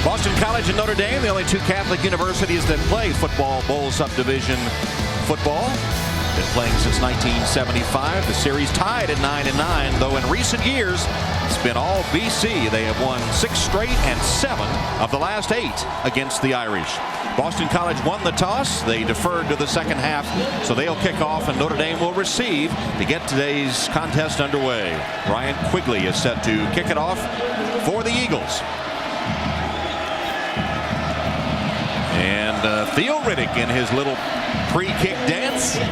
Boston College and Notre Dame, the only two Catholic universities that play football bowl subdivision football. Been playing since 1975. The series tied at 9-9, though in recent years it's been all BC. They have won 6 straight and 7 of the last 8 against the Irish. Boston College won the toss. They deferred to the second half, so they'll kick off and Notre Dame will receive to get today's contest underway. Ryan Quigley is set to kick it off for the Eagles. And Theo Riddick in his little pre-kick dance. He's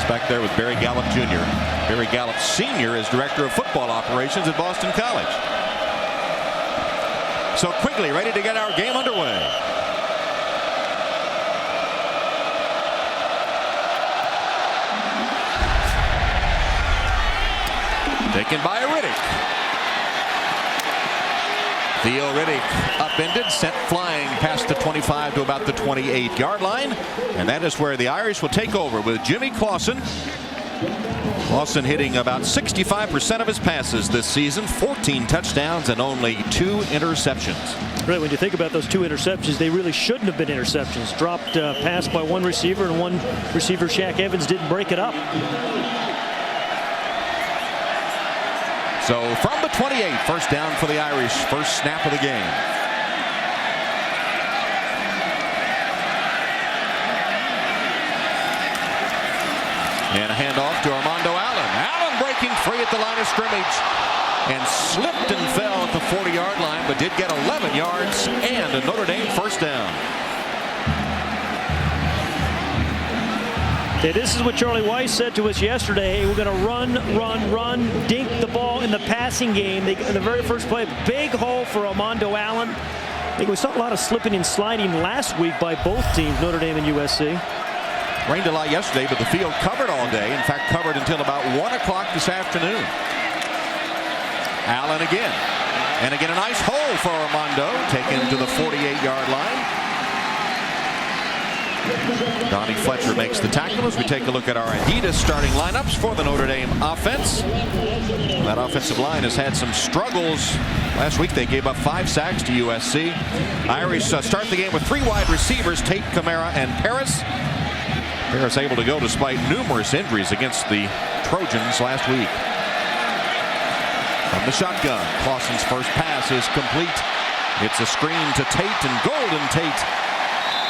back there with Barry Gallup Jr. Barry Gallup Sr. is Director of Football Operations at Boston College. So Quigley ready to get our game underway. Taken by Riddick. Theo Riddick upended, sent flying past the 25 to about the 28-yard line. And that is where the Irish will take over with Jimmy Clausen. Clausen hitting about 65% of his passes this season, 14 touchdowns and only 2 interceptions. Right, when you think about those 2 interceptions, they really shouldn't have been interceptions. Dropped pass by one receiver, and one receiver, Shaq Evans, didn't break it up. So from the 28, first down for the Irish, first snap of the game. And a handoff to Armando Allen. Allen breaking free at the line of scrimmage and slipped and fell at the 40-yard line, but did get 11 yards and a Notre Dame first down. Okay, this is what Charlie Weiss said to us yesterday. Hey, we're going to run, dink the ball in the passing game. In the very first play, big hole for Armando Allen. I think we saw a lot of slipping and sliding last week by both teams, Notre Dame and USC. Rained a lot yesterday, but the field covered all day. In fact, covered until about 1 o'clock this afternoon. Allen again. And again, a nice hole for Armando, taken to the 48-yard line. Donnie Fletcher makes the tackle as we take a look at our Adidas starting lineups for the Notre Dame offense. That offensive line has had some struggles. Last week they gave up 5 sacks to USC. Irish start the game with 3 wide receivers, Tate, Kamara, and Paris. Paris able to go despite numerous injuries against the Trojans last week. From the shotgun, Clausen's first pass is complete. It's a screen to Tate, and Golden Tate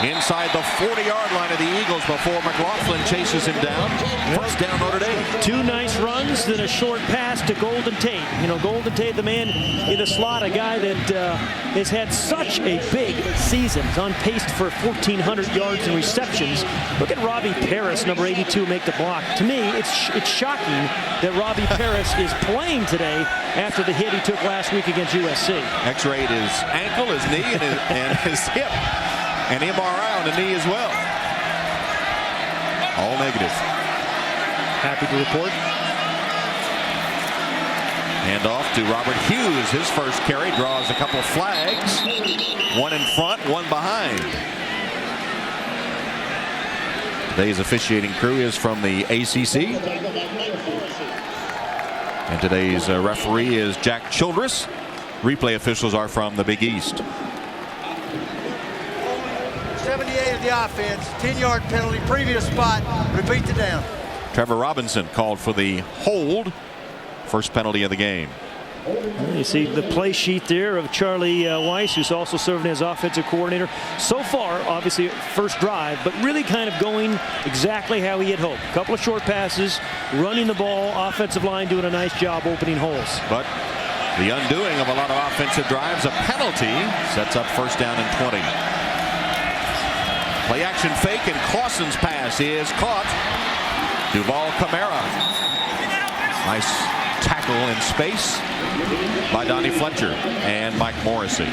inside the 40-yard line of the Eagles before McLaughlin chases him down. First down, Notre Dame. 2 nice runs, then a short pass to Golden Tate. You know, Golden Tate, the man in the slot, a guy that has had such a big season. He's on pace for 1,400 yards and receptions. Look at Robbie Paris, number 82, make the block. To me, it's shocking that Robbie Paris is playing today after the hit he took last week against USC. X-rayed his ankle, his knee, and his hip. And MRI on the knee as well. All negative. Happy to report. And off to Robert Hughes. His first carry draws a couple of flags. 1 in front, 1 behind. Today's officiating crew is from the ACC. And today's referee is Jack Childress. Replay officials are from the Big East. 78 of the offense, 10-yard penalty, previous spot, repeat the down. Trevor Robinson called for the hold, first penalty of the game. You see the play sheet there of Charlie Weiss, who's also serving as offensive coordinator. So far, obviously, first drive, but really kind of going exactly how he had hoped. A couple of short passes, running the ball, offensive line doing a nice job opening holes. But the undoing of a lot of offensive drives, a penalty, sets up first down and 20. Play action fake, and Clausen's pass is caught. Duval Kamara. Nice tackle in space by Donnie Fletcher and Mike Morrissey.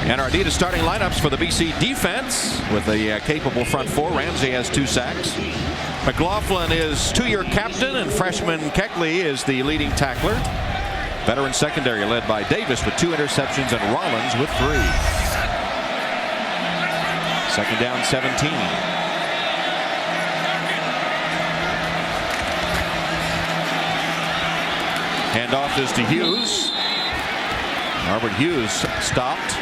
And our Adidas starting lineups for the BC defense with a capable front 4. Ramsey has 2 sacks. McLaughlin is 2-year captain, and freshman Kegley is the leading tackler. Veteran secondary led by Davis with 2 interceptions and Rollins with 3. Second down, 17. Handoff is to Hughes. Robert Hughes stopped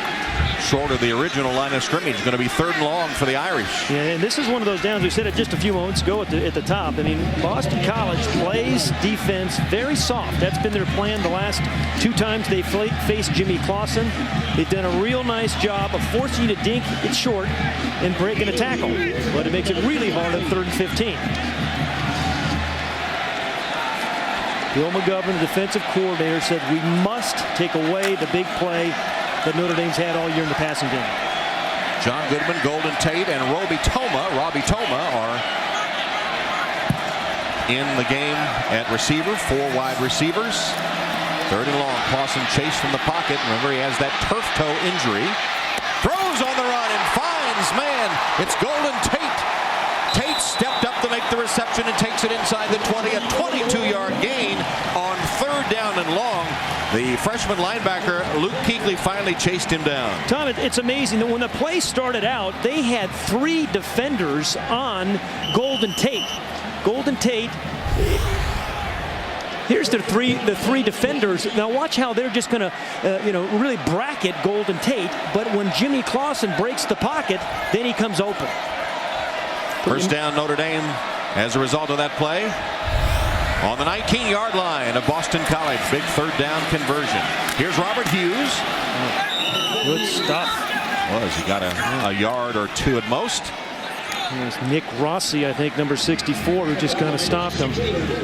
short of the original line of scrimmage. Going to be 3rd and long for the Irish. Yeah, and this is one of those downs we said it just a few moments ago at the top. I mean, Boston College plays defense very soft. That's been their plan the last 2 times they faced Jimmy Clausen. They've done a real nice job of forcing you to dink it short and breaking a tackle, but it makes it really hard on 3rd and 15. Bill McGovern, the defensive coordinator, said we must take away the big play that Notre Dame's had all year in the passing game. John Goodman, Golden Tate, and Robbie Toma are in the game at receiver. 4 wide receivers. 3rd and long. Clausen chased from the pocket. Remember, he has that turf toe injury. Throws on the run and finds man. It's Golden Tate. Tate stepped up to make the reception and takes it inside the 20. A 22-yard gain on 3rd down and long. The freshman linebacker, Luke Kuechly, finally chased him down. Tom, it's amazing that when the play started out, they had 3 defenders on Golden Tate. Golden Tate, here's the three defenders. Now watch how they're just going to, really bracket Golden Tate. But when Jimmy Clausen breaks the pocket, then he comes open. First down, Notre Dame, as a result of that play. On the 19-yard line of Boston College. Big 3rd down conversion. Here's Robert Hughes. Good stuff. He got a yard or 2 at most. There's Nick Rossi, I think, number 64, who just kind of stopped him.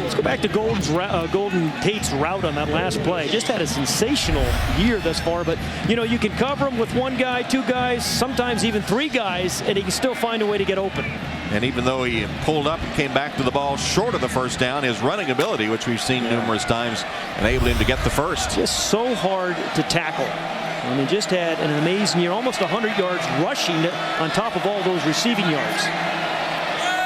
Let's go back to Golden Tate's route on that last play. Just had a sensational year thus far, but, you can cover him with 1 guy, 2 guys, sometimes even 3 guys, and he can still find a way to get open. And even though he pulled up and came back to the ball short of the first down, his running ability, which we've seen numerous times, enabled him to get the first. Just so hard to tackle. I mean, just had an amazing year, almost 100 yards rushing on top of all those receiving yards.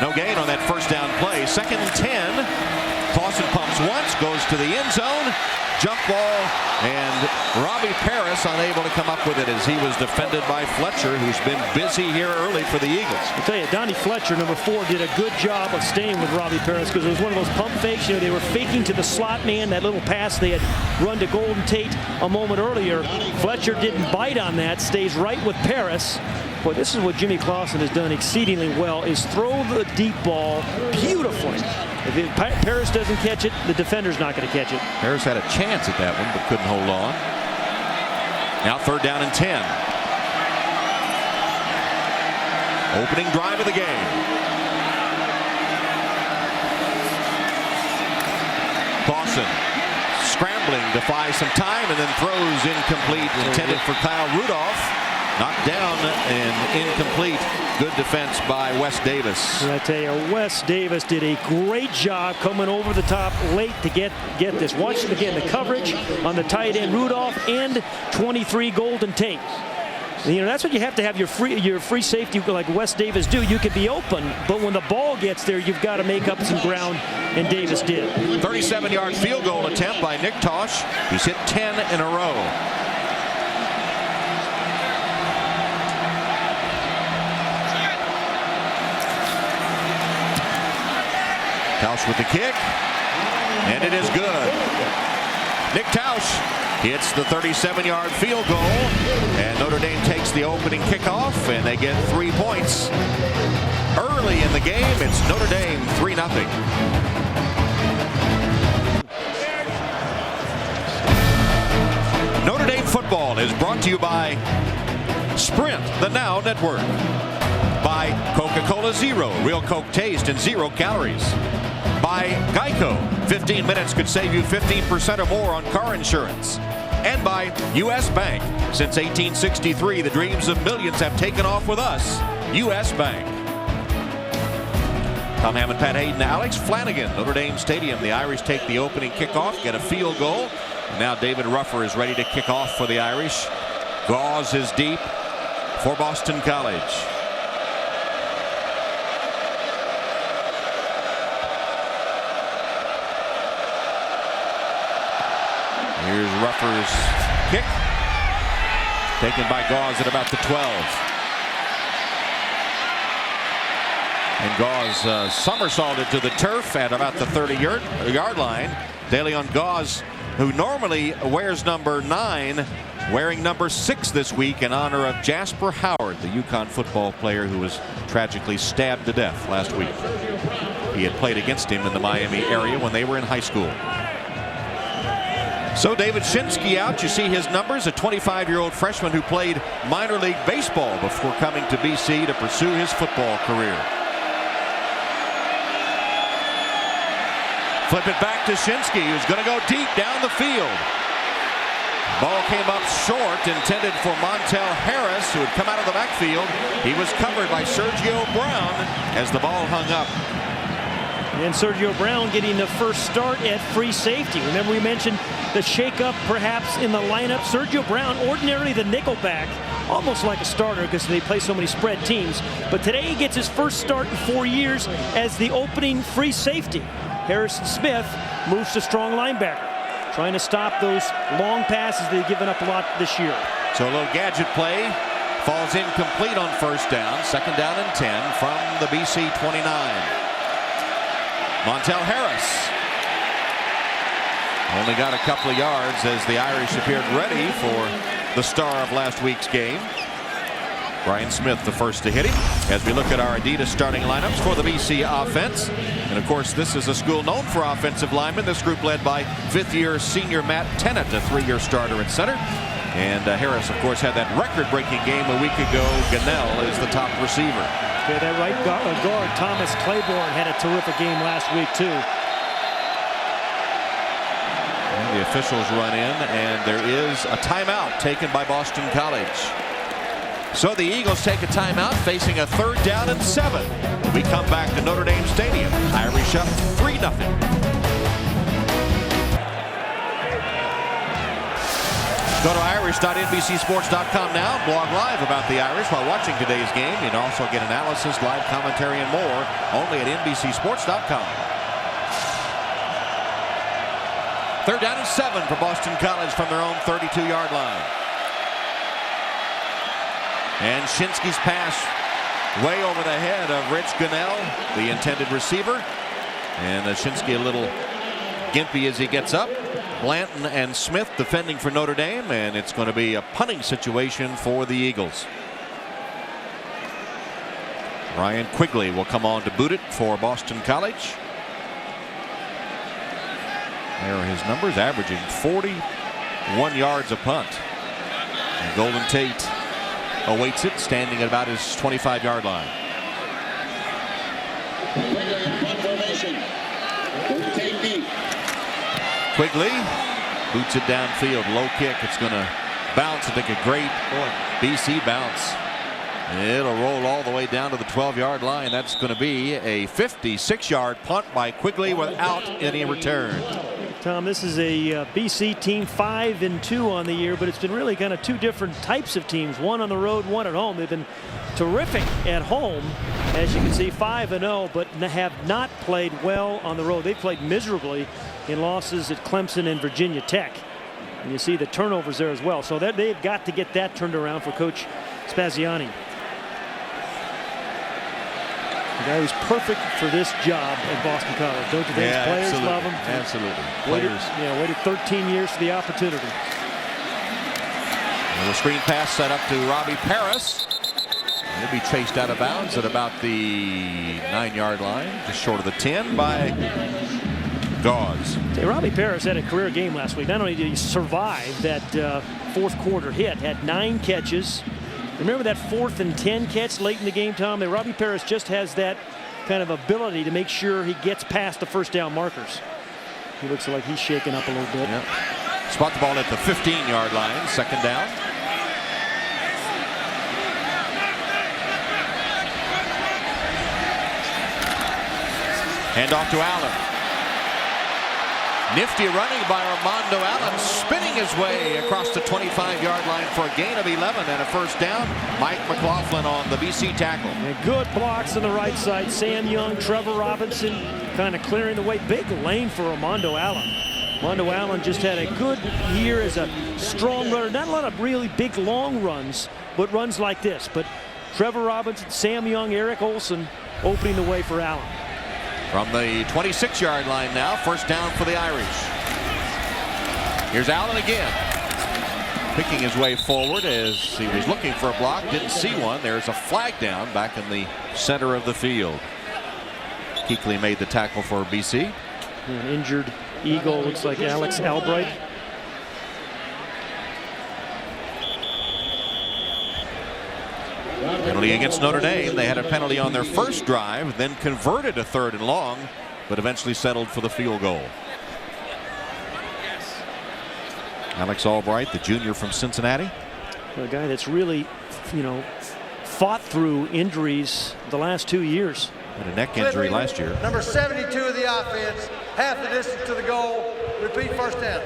No gain on that first down play. 2nd and 10. Clausen pumps once, goes to the end zone. Jump ball, and Robbie Paris unable to come up with it as he was defended by Fletcher, who's been busy here early for the Eagles. I'll tell you, Donnie Fletcher, number 4, did a good job of staying with Robbie Paris because it was one of those pump fakes. They were faking to the slot man, that little pass they had run to Golden Tate a moment earlier. Fletcher didn't bite on that, stays right with Paris. Boy, this is what Jimmy Clausen has done exceedingly well, is throw the deep ball beautifully. If Paris doesn't catch it, the defender's not going to catch it. Paris had a chance at that one, but couldn't hold on. Now 3rd down and 10. Opening drive of the game. Clausen scrambling to buy some time and then throws incomplete, intended for Kyle Rudolph. Knocked down and incomplete. Good defense by Wes Davis. I tell you, Wes Davis did a great job coming over the top late to get this. Watch it again, the coverage on the tight end Rudolph and 23 Golden Tate. That's what you have to have your free safety like Wes Davis do. You can be open, but when the ball gets there, you've got to make up some ground, and Davis did. 37-yard field goal attempt by Nick Tosh. He's hit 10 in a row. Tausch with the kick, and it is good. Nick Tausch hits the 37-yard field goal, and Notre Dame takes the opening kickoff, and they get 3 points. Early in the game, it's Notre Dame 3-0. Notre Dame football is brought to you by Sprint, the Now Network. By Coca-Cola Zero, real Coke taste and 0 calories. By Geico, 15 minutes could save you 15% or more on car insurance. And by U.S. Bank. Since 1863, the dreams of millions have taken off with us. U.S. Bank. Tom Hammond, Pat Hayden, Alex Flanagan, Notre Dame Stadium. The Irish take the opening kickoff, get a field goal. And now David Ruffer is ready to kick off for the Irish. Gauze is deep for Boston College. Here's Ruffer's kick. Taken by Gauze at about the 12. And Gauze somersaulted to the turf at about the 30-yard line. DeLeon Gauze who normally wears number 9, wearing number 6 this week in honor of Jasper Howard, the UConn football player who was tragically stabbed to death last week. He had played against him in the Miami area when they were in high school. So David Shinsky out. You see his numbers, a 25-year-old freshman who played minor league baseball before coming to BC to pursue his football career. Flip it back to Shinsky, who's going to go deep down the field. Ball came up short, intended for Montel Harris, who had come out of the backfield. He was covered by Sergio Brown as the ball hung up. And Sergio Brown getting the first start at free safety. Remember, we mentioned the shakeup perhaps in the lineup. Sergio Brown, ordinarily the nickelback, almost like a starter because they play so many spread teams. But today he gets his first start in 4 years as the opening free safety. Harrison Smith moves to strong linebacker, trying to stop those long passes they've given up a lot this year. So a little gadget play, falls incomplete on first down, second down and 10 from the BC 29. Montel Harris only got a couple of yards as the Irish appeared ready for the star of last week's game. Brian Smith the first to hit him as we look at our Adidas starting lineups for the BC offense. And of course, this is a school known for offensive linemen. This group led by 5th-year senior Matt Tennant, a 3-year starter at center. And Harris, of course, had that record-breaking game a week ago. Gunnell is the top receiver. Okay, that right guard, Thomas Claiborne, had a terrific game last week, too. And the officials run in, and there is a timeout taken by Boston College. So the Eagles take a timeout, facing a 3rd down and 7. We come back to Notre Dame Stadium. Irish up 3-0. Go to irish.nbcsports.com now. Blog live about the Irish while watching today's game. You can also get analysis, live commentary, and more only at nbcsports.com. 3rd down and 7 for Boston College from their own 32-yard line. And Shinsky's pass way over the head of Rich Gunnell, the intended receiver. And Shinsky a little gimpy as he gets up. Blanton and Smith defending for Notre Dame, and it's going to be a punting situation for the Eagles. Ryan Quigley will come on to boot it for Boston College. There are his numbers, averaging 41 yards a punt. And Golden Tate awaits it, standing at about his 25-yard line. Quigley boots it downfield, low kick. It's going to bounce and take a great BC bounce. It'll roll all the way down to the 12-yard line. That's going to be a 56-yard punt by Quigley without any return. Tom, this is a BC team 5-2 on the year, but it's been really kind of 2 different types of teams. One on the road, one at home. They've been terrific at home, as you can see, 5-0, but have not played well on the road. They've played miserably in losses at Clemson and Virginia Tech. And you see the turnovers there as well. So that they've got to get that turned around for Coach Spaziani. The guy who's perfect for this job at Boston College. Don't you think? Yeah, Players absolutely. love him. Absolutely. Waited 13 years for the opportunity. A little screen pass set up to Robbie Paris. He'll be chased out of bounds at about the 9-yard line, just short of the 10 by Gauze. Hey, Robbie Paris had a career game last week. Not only did he survive that 4th quarter hit, had 9 catches. Remember that 4th and 10 catch late in the game, Tom? Robbie Paris just has that kind of ability to make sure he gets past the first down markers. He looks like he's shaking up a little bit. Yep. Spot the ball at the 15-yard line, 2nd down. Hand off to Allen. Nifty running by Armando Allen, spinning his way across the 25-yard line for a gain of 11 and a first down. Mike McLaughlin on the BC tackle. And good blocks on the right side. Sam Young, Trevor Robinson kind of clearing the way. Big lane for Armando Allen. Armando Allen just had a good year as a strong runner. Not a lot of really big long runs, but runs like this. But Trevor Robinson, Sam Young, Eric Olson opening the way for Allen. From the 26-yard line now, first down for the Irish. Here's Allen again. Picking his way forward as he was looking for a block. Didn't see one. There's a flag down back in the center of the field. Kuechly made the tackle for BC. An injured Eagle, looks like Alex Albright. Penalty against Notre Dame. They had a penalty on their first drive, then converted a 3rd and long, but eventually settled for the field goal. Alex Albright, the junior from Cincinnati. A guy that's really, fought through injuries the last 2 years. Had a neck injury last year. Number 72 of the offense, half the distance to the goal. Repeat first down.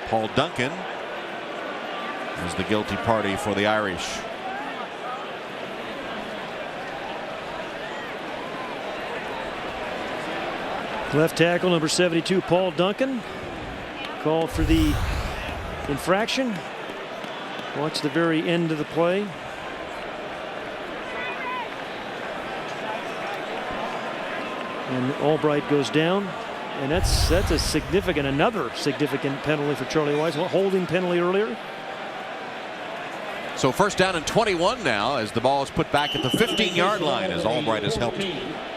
Paul Duncan is the guilty party for the Irish. Left tackle number 72, Paul Duncan, called for the infraction. Watch the very end of the play. And Albright goes down, and that's a significant, another significant penalty for Charlie Weis. Holding penalty earlier. So first down and 21 now as the ball is put back at the 15-yard line as Albright has helped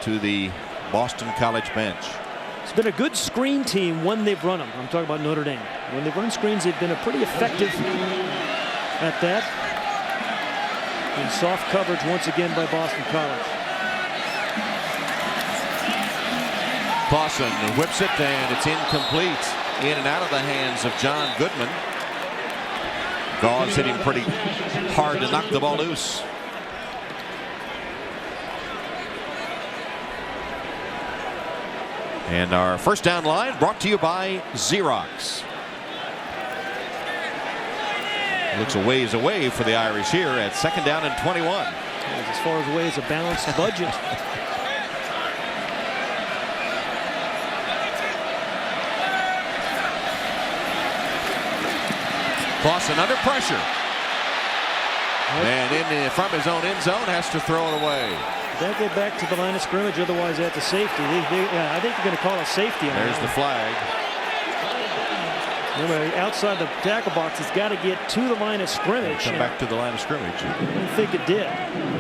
to the Boston College bench. It's been a good screen team when they've run them. I'm talking about Notre Dame. When they've run screens, they've been pretty effective at that. And soft coverage once again by Boston College. Clausen whips it, and it's incomplete. In and out of the hands of John Goodman. Gauze hitting pretty hard to knock the ball loose. And our first down line brought to you by Xerox. Looks a ways away for the Irish here at second down and 21. As far as away as a balanced budget. Clausen under pressure. And from his own end zone has to throw it away. They'll get back to the line of scrimmage, otherwise at the safety. I think they're going to call a safety on that. There's the flag. Remember, outside the tackle box, it's got to get to the line of scrimmage. Come back to the line of scrimmage. I don't think it did.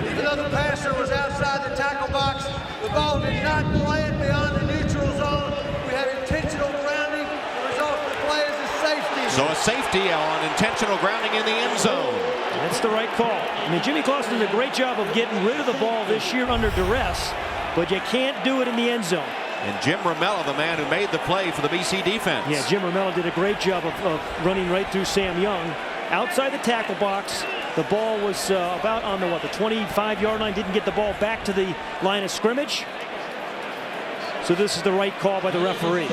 Even though the passer was outside the tackle box, the ball did not land beyond the neutral zone. We had intentional grounding. The result of the play is a safety. So a safety on intentional grounding in the end zone. That's the right call. I mean, Jimmy Clausen did a great job of getting rid of the ball this year under duress, but you can't do it in the end zone. And Jim Ramella, the man who made the play for the BC defense. Yeah, Jim Ramella did a great job of running right through Sam Young. Outside the tackle box, the ball was about on the 25-yard line. Didn't get the ball back to the line of scrimmage. So this is the right call by the referee.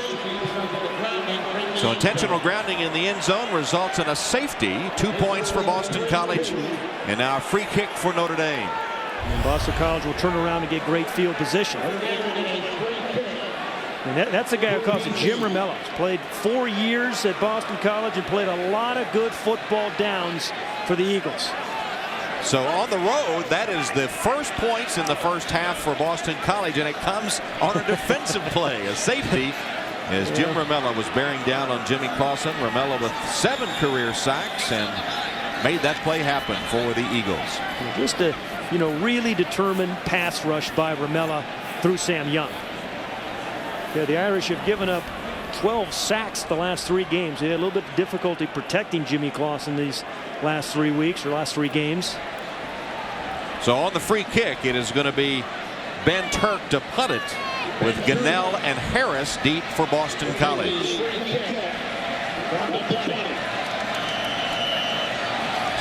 So intentional grounding in the end zone results in a safety. 2 points for Boston College. And now a free kick for Notre Dame. And Boston College will turn around and get great field position. And that's the guy who calls it, Jim Ramella. He's played 4 years at Boston College and played a lot of good football downs for the Eagles. So on the road, that is the first points in the first half for Boston College, and it comes on a defensive play, a safety, as Jim Ramella was bearing down on Jimmy Clausen. Ramella with 7 career sacks and made that play happen for the Eagles. Just a really determined pass rush by Ramella through Sam Young. Yeah, the Irish have given up 12 sacks the last 3 games. They had a little bit of difficulty protecting Jimmy Clausen these last 3 weeks or last 3 games. So on the free kick, it is going to be Ben Turk to punt it with Gunnell and Harris deep for Boston College.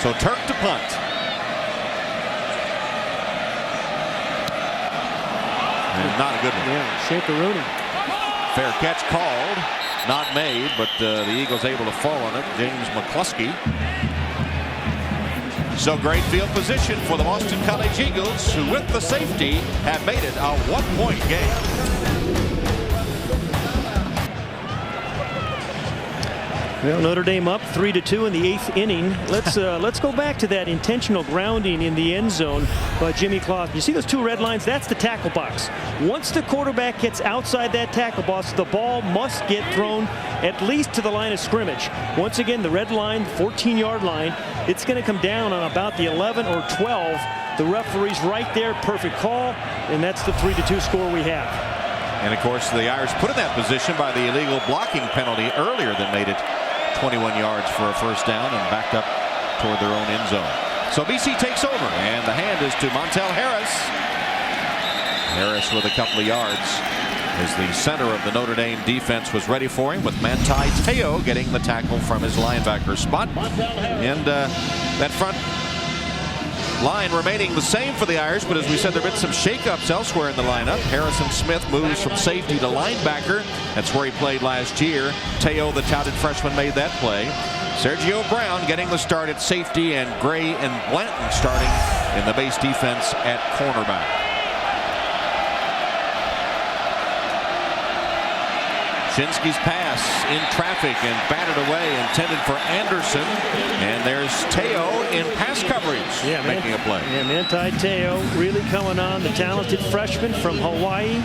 So Turk to punt. And not a good one. Yeah, Shaker-Rooney. Fair catch called, not made, but the Eagles able to fall on it. James McCluskey. So great field position for the Boston College Eagles, who with the safety have made it a 1-point game. Well, Notre Dame up 3-2 in the 8th inning. Let's go back to that intentional grounding in the end zone by Jimmy Clausen. You see those 2 red lines? That's the tackle box. Once the quarterback gets outside that tackle box, the ball must get thrown at least to the line of scrimmage. Once again, the red line, 14-yard line, it's going to come down on about the 11 or 12. The referee's right there, perfect call, and that's the 3-2 score we have. And of course, the Irish put in that position by the illegal blocking penalty earlier that made it 21 yards for a first down and backed up toward their own end zone. So BC takes over, and the hand is to Montel Harris. Harris with a couple of yards as the center of the Notre Dame defense was ready for him, with Manti Te'o getting the tackle from his linebacker spot. And that front line remaining the same for the Irish, but as we said, there have been some shakeups elsewhere in the lineup. Harrison Smith moves from safety to linebacker. That's where he played last year. Te'o, the touted freshman, made that play. Sergio Brown getting the start at safety, and Gray and Blanton starting in the base defense at cornerback. Shinsky's pass in traffic and batted away, intended for Anderson. And there's Te'o in pass coverage, making a play. Yeah, Manti Te'o really coming on, the talented freshman from Hawaii.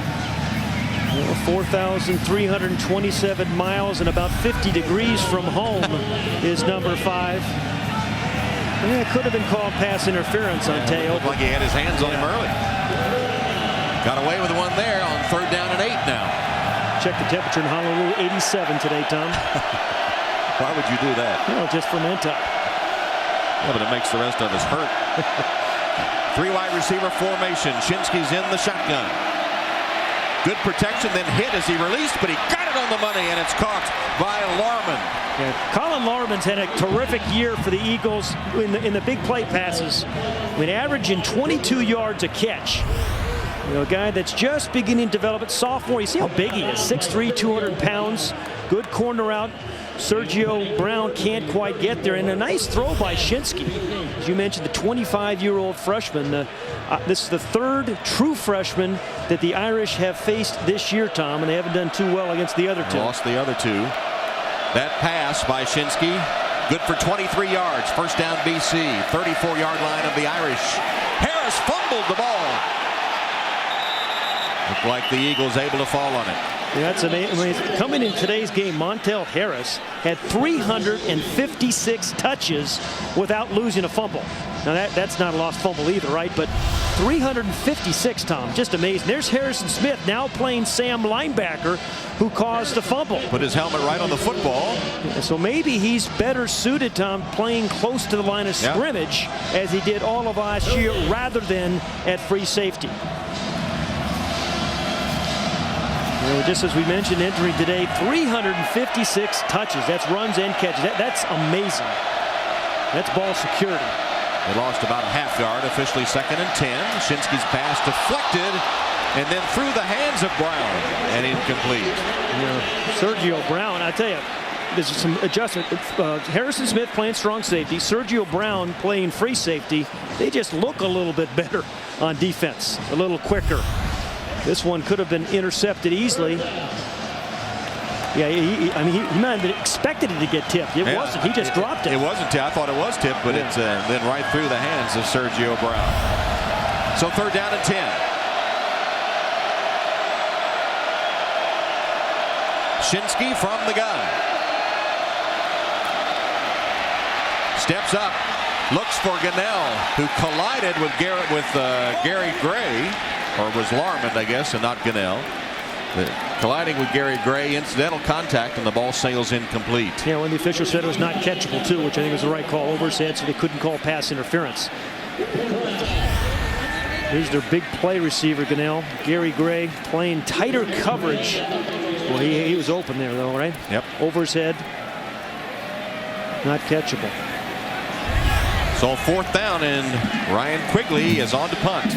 4,327 miles and about 50 degrees from home is number 5. Yeah, it could have been called pass interference on Te'o. Looked like he had his hands on him early. Got away with one there on 3rd down and 8 now. Check the temperature in Honolulu, 87 today, Tom. Why would you do that? Well, just for Manti. Yeah, but it makes the rest of us hurt. 3 wide receiver formation. Shinsky's in the shotgun. Good protection, then hit as he released, but he got it on the money, and it's caught by Larman. Yeah, Colin Larman's had a terrific year for the Eagles in the big play passes. I mean, averaging 22 yards a catch. You know, a guy that's just beginning to develop it. Sophomore, you see how big he is, 6'3", 200 pounds. Good corner out. Sergio Brown can't quite get there. And a nice throw by Shinsky. As you mentioned, the 25-year-old freshman. This is the 3rd true freshman that the Irish have faced this year, Tom, and they haven't done too well against the other 2. Lost the other 2. That pass by Shinsky, good for 23 yards. First down BC, 34-yard line of the Irish. Harris fumbled the ball. Looked like the Eagles able to fall on it. Yeah, that's amazing. Coming in today's game, Montel Harris had 356 touches without losing a fumble. Now that's not a lost fumble either, right? But 356, Tom, just amazing. There's Harrison Smith now playing Sam linebacker, who caused the fumble. Put his helmet right on the football. Yeah, so maybe he's better suited, Tom, playing close to the line of scrimmage as he did all of last year rather than at free safety. Just as we mentioned, entering today, 356 touches. That's runs and catches. That's amazing. That's ball security. They lost about a half yard, officially 2nd and 10. Shinsky's pass deflected and then through the hands of Brown and incomplete. Sergio Brown, I tell you, there's some adjustment. Harrison Smith playing strong safety. Sergio Brown playing free safety. They just look a little bit better on defense, a little quicker. This one could have been intercepted easily. Yeah, he might have expected it to get tipped. It wasn't. He just dropped it. It wasn't. I thought it was tipped, but it's then right through the hands of Sergio Brown. So 3rd down and 10. Shinsky from the gun. Steps up. Looks for Gunnell, who collided with Gary Gray. Or was Larman, I guess, and not Gunnell. Colliding with Gary Gray, incidental contact, and the ball sails incomplete. Yeah, when the official said it was not catchable, too, which I think was the right call over his head, so they couldn't call pass interference. Here's their big play receiver, Gunnell. Gary Gray playing tighter coverage. Well, he was open there, though, right? Yep. Over his head. Not catchable. So 4th down, and Ryan Quigley is on to punt.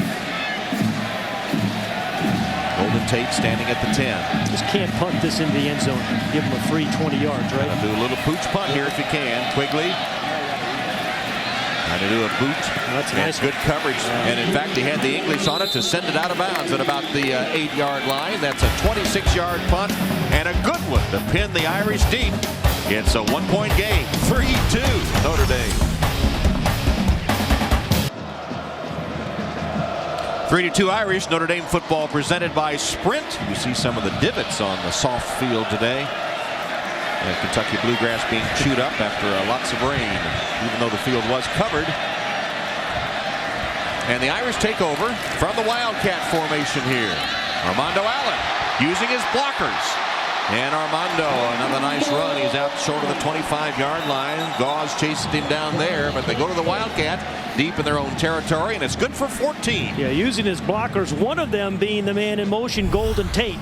Golden Tate standing at the 10. Just can't punt this into the end zone. Give him a free 20 yards, right? Do a little pooch punt here if you can. Quigley trying to do a boot. Well, that's nice. Good coverage. And in fact, he had the English on it to send it out of bounds at about the 8-yard line. That's a 26-yard punt and a good one. but to pin the Irish deep, it's a one-point game. 3-2 Notre Dame. 3-2 Irish. Notre Dame football presented by Sprint. You see some of the divots on the soft field today. And Kentucky bluegrass being chewed up after lots of rain, even though the field was covered. And the Irish take over from the Wildcat formation here. Armando Allen using his blockers. And Armando, another nice run. He's out short of the 25-yard line. Gauze chases him down there, but they go to the Wildcat deep in their own territory, and it's good for 14. Yeah, using his blockers, one of them being the man in motion, Golden Tate.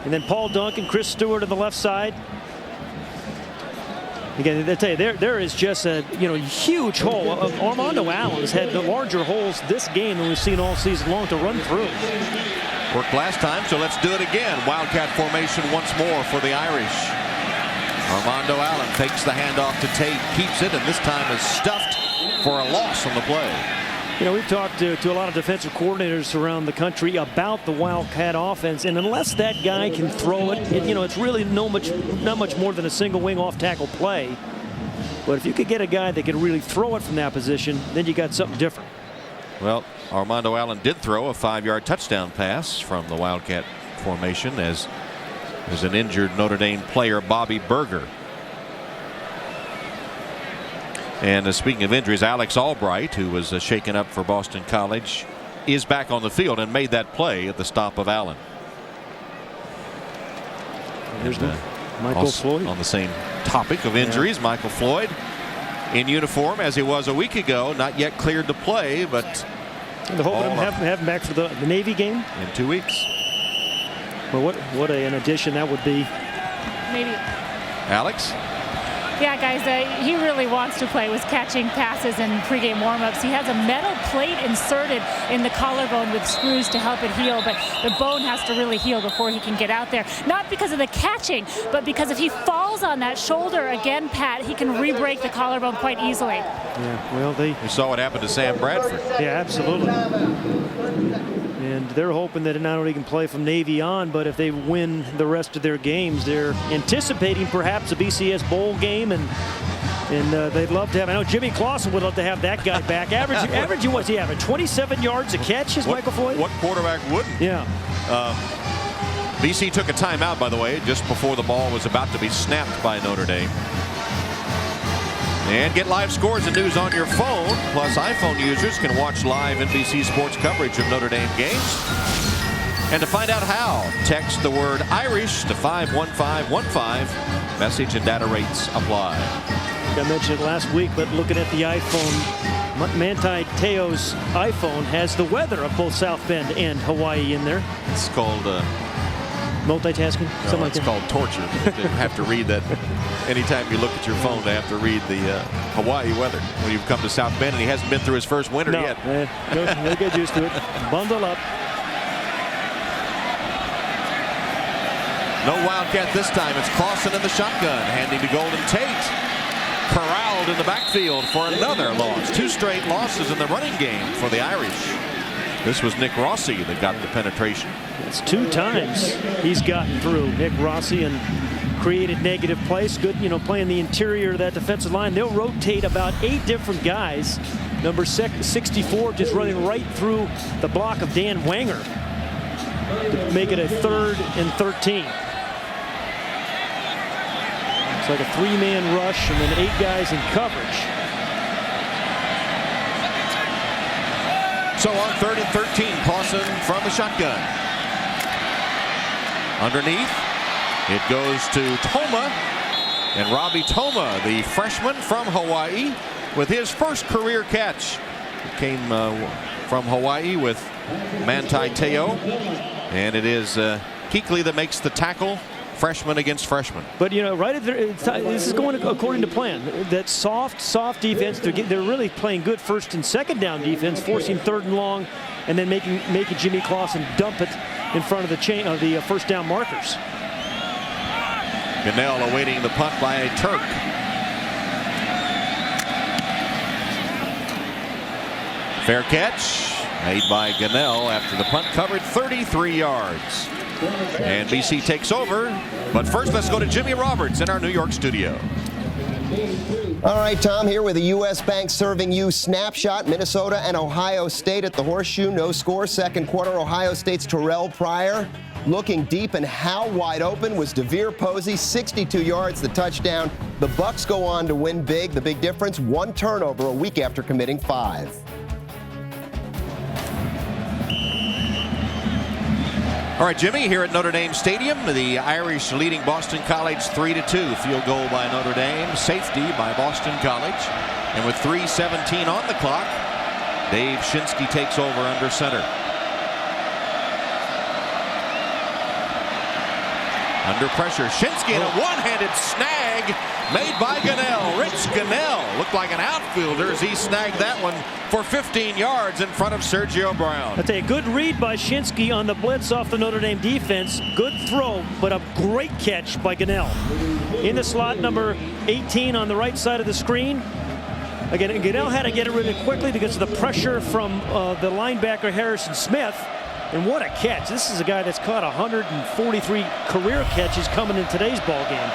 And then Paul Duncan, Chris Stewart on the left side. Again, I tell you, there is just a huge hole. Armando Allen has had the larger holes this game than we've seen all season long to run through. Worked last time, so let's do it again. Wildcat formation once more for the Irish. Armando Allen takes the handoff to Tate, keeps it, and this time is stuffed for a loss on the play. We've talked to a lot of defensive coordinators around the country about the Wildcat offense, and unless that guy can throw it, it's really not much more than a single wing off tackle play. But if you could get a guy that can really throw it from that position, then you got something different. Well, Armando Allen did throw a 5-yard touchdown pass from the Wildcat formation as an injured Notre Dame player, Bobby Berger. And speaking of injuries, Alex Albright, who was shaken up for Boston College, is back on the field and made that play at the stop of Allen. There's Michael Floyd. On the same topic of injuries, Michael Floyd in uniform as he was a week ago, not yet cleared to play, but the hope of have him back for the Navy game in 2 weeks. Well, what an addition that would be. Maybe. Alex? Yeah, guys, he really wants to play. Was catching passes in pregame warmups. He has a metal plate inserted in the collarbone with screws to help it heal, but the bone has to really heal before he can get out there. Not because of the catching, but because if he falls on that shoulder again, Pat, he can re-break the collarbone quite easily. Yeah, well, we saw what happened to Sam Bradford. Yeah, absolutely. And they're hoping that not only can play from Navy on, but if they win the rest of their games, they're anticipating perhaps a BCS bowl game, and they'd love to have. I know Jimmy Clausen would love to have that guy back. Averaging what's he having? 27 yards a catch is Michael Floyd. What quarterback wouldn't? Yeah. BC took a timeout, by the way, just before the ball was about to be snapped by Notre Dame. And get live scores and news on your phone. Plus, iPhone users can watch live NBC Sports coverage of Notre Dame games. And to find out how, text the word Irish to 51515. Message and data rates apply. I mentioned it last week, but looking at the iPhone, Manti Te'o's iPhone has the weather of both South Bend and Hawaii in there. It's called multitasking? No, it's called torture. You have to read that. Anytime you look at your phone, to have to read the Hawaii weather when you've come to South Bend and he hasn't been through his first winter yet. They'll get used to it. Bundle up. No Wildcat this time. It's Clausen in the shotgun, handing to Golden Tate. Corralled in the backfield for another loss. 2 straight losses in the running game for the Irish. This was Nick Rossi that got the penetration. It's 2 times he's gotten through, Nick Rossi, and created negative plays. Good, playing the interior of that defensive line. They'll rotate about 8 different guys. Number 64 just running right through the block of Dan Wanger to make it a 3rd and 13. It's like a 3-man rush and then 8 guys in coverage. So on 3rd and 13, Clausen from the shotgun. Underneath, it goes to Toma. And Robbie Toma, the freshman from Hawaii, with his first career catch. It came from Hawaii with Manti Te'o. And it is Kuechly that makes the tackle. Freshman against freshman. But right at this is going according to plan. That soft defense. They're really playing good 1st and 2nd down defense, forcing 3rd and long, and then making Jimmy Clausen dump it in front of the chain of the 1st down markers. Gunnell awaiting the punt by a Turk. Fair catch made by Gunnell after the punt covered 33 yards. And BC takes over. But first, let's go to Jimmy Roberts in our New York studio. All right, Tom, here with a U.S. Bank Serving You snapshot. Minnesota and Ohio State at the Horseshoe. No score. Second quarter, Ohio State's Terrell Pryor looking deep, and how wide open was DeVere Posey, 62 yards, the touchdown. The Bucks go on to win big. The big difference, 1 turnover a week after committing 5. All right, Jimmy, here at Notre Dame Stadium, the Irish leading Boston College 3-2. Field goal by Notre Dame, safety by Boston College. And with 3:17 on the clock, Dave Shinsky takes over under center. Under pressure, Shinsky and a one-handed snag made by Gunnell. Rich Gunnell looked like an outfielder as he snagged that one for 15 yards in front of Sergio Brown. That's a good read by Shinsky on the blitz off the Notre Dame defense. Good throw, but a great catch by Gunnell. In the slot, number 18 on the right side of the screen. Again, Gunnell had to get it really quickly because of the pressure from the linebacker Harrison Smith. And what a catch. This is a guy that's caught 143 career catches coming in today's ball game.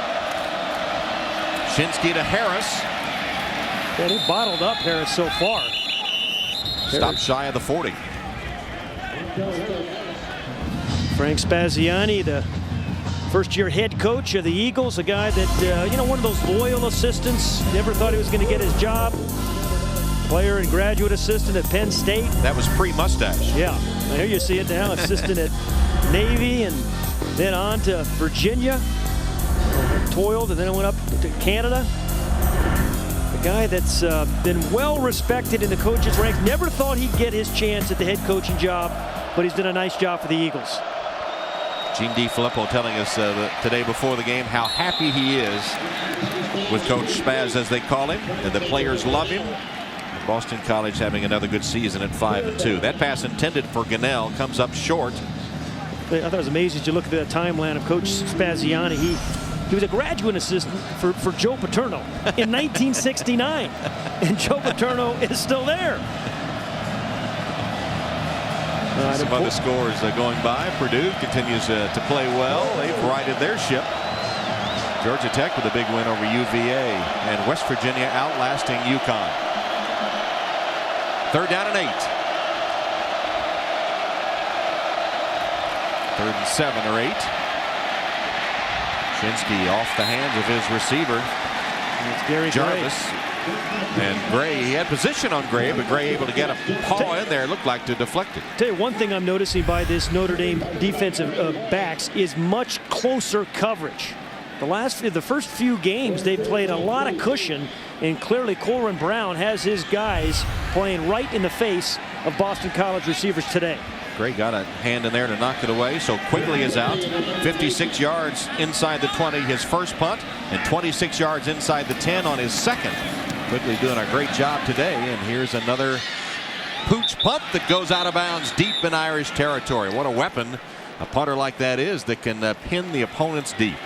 Shinsky to Harris. Yeah, they bottled up Harris so far. Stop shy of the 40. Frank Spaziani, the first-year head coach of the Eagles, a guy that, one of those loyal assistants, never thought he was going to get his job. Player and graduate assistant at Penn State. That was pre-mustache. Yeah, here you see it now. Assistant at Navy and then on to Virginia. Toiled and then went up to Canada. A guy that's been well respected in the coaches' ranks. Never thought he'd get his chance at the head coaching job, but he's done a nice job for the Eagles. Gene DiFilippo telling us today before the game how happy he is with Coach Spaz, as they call him, and the players love him. Boston College having another good season at 5-2. That pass intended for Gunnell comes up short. I thought it was amazing as you look at the timeline of Coach Spaziani. He was a graduate assistant for Joe Paterno in 1969, and Joe Paterno is still there. Some other scores going by. Purdue continues to play well. They've righted their ship. Georgia Tech with a big win over UVA, and West Virginia outlasting UConn. 3rd down and 8. 3rd and 7 or 8. Shinsky off the hands of his receiver. It's Gary Jarvis. And Gray, he had position on Gray, but Gray able to get a paw in there. It looked like to deflect it. Tell you one thing I'm noticing by this Notre Dame defensive backs is much closer coverage. The first few games they've played a lot of cushion, and clearly Corbin Brown has his guys playing right in the face of Boston College receivers today. Gray got a hand in there to knock it away. So Quigley is out. 56 yards inside the 20 his first punt, and 26 yards inside the 10 on his second. Quigley doing a great job today, and here's another pooch punt that goes out of bounds deep in Irish territory. What a weapon a punter like that is that can pin the opponents deep.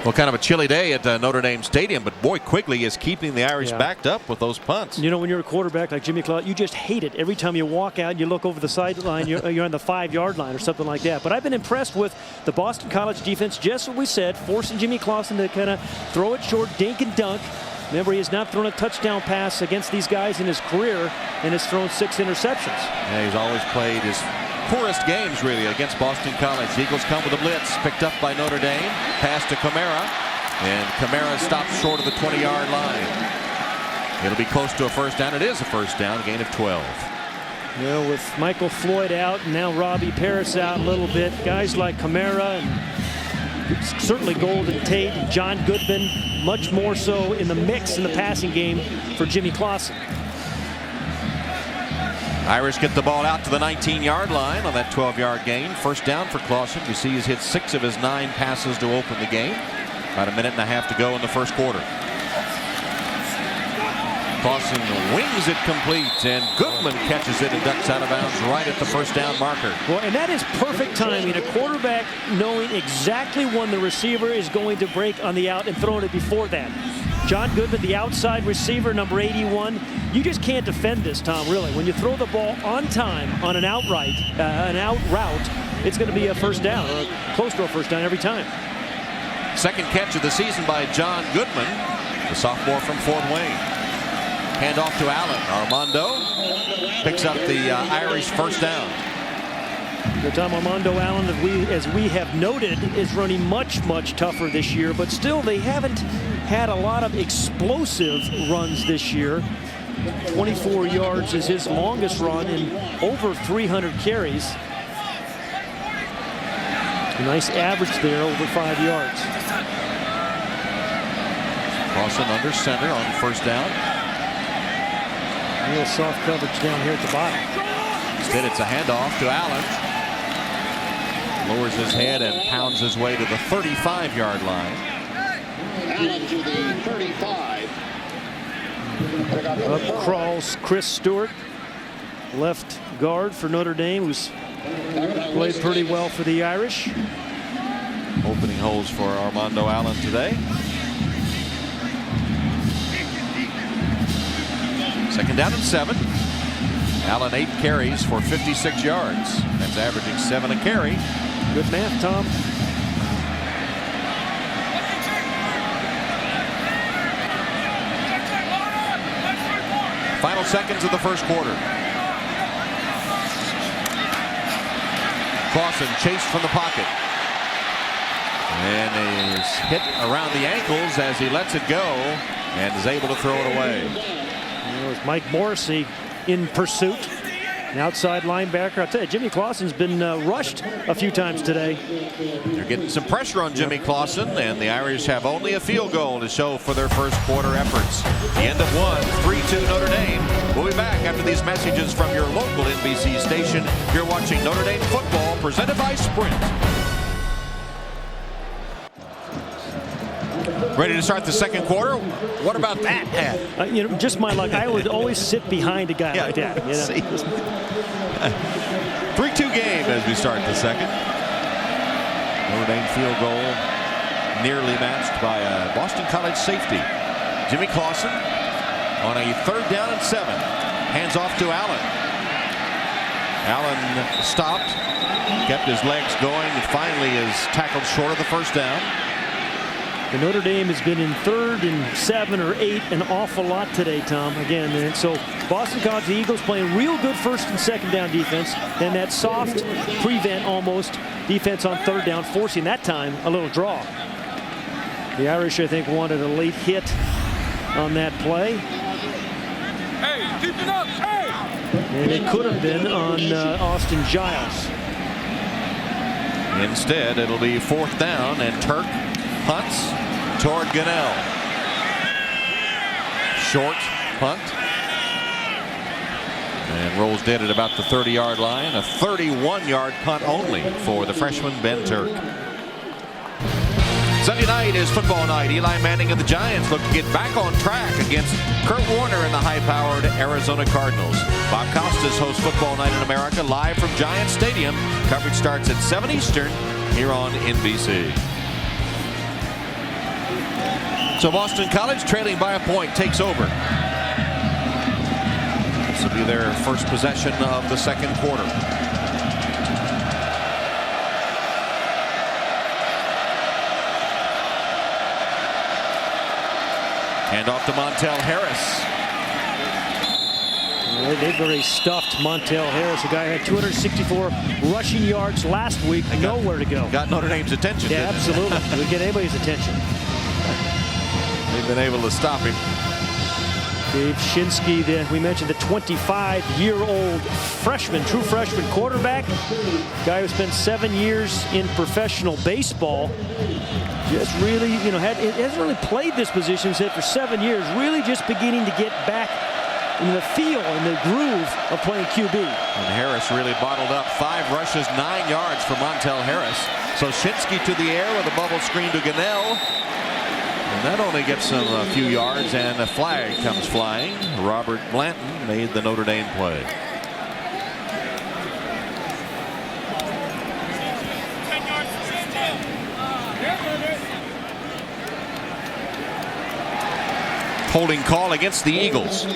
Well, kind of a chilly day at Notre Dame Stadium, but boy, Quigley is keeping the Irish backed up with those punts. You know, when you're a quarterback like Jimmy Claude, you just hate it. Every time you walk out and you look over the sideline, you're on the 5-yard line or something like that. But I've been impressed with the Boston College defense, just what we said, forcing Jimmy Clausen to kind of throw it short, dink and dunk. Remember, he has not thrown a touchdown pass against these guys in his career and has thrown 6 interceptions. Yeah, he's always played his poorest games, really, against Boston College. The Eagles come with a blitz, picked up by Notre Dame. Pass to Kamara, and Kamara stopped short of the 20-yard line. It'll be close to a first down. It is a first down, a gain of 12. Well, with Michael Floyd out and now Robbie Parris out a little bit, guys like Kamara and certainly Golden Tate and John Goodman, much more so in the mix in the passing game for Jimmy Clausen. Irish get the ball out to the 19-yard line on that 12-yard gain. First down for Clausen. You see he's hit 6 of his 9 passes to open the game. About a minute and a half to go in the first quarter. Clausen wings it complete, and Goodman catches it and ducks out of bounds right at the first down marker. Well, and that is perfect timing. A quarterback knowing exactly when the receiver is going to break on the out and throwing it before that. John Goodman, the outside receiver, number 81. You just can't defend this, Tom, really. When you throw the ball on time on an out route, it's going to be a first down, or close to a first down every time. Second catch of the season by John Goodman, the sophomore from Fort Wayne. Hand off to Allen. Armando picks up the Irish first down. Tom, Armando Allen, as we have noted, is running much, much tougher this year, but still they haven't had a lot of explosive runs this year. 24 yards is his longest run in over 300 carries. A nice average there, over 5 yards. Clausen under center on first down. Real soft coverage down here at the bottom. Instead, it's a handoff to Allen. Lowers his head and pounds his way to the 35-yard line. Allen to the 35. Up crawls Chris Stewart, left guard for Notre Dame, who's played pretty well for the Irish. Opening holes for Armando Allen today. Second down and 7. Allen 8 carries for 56 yards. That's averaging 7 a carry. Good math, Tom. Final seconds of the first quarter. Clausen chased from the pocket. And is hit around the ankles as he lets it go and is able to throw it away. It was Mike Morrissey in pursuit. An outside linebacker. I'll tell you, Jimmy Clausen's been rushed a few times today. They're getting some pressure on Jimmy Clausen, and the Irish have only a field goal to show for their first quarter efforts. The end of one, 3-2 Notre Dame. We'll be back after these messages from your local NBC station. You're watching Notre Dame football presented by Sprint. Ready to start the second quarter? What about that, Pat? Just my luck. I would always sit behind a guy like that. 3-2 game as we start the second. Notre Dame field goal nearly matched by a Boston College safety. Jimmy Clausen on a third down and 7. Hands off to Allen. Allen stopped, kept his legs going, and finally is tackled short of the first down. The Notre Dame has been in 3rd and 7 or 8 an awful lot today, Tom. Again, and so Boston College, the Eagles playing real good first and second down defense, and that soft prevent almost defense on third down, forcing that time a little draw. The Irish, I think, wanted a late hit on that play. Hey, keep it up, hey! And it could have been on Austin Giles. Instead, it'll be 4th down, and Turk punts toward Gunnell. Short punt. And rolls dead at about the 30-yard line. A 31-yard punt only for the freshman Ben Turk. Sunday night is football night. Eli Manning and the Giants look to get back on track against Kurt Warner and the high-powered Arizona Cardinals. Bob Costas hosts Football Night in America live from Giants Stadium. Coverage starts at 7 Eastern here on NBC. So Boston College, trailing by a point, takes over. This will be their first possession of the second quarter. Hand off to Montel Harris. They've already stuffed Montel Harris, a guy who had 264 rushing yards last week. Nowhere to go. Got Notre Dame's attention. Yeah, absolutely. It would get anybody's attention. They've been able to stop him. Dave Shinsky, we mentioned the 25-year-old freshman, true freshman quarterback. Guy who spent 7 years in professional baseball. Just really, hasn't really played this position for 7 years. Really just beginning to get back in the feel and the groove of playing QB. And Harris really bottled up. 5 rushes, 9 yards for Montel Harris. So Shinsky to the air with a bubble screen to Gunnell. And that only gets him a few yards, and a flag comes flying. Robert Blanton made the Notre Dame play. Holding call against the Eagles.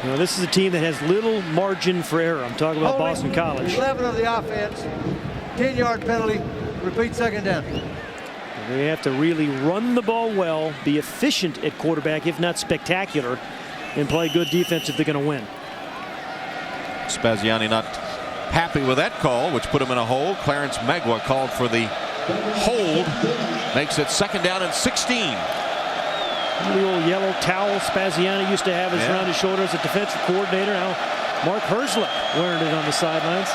Now, this is a team that has little margin for error. I'm talking about Boston College. 11 of the offense, 10-yard penalty, repeat second down. They have to really run the ball well, be efficient at quarterback, if not spectacular, and play good defense if they're going to win. Spaziani not happy with that call, which put him in a hole. Clarence Megwa called for the hold. Makes it second down and 16. The old yellow towel Spaziani used to have around his shoulder as a defensive coordinator. Now Mark Herzlich wearing it on the sidelines.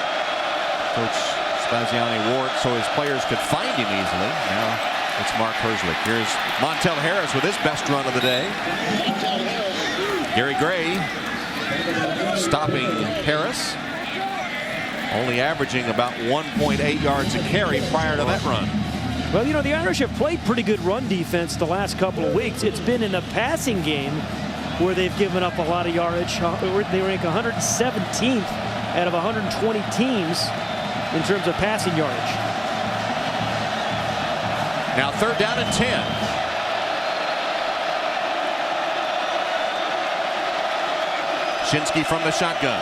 Coach Spaziani wore it so his players could find him easily. Now it's Mark Herzlich. Here's Montel Harris with his best run of the day. Gary Gray stopping Harris. Only averaging about 1.8 yards a carry prior to that run. Well, you know, the Irish have played pretty good run defense the last couple of weeks. It's been in a passing game where they've given up a lot of yardage. They rank 117th out of 120 teams in terms of passing yardage. Now third down and 10. Shinsky from the shotgun.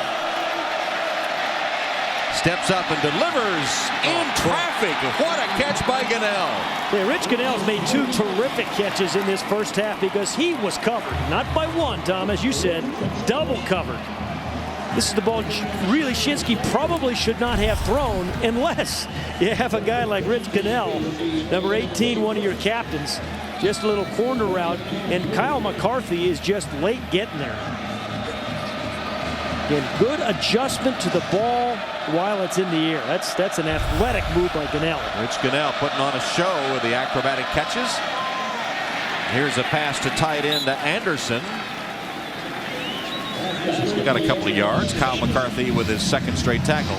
Steps up and delivers in traffic. What a catch by Gunnell. Yeah, Rich Gunnell's made two terrific catches in this first half because he was covered. Not by one, Tom, as you said, double covered. This is the ball really Shinsky probably should not have thrown unless you have a guy like Rich Gunnell, number 18, one of your captains. Just a little corner route, and Kyle McCarthy is just late getting there. Again, good adjustment to the ball while it's in the air. That's an athletic move by Gunnell. Rich Gunnell putting on a show with the acrobatic catches. Here's a pass to tight end to Anderson. He's got a couple of yards. Kyle McCarthy with his second straight tackle.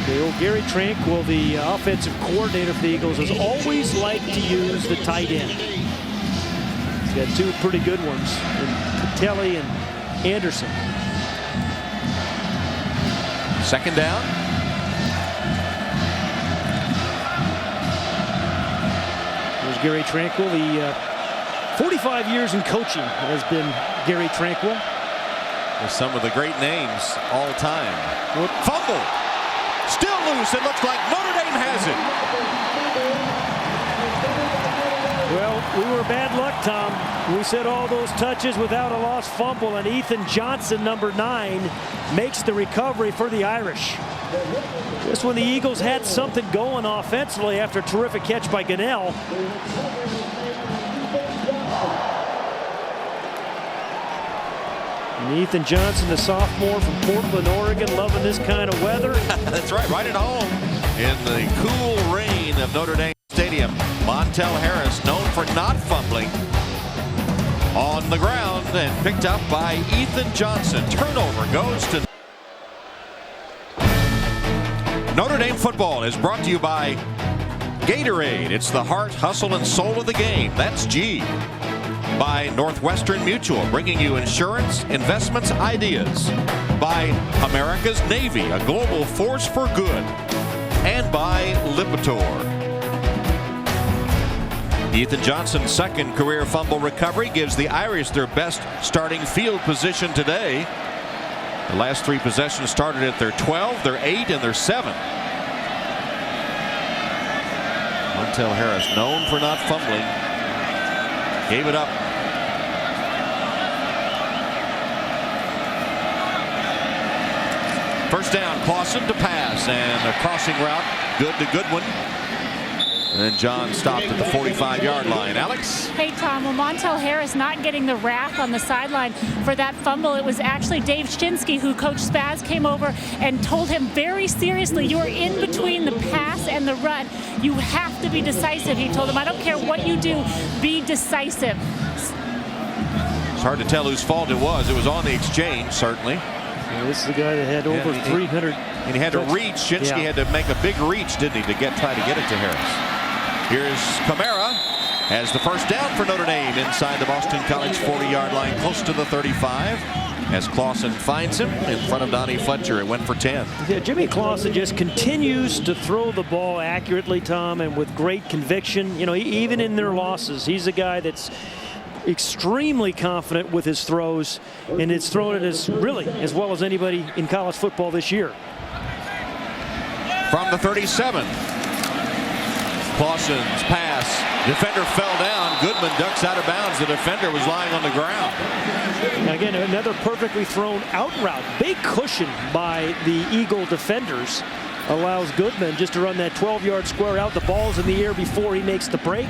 The old Gary Tranquil, the offensive coordinator for the Eagles, has always liked to use the tight end. He's got two pretty good ones, Patelli and Anderson. Second down. There's Gary Tranquil. The 45 years in coaching has been Gary Tranquil. With some of the great names all time. Fumble. Still loose. It looks like Notre Dame has it. Well, we were bad luck, Tom. We said all those touches without a lost fumble, and Ethan Johnson, number 9, makes the recovery for the Irish. Just when the Eagles had something going offensively after a terrific catch by Gunnell. And Ethan Johnson, the sophomore from Portland, Oregon, loving this kind of weather. That's right at home in the cool rain of Notre Dame Stadium. Montel Harris, known for not fumbling, on the ground and picked up by Ethan Johnson. Turnover goes to Notre Dame football is brought to you by Gatorade. It's the heart, hustle, and soul of the game. That's G. By Northwestern Mutual, bringing you insurance, investments, ideas. By America's Navy, a global force for good. And by Lipitor. Ethan Johnson's second career fumble recovery gives the Irish their best starting field position today. The last 3 possessions started at their 12, their 8, and their 7. Montel Harris, known for not fumbling, gave it up. First down, Clausen to pass, and a crossing route, good to Goodwin. And then John stopped at the 45-yard line. Alex? Hey, Tom, well, Montel Harris not getting the wrath on the sideline for that fumble. It was actually Dave Shinsky who Coach Spaz came over and told him very seriously, you are in between the pass and the run. You have to be decisive. He told him, I don't care what you do, be decisive. It's hard to tell whose fault it was. It was on the exchange, certainly. Yeah, this is the guy that had over 300. And he had to reach. Shinsky had to make a big reach, didn't he, to try to get it to Harris. Here's Camara as the first down for Notre Dame inside the Boston College 40-yard line, close to the 35. As Clausen finds him in front of Donnie Fletcher. It went for 10. Yeah, Jimmy Clausen just continues to throw the ball accurately, Tom, and with great conviction. You know, even in their losses, he's a guy that's extremely confident with his throws, and it's thrown it as really as well as anybody in college football this year. From the 37. Clausen's pass. Defender fell down. Goodman ducks out of bounds. The defender was lying on the ground. Now again, another perfectly thrown out route. Big cushion by the Eagle defenders. Allows Goodman just to run that 12-yard square out. The ball's in the air before he makes the break.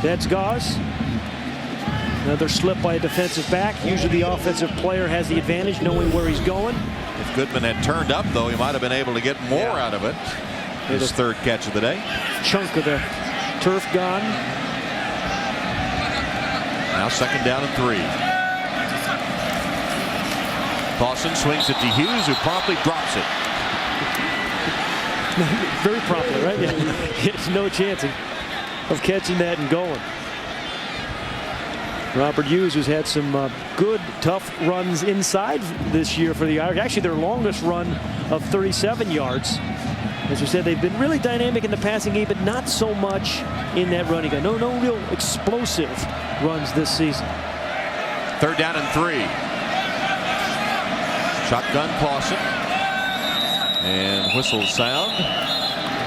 That's Goss. Another slip by a defensive back. Usually the offensive player has the advantage knowing where he's going. If Goodman had turned up, though, he might have been able to get more out of it. His third catch of the day. Chunk of the turf gone. Now second down and 3. Clausen swings it to Hughes, who promptly drops it. Very promptly, right? Yeah. It's no chance of catching that and going. Robert Hughes, who's had some good, tough runs inside this year for the Irish. Actually, their longest run of 37 yards. As we said, they've been really dynamic in the passing game, but not so much in that running game. No real explosive runs this season. Third down and 3. Shotgun Clausen. And whistles sound.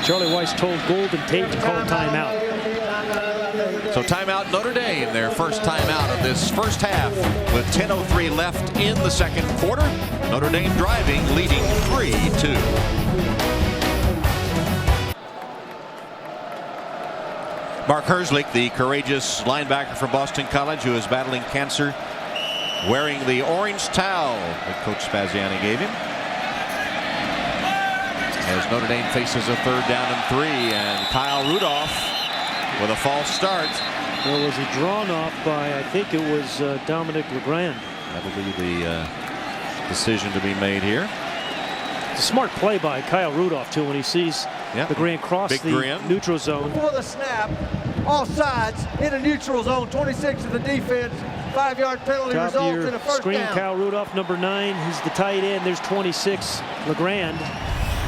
Charlie Weiss told Golden Tate to call timeout. So timeout Notre Dame, their first timeout of this first half with 10:03 left in the second quarter. Notre Dame driving, leading 3-2. Mark Herzlich, the courageous linebacker from Boston College who is battling cancer, wearing the orange towel that Coach Spaziani gave him. As Notre Dame faces a third down and 3, and Kyle Rudolph with a false start. Well, was he drawn off by, I think it was Dominic Legrand. That'll be the decision to be made here. It's a smart play by Kyle Rudolph, too, when he sees Legrand cross the neutral zone. Before the snap, all sides in a neutral zone, 26 of the defense. 5-yard penalty results in a first screen down. Kyle Rudolph, number 9. He's the tight end. There's 26, Legrand,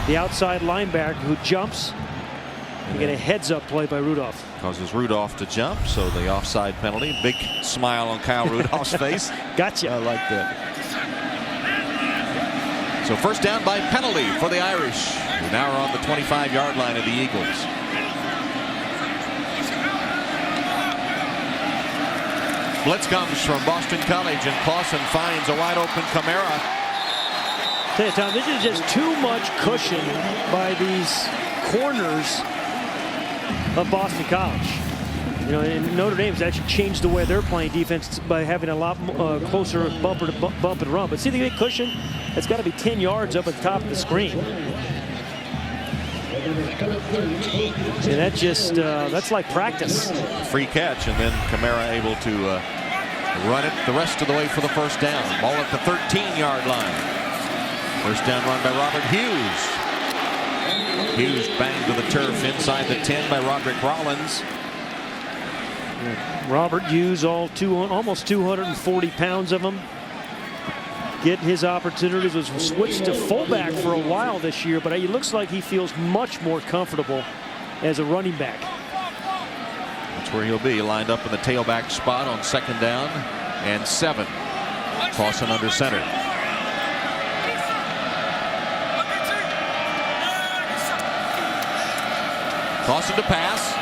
the outside linebacker who jumps. You get a heads-up play by Rudolph. Causes Rudolph to jump, so the offside penalty. Big smile on Kyle Rudolph's face. Gotcha. I like that. So first down by penalty for the Irish, who now are on the 25-yard line of the Eagles. Blitz comes from Boston College, and Clausen finds a wide-open Camara. Tell you, Tom, this is just too much cushion by these corners of Boston College. You know, and Notre Dame's actually changed the way they're playing defense by having a lot closer bumper to bump and run. But see the big cushion? It's got to be 10 yards up at the top of the screen. And that just, that's like practice. Free catch, and then Camara able to run it the rest of the way for the first down. Ball at the 13-yard line. First down run by Robert Hughes. Hughes banged to the turf inside the 10 by Roderick Rollins. Robert Hughes, almost 240 pounds of him. Getting his opportunities, was switched to fullback for a while this year, but it looks like he feels much more comfortable as a running back. That's where he'll be, lined up in the tailback spot on second down and 7. Clausen under center. Clausen to pass.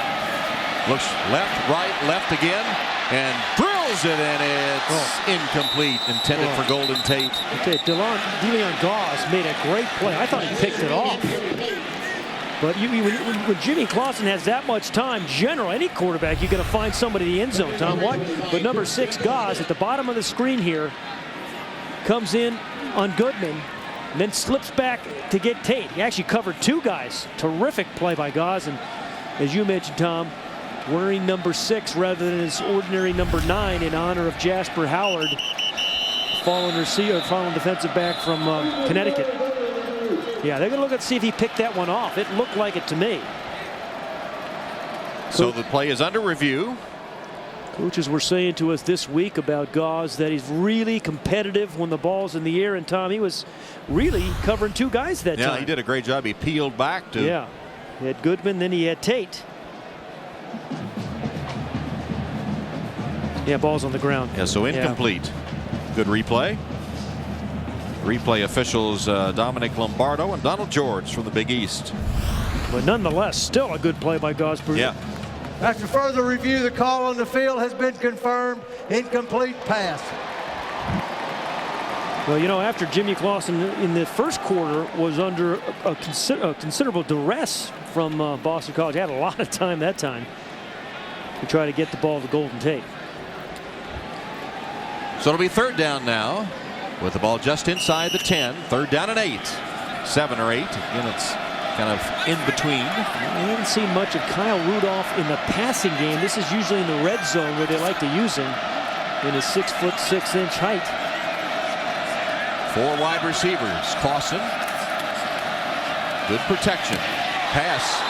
Looks left, right, left again, and drills it, and it's incomplete, intended for Golden Tate. Okay, DeLeon Goss made a great play. I thought he picked it off. But when Jimmy Clausen has that much time, any quarterback, you're going to find somebody in the end zone, Tom. What? But number 6, Goss, at the bottom of the screen here, comes in on Goodman, and then slips back to get Tate. He actually covered 2 guys. Terrific play by Goss, and as you mentioned, Tom, wearing number 6 rather than his ordinary number 9 in honor of Jasper Howard, fallen defensive back from Connecticut. Yeah, they're going to look and see if he picked that one off. It looked like it to me. So the play is under review. Coaches were saying to us this week about Gauze that he's really competitive when the ball's in the air. And Tom, he was really covering 2 guys that time. Yeah, he did a great job. He peeled back to. Yeah, he had Goodman, then he had Tate. Yeah, ball's on the ground. Yeah, so incomplete. Yeah. Good replay. Replay officials Dominic Lombardo and Donald George from the Big East. But nonetheless, still a good play by Gauze. Yeah. After further review, the call on the field has been confirmed. Incomplete pass. Well, you know, after Jimmy Clausen in the first quarter was under a considerable duress from Boston College. He had a lot of time that time to try to get the ball to Golden Tate. So it'll be 3rd down now with the ball just inside the 10. 3rd down and 8. 7 or 8. Again, it's kind of in between. We haven't seen much of Kyle Rudolph in the passing game. This is usually in the red zone where they like to use him in his 6'6" height. 4 wide receivers. Clausen. Good protection. Pass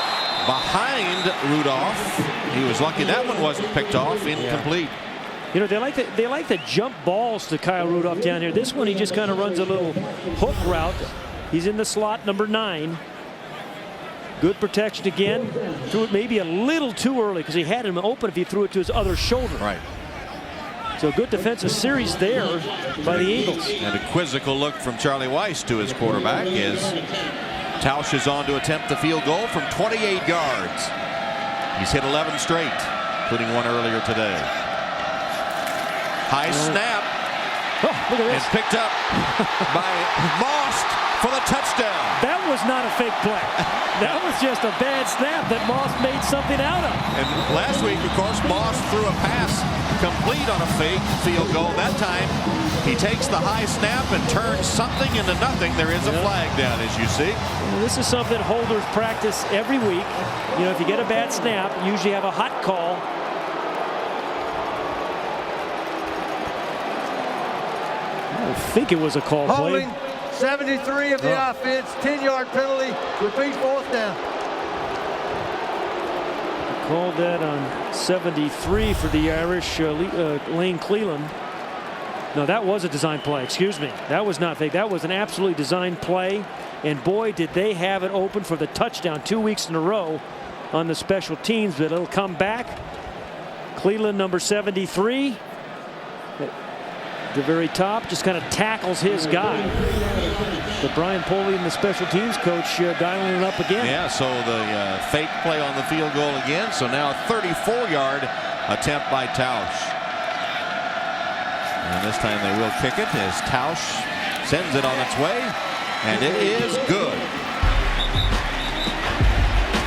behind Rudolph. He was lucky that one wasn't picked off. Incomplete. Yeah. You know, they like to jump balls to Kyle Rudolph down here. This one, he just kind of runs a little hook route. He's in the slot, number 9. Good protection again. Threw it maybe a little too early because he had him open if he threw it to his other shoulder. Right. So good defensive series there by the Eagles. And a quizzical look from Charlie Weiss to his quarterback as Tausch is on to attempt the field goal from 28 yards. He's hit 11 straight, including one earlier today. High snap. Oh, look at this. And picked up by Moss for the touchdown. That was not a fake play. That was just a bad snap that Moss made something out of. And last week, of course, Moss threw a pass complete on a fake field goal. That time, he takes the high snap and turns something into nothing. There is a flag down, as you see. Well, this is something holders practice every week. You know, if you get a bad snap, you usually have a hot call. I think it was a call play. Holding 73 of the offense, 10-yard penalty, repeat 4th down. Called that on 73 for the Irish, Lane Cleland. No, that was a design play. Excuse me. That was not fake. That was an absolutely designed play. And boy, did they have it open for the touchdown 2 weeks in a row on the special teams, but it'll come back. Cleland, number 73. At the very top, just kind of tackles his guy. But Brian Poley and the special teams coach dialing it up again. Yeah, so the fake play on the field goal again. So now a 34-yard attempt by Tausch. And this time they will kick it as Tausch sends it on its way. And it is good.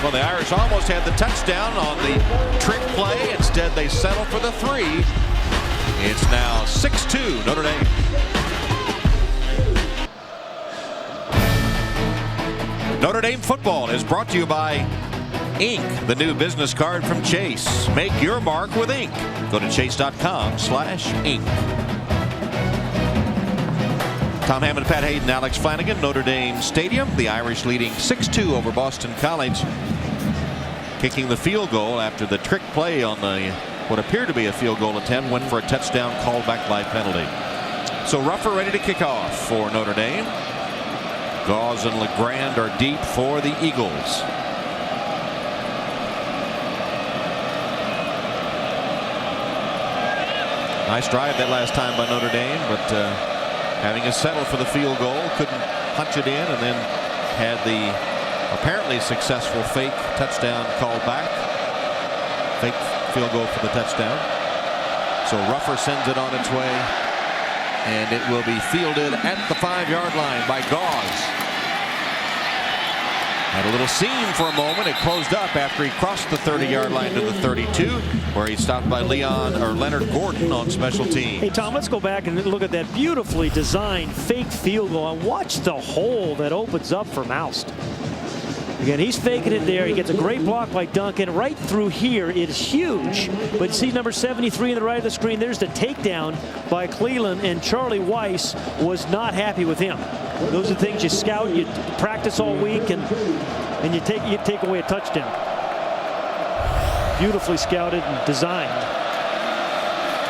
Well, the Irish almost had the touchdown on the trick play. Instead, they settle for the 3. It's now 6-2 Notre Dame. Notre Dame football is brought to you by Ink, the new business card from Chase. Make your mark with Ink. Go to chase.com/ink. Tom Hammond, Pat Hayden, Alex Flanagan, Notre Dame Stadium. The Irish leading 6-2 over Boston College. Kicking the field goal after the trick play on the what appeared to be a field goal attempt went for a touchdown called back by penalty. So Ruffer ready to kick off for Notre Dame. Gauze and LeGrand are deep for the Eagles. Nice drive that last time by Notre Dame, but having a settle for the field goal, couldn't punch it in, and then had the apparently successful fake touchdown called back. Fake field goal for the touchdown. So Ruffer sends it on its way, and it will be fielded at the 5-yard line by Gauze. Had a little seam for a moment. It closed up after he crossed the 30-yard line to the 32, where he stopped by Leonard Gordon on special teams. Hey, Tom, let's go back and look at that beautifully designed fake field goal and watch the hole that opens up for Moust. Again, he's faking it there. He gets a great block by Duncan. Right through here, it is huge. But you see number 73 on the right of the screen. There's the takedown by Cleland, and Charlie Weiss was not happy with him. Those are things you scout, you practice all week, and you take away a touchdown. beautifully scouted and designed.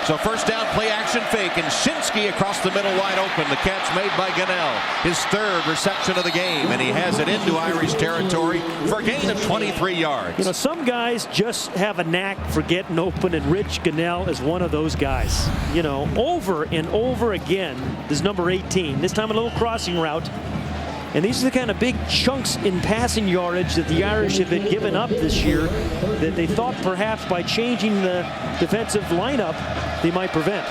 So first down, play action fake, and Shinsky across the middle wide open. The catch made by Gunnell. His third reception of the game, and he has it into Irish territory for a gain of 23 yards. You know, some guys just have a knack for getting open, and Rich Gunnell is one of those guys. You know, over and over again, this number 18, this time a little crossing route. And these are the kind of big chunks in passing yardage that the Irish have been giving up this year that they thought perhaps by changing the defensive lineup they might prevent.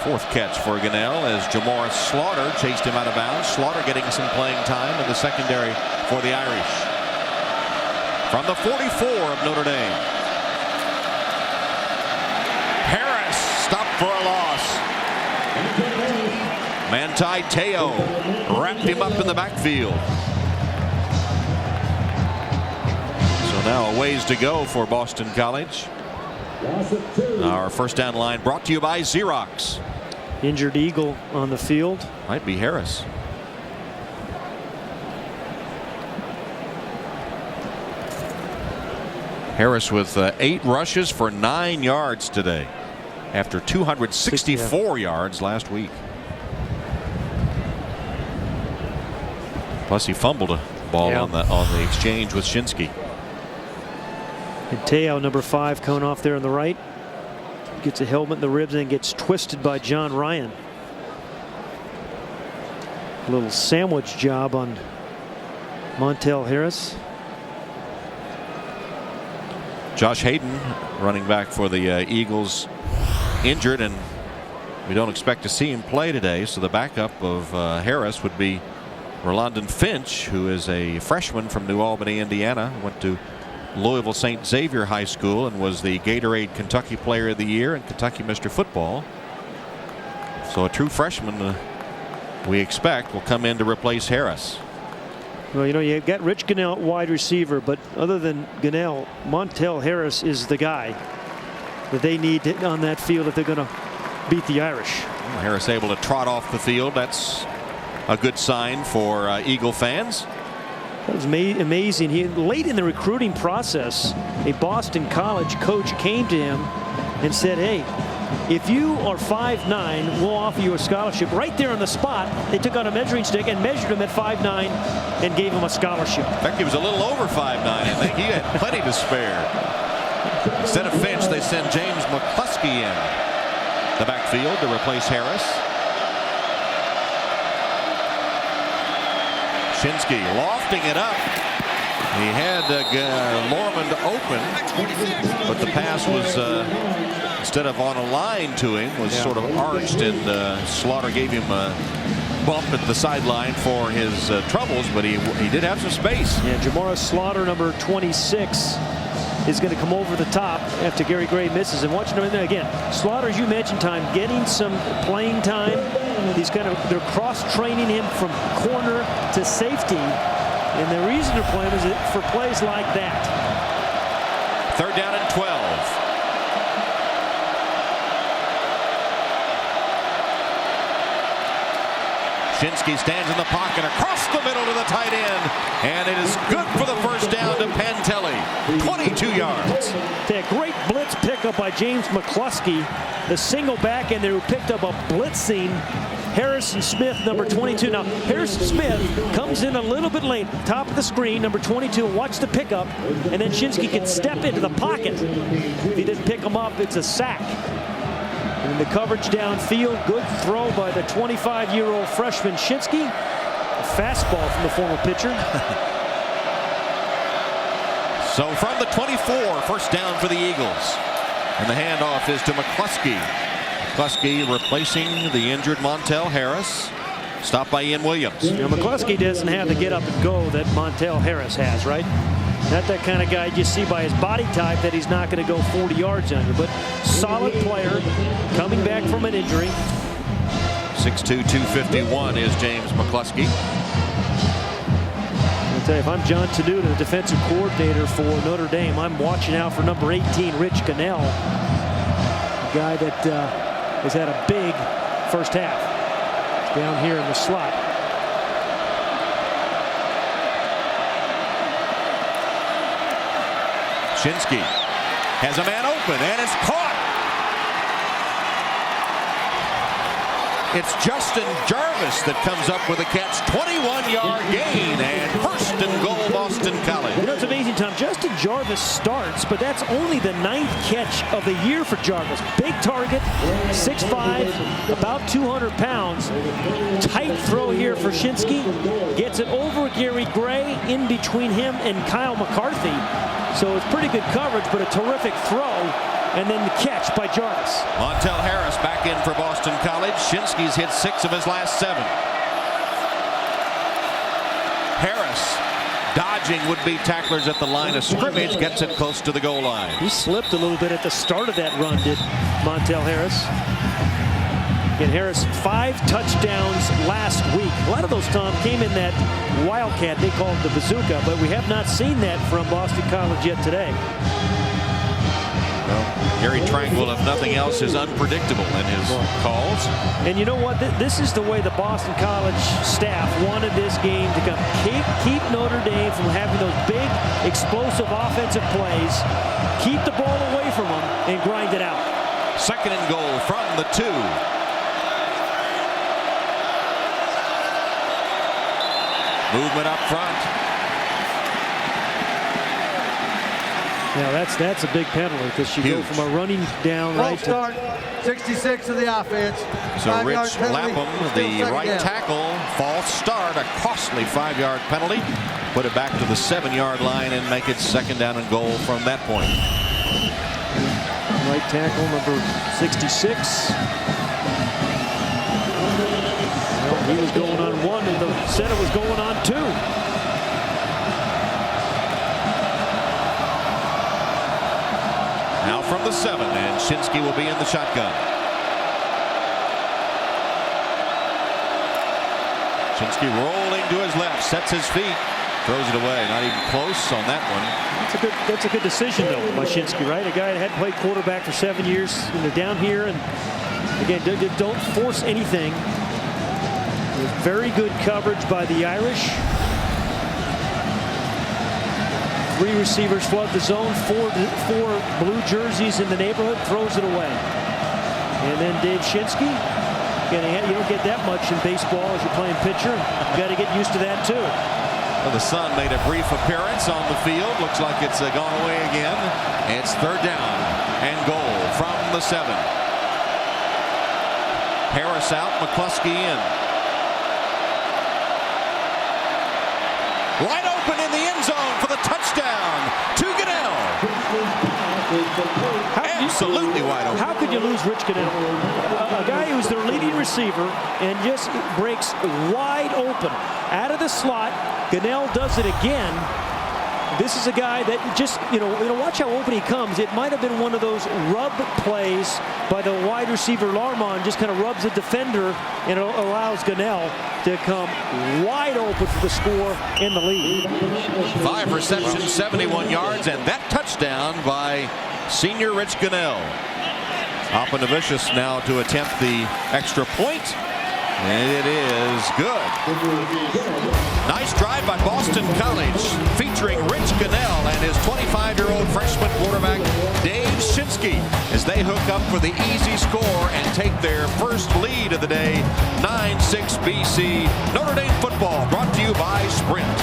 Fourth catch for Gunnell as Jamoris Slaughter chased him out of bounds. Slaughter getting some playing time in the secondary for the Irish. From the 44 of Notre Dame. Harris stopped for a loss. Manti Te'o wrapped him up in the backfield. So now a ways to go for Boston College. Our first down line brought to you by Xerox. Injured Eagle on the field. Might be Harris. Harris with 8 rushes for 9 yards today after 264 yards last week. Plus he fumbled a ball on the exchange with Shinsky. And Te'o, number 5, coming off there on the right. Gets a helmet in the ribs and gets twisted by John Ryan. A little sandwich job on Montel Harris. Josh Hayden, running back for the Eagles, injured, and we don't expect to see him play today. So the backup of Harris would be Rolondon Finch, who is a freshman from New Albany, Indiana. Went to Louisville St. Xavier High School and was the Gatorade Kentucky Player of the Year and Kentucky Mr. Football. So a true freshman, we expect, will come in to replace Harris. Well, you know, you've got Rich Gunnell at wide receiver, but other than Gunnell, Montel Harris is the guy that they need on that field if they're going to beat the Irish. Harris able to trot off the field. That's a good sign for Eagle fans. That was amazing. Late in the recruiting process, a Boston College coach came to him and said, hey, if you are 5'9", we'll offer you a scholarship. Right there on the spot, they took out a measuring stick and measured him at 5'9" and gave him a scholarship. In fact, he was a little over 5'9". I think he had plenty to spare. Instead of Finch, they send James McCluskey in the backfield to replace Harris. Shinsky lofting it up. He had Lormond open, but the pass was instead of on a line to him, was sort of arched, and Slaughter gave him a bump at the sideline for his troubles, but he did have some space. Yeah, Jamoris Slaughter, number 26, is going to come over the top after Gary Gray misses. And watching him again, Slaughter, as you mentioned, getting some playing time. They're cross-training him from corner to safety, and the reason they're playing is for plays like that. Third down and 12. Shinsky stands in the pocket across the middle to the tight end, and it is good for the first down to Pantelli. 22 yards. A great blitz pickup by James McCluskey, the single back end there who picked up a blitzing Harrison Smith, number 22. Now, Harrison Smith comes in a little bit late, top of the screen, number 22. Watch the pickup, and then Shinsky can step into the pocket. If he didn't pick him up, it's a sack. And the coverage downfield, good throw by the 25-year-old freshman Shinsky. A fastball from the former pitcher. So from the 24, first down for the Eagles. And the handoff is to McCluskey. McCluskey replacing the injured Montel Harris. Stopped by Ian Williams. Now, McCluskey doesn't have the get up and go that Montel Harris has, right? Not that kind of guy you see by his body type that he's not going to go 40 yards on you, but solid player coming back from an injury. 6'2", 251 is James McCluskey. I'll tell you, if I'm John Tenuta, the defensive coordinator for Notre Dame, I'm watching out for number 18, Rich Gunnell, a guy that has had a big first half down here in the slot. Shinsky Has a man open, and it's caught. It's Justin Jarvis that comes up with a catch. 21-yard gain, and first and goal, Boston College. You know, it's amazing, Tom. Justin Jarvis starts, but that's only the 9th catch of the year for Jarvis. Big target, 6'5", about 200 pounds. Tight throw here for Shinsky. Gets it over Gary Gray, in between him and Kyle McCarthy. So it's pretty good coverage, but a terrific throw. And then the catch by Jarvis. Montel Harris back in for Boston College. Shinsky's hit 6 of his last 7. Harris dodging would-be tacklers at the line of scrimmage, gets it close to the goal line. He slipped a little bit at the start of that run, did Montel Harris. And Harris, 5 touchdowns last week. A lot of those, Tom, came in that Wildcat. They call it the bazooka, but we have not seen that from Boston College yet today. Well, Gary Tranquil, if nothing else, is unpredictable in his calls. And you know what? This is the way the Boston College staff wanted this game to come. Keep Notre Dame from having those big, explosive offensive plays. Keep the ball away from them and grind it out. Second and goal from the 2. Movement up front. Now that's a big penalty because you go from a running down False right start, 66 of the offense. So 5-yard Rich penalty, Lapham, still the second right down. tackle, false start, a costly 5-yard penalty. Put it back to the 7-yard line and make it second down and goal from that point. Right tackle number 66. Well, he was going on 1 and the center was going on 2. Now from the 7, and Shinsky will be in the shotgun. Shinsky rolling to his left, sets his feet, throws it away. Not even close on that one. That's a good decision though by Shinsky, right? A guy that hadn't played quarterback for 7 years, and they're down here, and again, don't force anything. Very good coverage by the Irish. 3 receivers flood the zone. 4 blue jerseys in the neighborhood. Throws it away. And then Dave Shinsky. Again, you don't get that much in baseball as you're playing pitcher. You got to get used to that too. Well, the sun made a brief appearance on the field. Looks like it's gone away again. It's third down and goal from the 7. Harris out, McCluskey in. Wide open in the end zone for the touchdown to Goodell. Absolutely wide open. How could you lose Rich Goodell? A guy who's their leading receiver and just breaks wide open out of the slot. Goodell does it again. This is a guy that just, watch how open he comes. It might have been one of those rub plays by the wide receiver Larmon, just kind of rubs the defender and allows Goodell to come wide open for the score in the lead. 5 receptions, 71 yards, and that touchdown by senior Rich Goodell. Opinavicius now to attempt the extra point. And it is good. Nice drive by Boston College, featuring Rich Goodell and his 25-year-old freshman quarterback, Dave Shinsky, as they hook up for the easy score and take their first lead of the day, 9-6 BC. Notre Dame football brought to you by Sprint.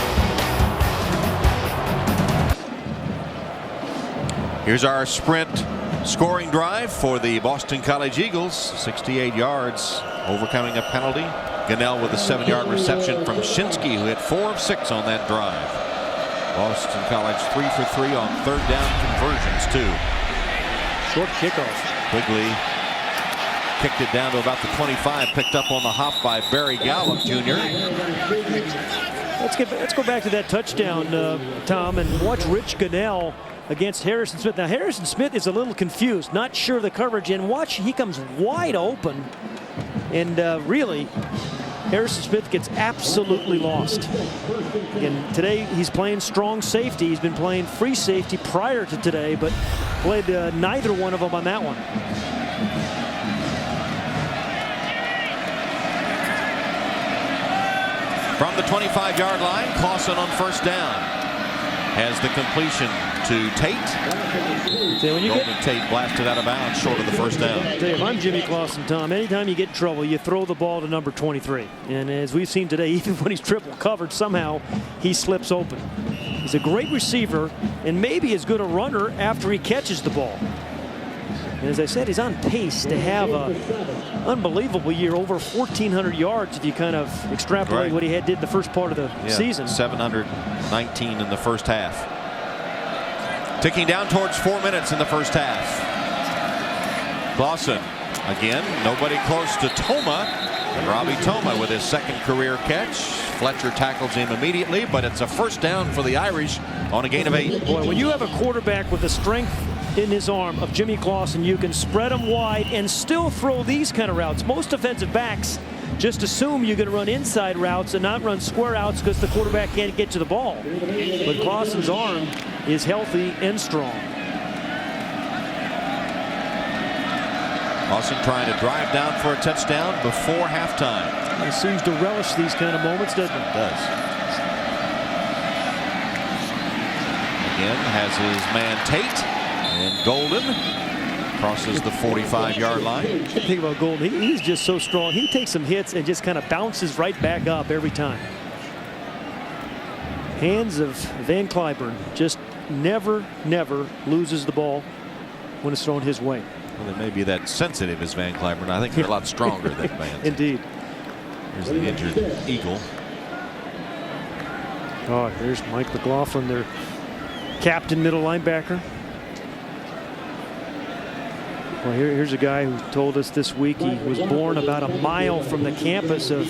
Here's our Sprint scoring drive for the Boston College Eagles. 68 yards, overcoming a penalty. Goodell with a 7-yard reception from Shinsky, who hit 4 of 6 on that drive. Boston College 3 for 3 on third down conversions too. Short kickoff. Quigley kicked it down to about the 25, picked up on the hop by Barry Gallup Jr. Let's go back to that touchdown, Tom, and watch Rich Goodell against Harrison Smith. Now Harrison Smith is a little confused, not sure of the coverage, and watch, he comes wide open, and really Harrison Smith gets absolutely lost. Again, today he's playing strong safety. He's been playing free safety prior to today, but played neither one of them on that one. From the 25-yard line, Clausen on first down has the completion to Tate. When you Golden Tate blasted out of bounds short of the first down. If I'm Jimmy Clausen, Tom, anytime you get in trouble, you throw the ball to number 23. And as we've seen today, even when he's triple covered, somehow he slips open. He's a great receiver and maybe as good a runner after he catches the ball. And as I said, he's on pace to have an unbelievable year, over 1,400 yards if you kind of extrapolate what he did the first part of the season. 719 in the first half. Ticking down towards 4 minutes in the first half. Clausen again, nobody close to Toma. And Robbie Toma with his second career catch. Fletcher tackles him immediately, but it's a first down for the Irish on a gain of 8. Boy, when you have a quarterback with the strength in his arm of Jimmy Clausen, you can spread him wide and still throw these kind of routes. Most defensive backs just assume you're going to run inside routes and not run square routes because the quarterback can't get to the ball. But Clausen's arm is healthy and strong. Clausen trying to drive down for a touchdown before halftime. He seems to relish these kind of moments, doesn't he? Does. Again, has his man Tate. And Golden crosses the 45-yard line. The thing about Golden, he's just so strong. He takes some hits and just kind of bounces right back up every time. Hands of Van Cliburn just never loses the ball when it's thrown his way. Well, they may be that sensitive as Van Cliburn. I think they're a lot stronger than Van. Indeed. Here's the injured Eagle. Oh, there's Mike McLaughlin, their captain middle linebacker. Well, here's a guy who told us this week he was born about a mile from the campus of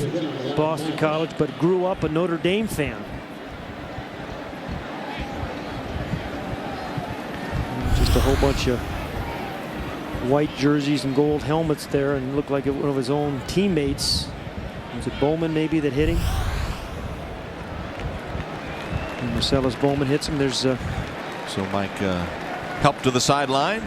Boston College, but grew up a Notre Dame fan. Just a whole bunch of white jerseys and gold helmets there, and looked like one of his own teammates. Was it Bowman maybe that hit him? And Marcellus Bowman hits him. There's so Mike helped to the sideline.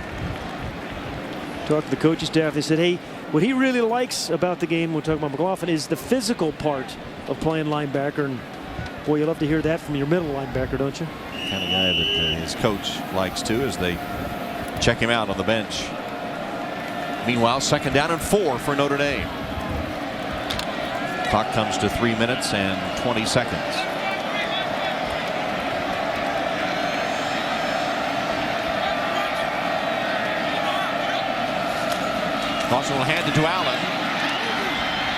Talked to the coaching staff. They said, hey, what he really likes about the game, we're talking about McLaughlin, is the physical part of playing linebacker. And boy, you love to hear that from your middle linebacker, don't you? Kind of guy that his coach likes too, as they check him out on the bench. Meanwhile, second down and 4 for Notre Dame. Clock comes to 3 minutes and 20 seconds. Clausen will hand it to Allen.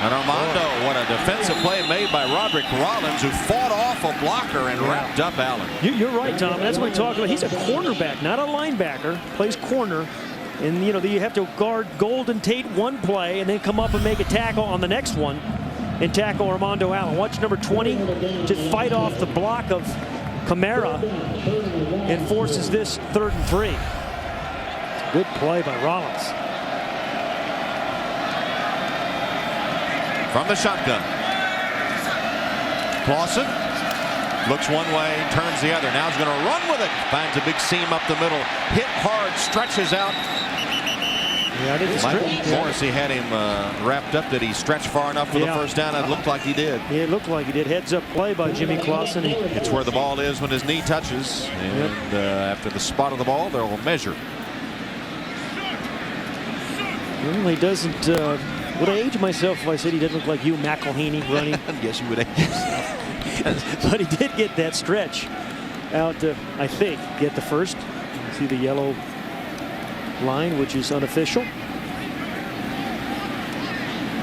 And Armando, what a defensive play made by Roderick Rollins, who fought off a blocker and wrapped up Allen. You're right, Tom. That's what we're talking about. He's a cornerback, not a linebacker. Plays corner. And, you know, you have to guard Golden Tate one play and then come up and make a tackle on the next one and tackle Armando Allen. Watch number 20 just fight off the block of Kamara and forces this 3rd and 3. It's a good play by Rollins. From the shotgun. Clausen looks one way, turns the other. Now he's going to run with it. Finds a big seam up the middle. Hit hard, stretches out. Yeah, I didn't Michael Morrissey had him wrapped up. Did he stretch far enough for the first down? It looked like he did. Yeah, it looked like he did. Heads up play by Jimmy Clausen. It's where the ball is when his knee touches. And after the spot of the ball, they'll measure. Well, he doesn't. Would I age myself if I said he didn't look like Hugh McElhaney running? Yes, you would age yourself. But he did get that stretch out to, I think, get the first. You see the yellow line, which is unofficial.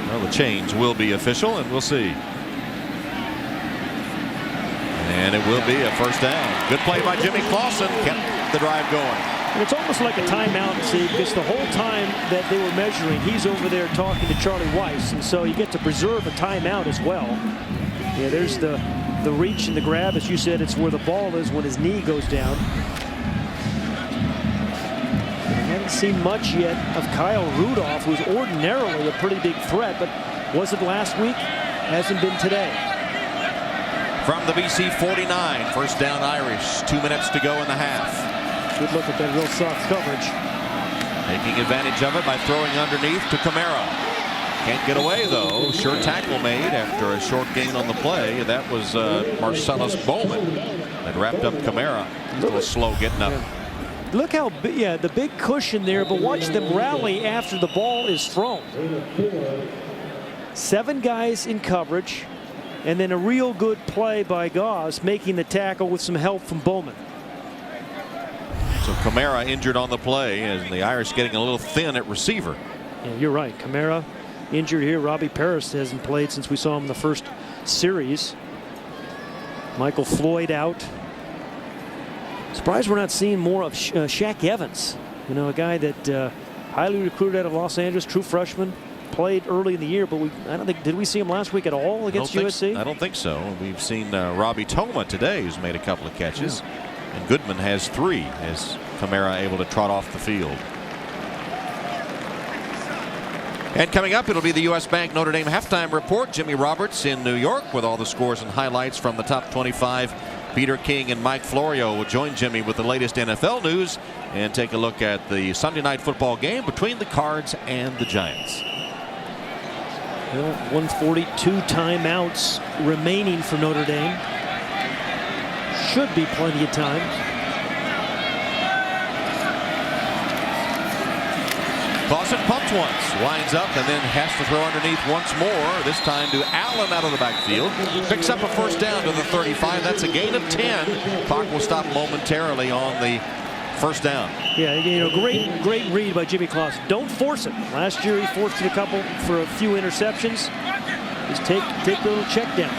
Well, the change will be official, and we'll see. And it will be a first down. Good play by Jimmy Clausen. Kept the drive going. And it's almost like a timeout, see, because the whole time that they were measuring, he's over there talking to Charlie Weiss, and so you get to preserve a timeout as well. Yeah, there's the reach and the grab. As you said, it's where the ball is when his knee goes down. I haven't seen much yet of Kyle Rudolph, who's ordinarily a pretty big threat, but wasn't last week, hasn't been today. From the BC 49, first down Irish, 2 minutes to go in the half. Good look at that real soft coverage. Taking advantage of it by throwing underneath to Kamara. Can't get away, though. Sure tackle made after a short gain on the play. That was Marcellus Bowman that wrapped up Kamara. He's a little slow getting up. Look how, the big cushion there, but watch them rally after the ball is thrown. 7 guys in coverage, and then a real good play by Goss making the tackle with some help from Bowman. So Kamara injured on the play, and the Irish getting a little thin at receiver. Yeah, you're right. Kamara injured here. Robbie Paris hasn't played since we saw him in the first series. Michael Floyd out. Surprised we're not seeing more of Shaq Evans. You know, a guy that highly recruited out of Los Angeles, true freshman. Played early in the year, but I don't think, did we see him last week at all against USC? I don't think so. We've seen Robbie Toma today, who's made a couple of catches. Yeah. And Goodman has 3 as Kamara able to trot off the field. And coming up, it'll be the U.S. Bank Notre Dame halftime report. Jimmy Roberts in New York with all the scores and highlights from the top 25. Peter King and Mike Florio will join Jimmy with the latest NFL news and take a look at the Sunday night football game between the Cards and the Giants. Well, 142 timeouts remaining for Notre Dame. Should be plenty of time. Clausen pumps once, winds up, and then has to throw underneath once more. This time to Allen out of the backfield. Picks up a first down to the 35. That's a gain of 10. Clock will stop momentarily on the first down. Yeah, you know, great read by Jimmy Clausen. Don't force it. Last year he forced it a couple for a few interceptions. Just take the little check down.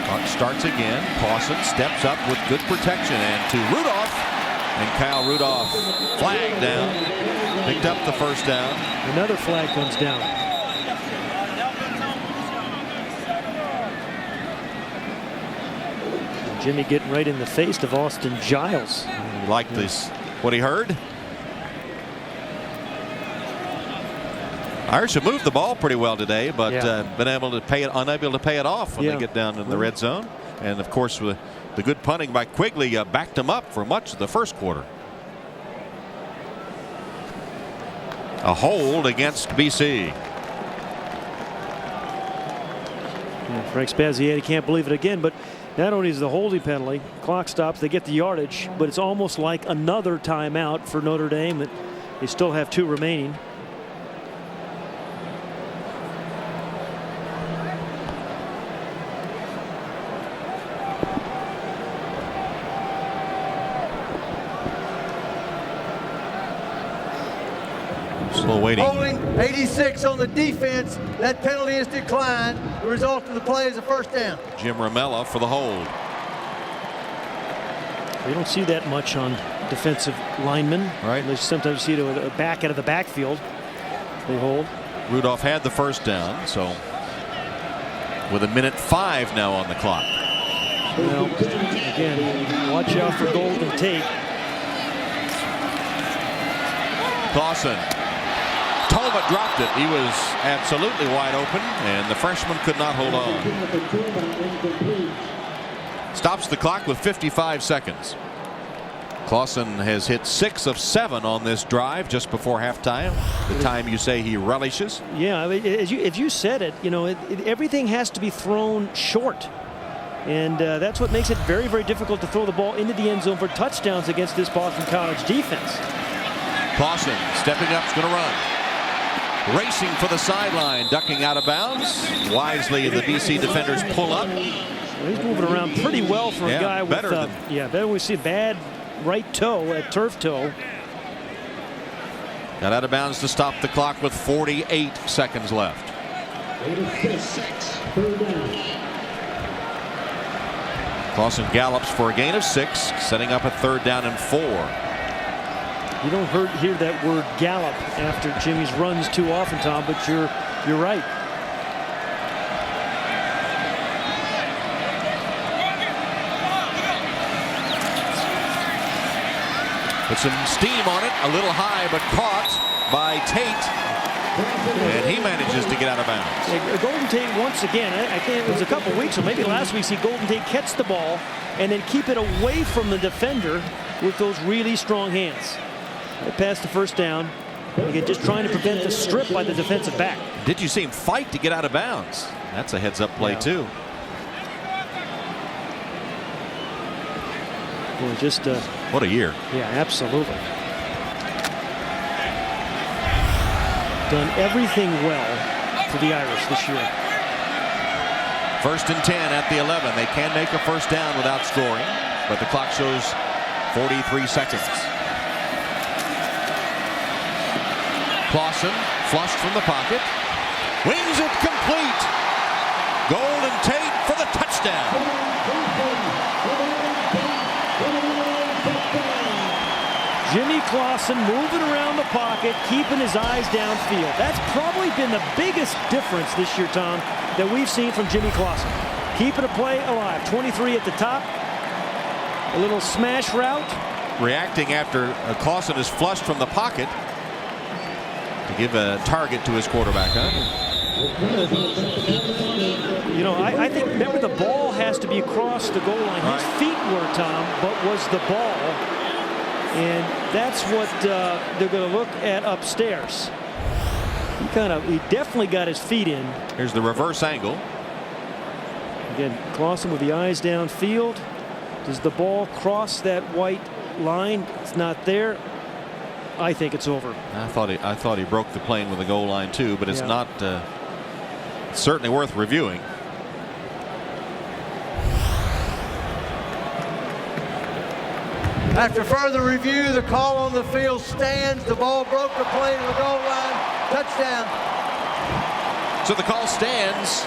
Clock starts again. Clausen steps up with good protection, and to Rudolph, and Kyle Rudolph flag down. Picked up the first down. Another flag comes down. Jimmy getting right in the face of Austin Giles. You like this? What he heard? Irish have moved the ball pretty well today, but been able to unable to pay it off when they get down in the red zone. And of course, with the good punting by Quigley, backed them up for much of the first quarter. A hold against BC. Yeah, Frank Spaziati can't believe it again, but not only is the holding penalty, clock stops, they get the yardage, but it's almost like another timeout for Notre Dame that they still have 2 remaining. Still waiting. Holding 86 on the defense. That penalty is declined. The result of the play is a first down. Jim Ramella for the hold. We don't see that much on defensive linemen. Right. They sometimes see it a back out of the backfield. They hold. Rudolph had the first down, so with 1:05 now on the clock. Well, again, watch out for Golden Tate. Clausen. Toma dropped it. He was absolutely wide open, and the freshman could not hold on. Stops the clock with 55 seconds. Clausen has hit 6 of 7 on this drive just before halftime. The time you say he relishes. Yeah, I mean, if you said it, you know, everything has to be thrown short. And that's what makes it very, very difficult to throw the ball into the end zone for touchdowns against this Boston College defense. Clausen stepping up, is going to run. Racing for the sideline, ducking out of bounds. Wisely, the BC defenders pull up. Well, he's moving around pretty well for a guy with better we see bad right toe, a turf toe. Got out of bounds to stop the clock with 48 seconds left. Clausen gallops for a gain of 6, setting up a 3rd down and 4. You don't hear that word gallop after Jimmy's runs too often, Tom, but you're right. Put some steam on it, a little high, but caught by Tate, and he manages to get out of bounds. Golden Tate once again, I think it was a couple weeks or maybe last week, see Golden Tate catch the ball and then keep it away from the defender with those really strong hands. They passed the first down. Again, just trying to prevent the strip by the defensive back. Did you see him fight to get out of bounds? That's a heads-up play, too. Boy, just what a year. Yeah, absolutely. Done everything well for the Irish this year. 1st and 10 at the 11. They can make a first down without scoring, but the clock shows 43 seconds. Clausen flushed from the pocket. Wings it complete. Golden Tate for the touchdown. Jimmy Clausen moving around the pocket, keeping his eyes downfield. That's probably been the biggest difference this year, Tom, that we've seen from Jimmy Clausen. Keeping a play alive. 23 at the top. A little smash route. Reacting after Clausen is flushed from the pocket to give a target to his quarterback. You know, I think, remember, the ball has to be across the goal line. His feet were, Tom, but was the ball. And that's what they're going to look at upstairs. He definitely got his feet in. Here's the reverse angle. Again, Clausen with the eyes downfield. Does the ball cross that white line? It's not there. I think it's over. I thought he broke the plane with the goal line too, but it's not. It's certainly worth reviewing. After further review, the call on the field stands. The ball broke the plane of the goal line. Touchdown. So the call stands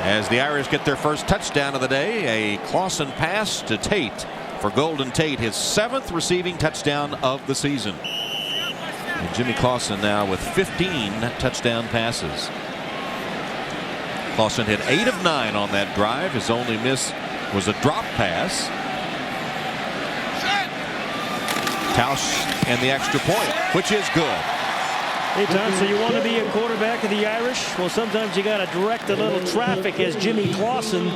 as the Irish get their first touchdown of the day. A Clausen pass to Tate for Golden Tate, his 7th receiving touchdown of the season. And Jimmy Clausen now with 15 touchdown passes. Clausen hit 8 of 9 on that drive. His only miss was a drop pass. Tausch and the extra point, which is good. Hey, Tom, so you want to be a quarterback of the Irish? Well, sometimes you got to direct a little traffic, as Jimmy Clausen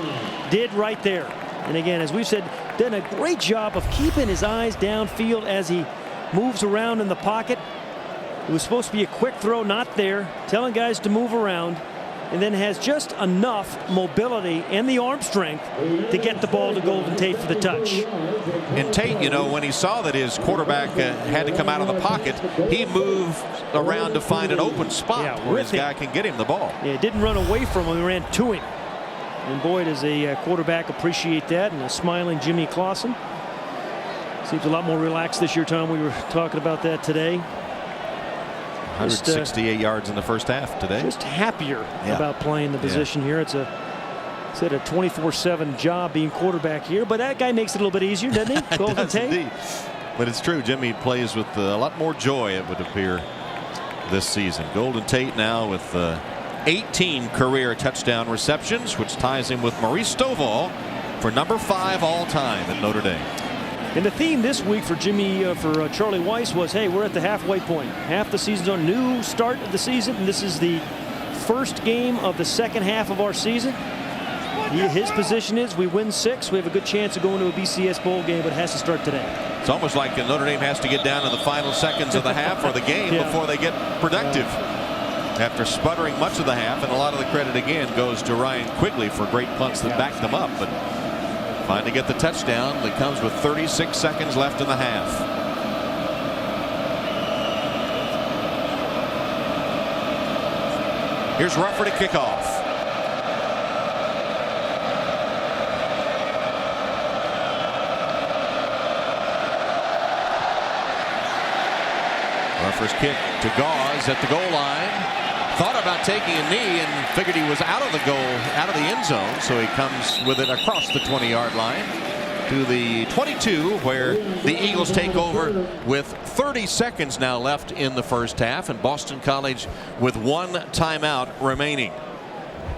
did right there. And again, as we've said, done a great job of keeping his eyes downfield as he moves around in the pocket. It was supposed to be a quick throw, not there, telling guys to move around, and then has just enough mobility and the arm strength to get the ball to Golden Tate for the touch. And Tate, you know, when he saw that his quarterback had to come out of the pocket, he moved around to find an open spot where his guy can get him the ball. Yeah, didn't run away from him, he ran to him. And boy, does a quarterback appreciate that, and a smiling Jimmy Clausen. Seems a lot more relaxed this year, Tom. We were talking about that today. 168 yards in the first half today. Just happier about playing the position here. It's a 24/7 job being quarterback here, but that guy makes it a little bit easier, doesn't he? Golden Tate. Indeed. But it's true, Jimmy plays with a lot more joy, it would appear, this season. Golden Tate now with 18 career touchdown receptions, which ties him with Maurice Stovall for number 5 all time at Notre Dame. And the theme this week for Charlie Weis was, hey, we're at the halfway point. Half the season's on, new start of the season, and this is the first game of the second half of our season. His position is we win 6. We have a good chance of going to a BCS bowl game, but it has to start today. It's almost like Notre Dame has to get down to the final seconds of the half or the game before they get productive. After sputtering much of the half, and a lot of the credit again goes to Ryan Quigley for great punts that backed them up. But trying to get the touchdown that comes with 36 seconds left in the half. Here's Ruffer to kick off. Ruffer's kick to Gauze at the goal line. Thought about taking a knee and figured he was out of the end zone, so he comes with it across the 20-yard line to the 22, where the Eagles take over with 30 seconds now left in the first half, and Boston College with 1 timeout remaining.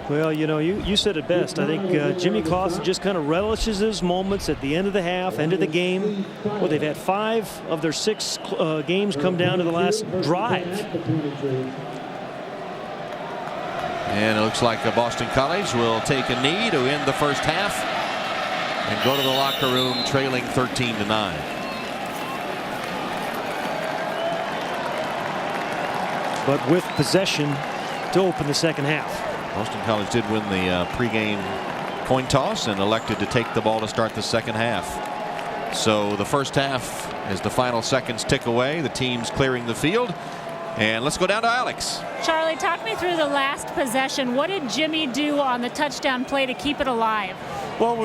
Well, you know, you said it best. I think Jimmy Clausen just kind of relishes his moments at the end of the half, end of the game. Well, they've had 5 of their 6 games come down to the last drive. And it looks like Boston College will take a knee to end the first half and go to the locker room trailing 13-9. but with possession to open the second half. Boston College did win the pregame coin toss and elected to take the ball to start the second half. So the first half, as the final seconds tick away, the team's clearing the field. And let's go down to Alex. Charlie, talk me through the last possession. What did Jimmy do on the touchdown play to keep it alive? Well,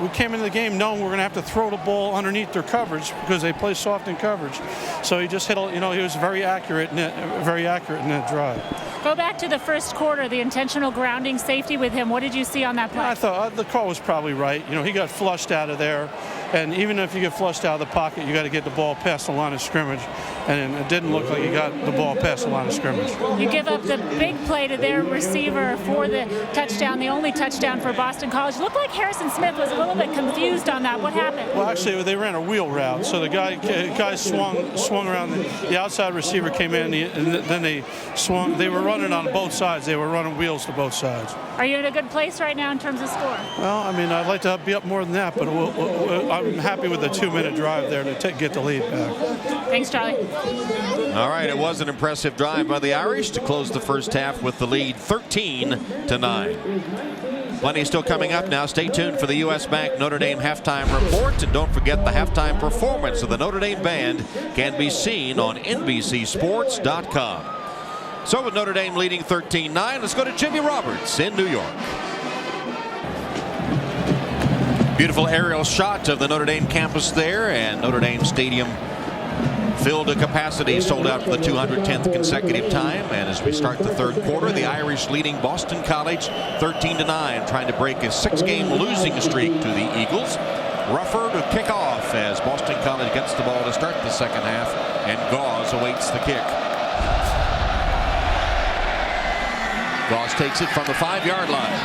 we came into the game knowing we're going to have to throw the ball underneath their coverage because they play soft in coverage. So he just hit, he was very accurate in that drive. Go back to the first quarter, the intentional grounding safety with him. What did you see on that play? I thought the call was probably right. He got flushed out of there. And even if you get flushed out of the pocket, you got to get the ball past the line of scrimmage. And it didn't look like he got the ball past the line of scrimmage. You give up the big play to their receiver for the touchdown, the only touchdown for Boston College. Looked like Harrison Smith was a little bit confused on that. What happened? Well, actually, they ran a wheel route. So the guy swung around. The outside receiver came in, and then they swung. They were running on both sides. They were running wheels to both sides. Are you in a good place right now in terms of score? Well, I mean, I'd like to be up more than that, but I'm happy with the 2-minute drive there to get the lead back. Thanks, Charlie. All right, it was an impressive drive by the Irish to close the first half with the lead 13-9. Plenty still coming up now. Stay tuned for the U.S. Bank Notre Dame halftime report. And don't forget the halftime performance of the Notre Dame band can be seen on NBCSports.com. So with Notre Dame leading 13-9, let's go to Jimmy Roberts in New York. Beautiful aerial shot of the Notre Dame campus there, and Notre Dame Stadium filled to capacity, sold out for the 210th consecutive time. And as we start the third quarter, the Irish leading Boston College 13-9, trying to break a 6-game losing streak to the Eagles. Ruffer to kick off as Boston College gets the ball to start the second half, and Gauze awaits the kick. Gauze takes it from the 5-yard line.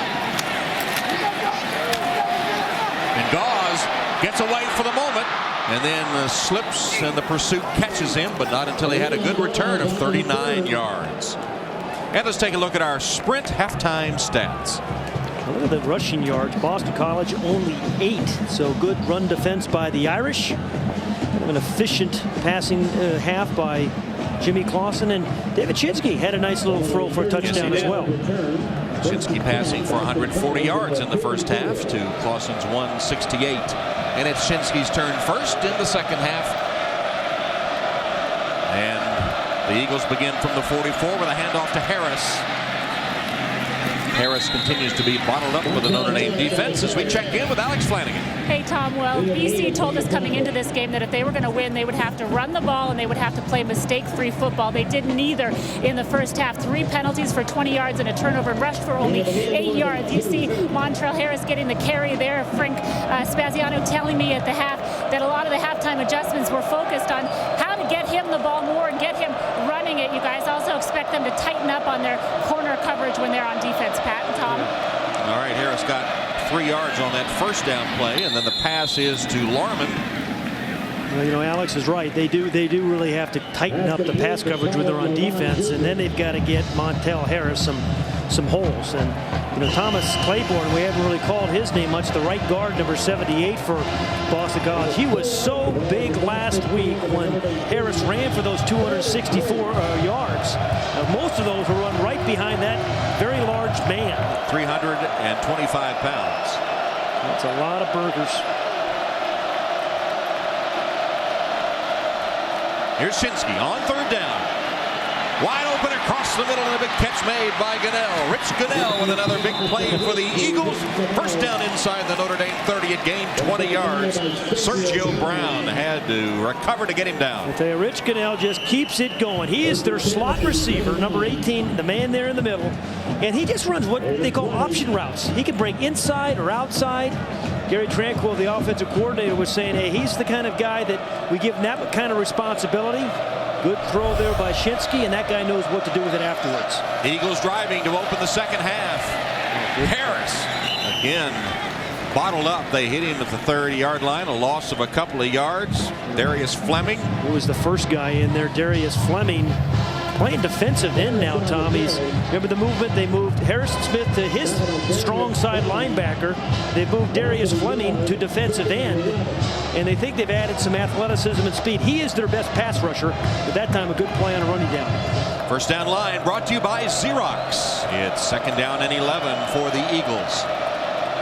And Gauze gets away for the moment, and then slips, and the pursuit catches him, but not until he had a good return of 39 yards. And let's take a look at our sprint halftime stats. Look at the rushing yards. Boston College only 8, so good run defense by the Irish. Kind of an efficient passing half by Jimmy Clausen, and David Shinsky had a nice little throw for a touchdown as well. Shinsky passing for 140 yards in the first half to Clausen's 168. And it's Shinsky's turn first in the second half. And the Eagles begin from the 44 with a handoff to Harris. Harris continues to be bottled up with the Notre Dame defense as we check in with Alex Flanagan. Hey, Tom. Well, BC told us coming into this game that if they were going to win, they would have to run the ball and they would have to play mistake-free football. They did neither in the first half. 3 penalties for 20 yards and a turnover, and rushed for only 8 yards. You see Montrell Harris getting the carry there. Frank Spaziano telling me at the half that a lot of the halftime adjustments were focused on how to get him the ball more and get him running it. You guys also expect them to tighten up on their corner coverage when they're on defense, Pat and Tom. All right, Harris got 3 yards on that first down play, and then the pass is to Larman. Well, Alex is right. They do really have to tighten up the pass coverage when they're on defense, and then they've got to get Montel Harris some holes. And Thomas Claiborne, we haven't really called his name much, the right guard, number 78 for Boston College. He was so big last week when Harris ran for those 264 yards. Most of those were run right behind that very large man. 325 pounds. That's a lot of burgers. Here's Shinsky on third down. Wide open across the middle, and a big catch made by Gunnell. Rich Gunnell with another big play for the Eagles. First down inside the Notre Dame 30. It gained 20 yards. Sergio Brown had to recover to get him down. I tell you, Rich Gunnell just keeps it going. He is their slot receiver, number 18, the man there in the middle. And he just runs what they call option routes. He can break inside or outside. Gary Tranquil, the offensive coordinator, was saying, hey, he's the kind of guy that we give him that kind of responsibility. Good throw there by Shinsky, and that guy knows what to do with it afterwards. Eagles driving to open the second half. Harris again bottled up. They hit him at the 30-yard line, a loss of a couple of yards. Darius Fleming. Who was the first guy in there? Darius Fleming playing defensive end now, Tom. Remember the movement? They moved Harrison Smith to his strong side linebacker. They moved Darius Fleming to defensive end. And they think they've added some athleticism and speed. He is their best pass rusher. At that time, a good play on a running down. First down line brought to you by Xerox. It's second down and 11 for the Eagles.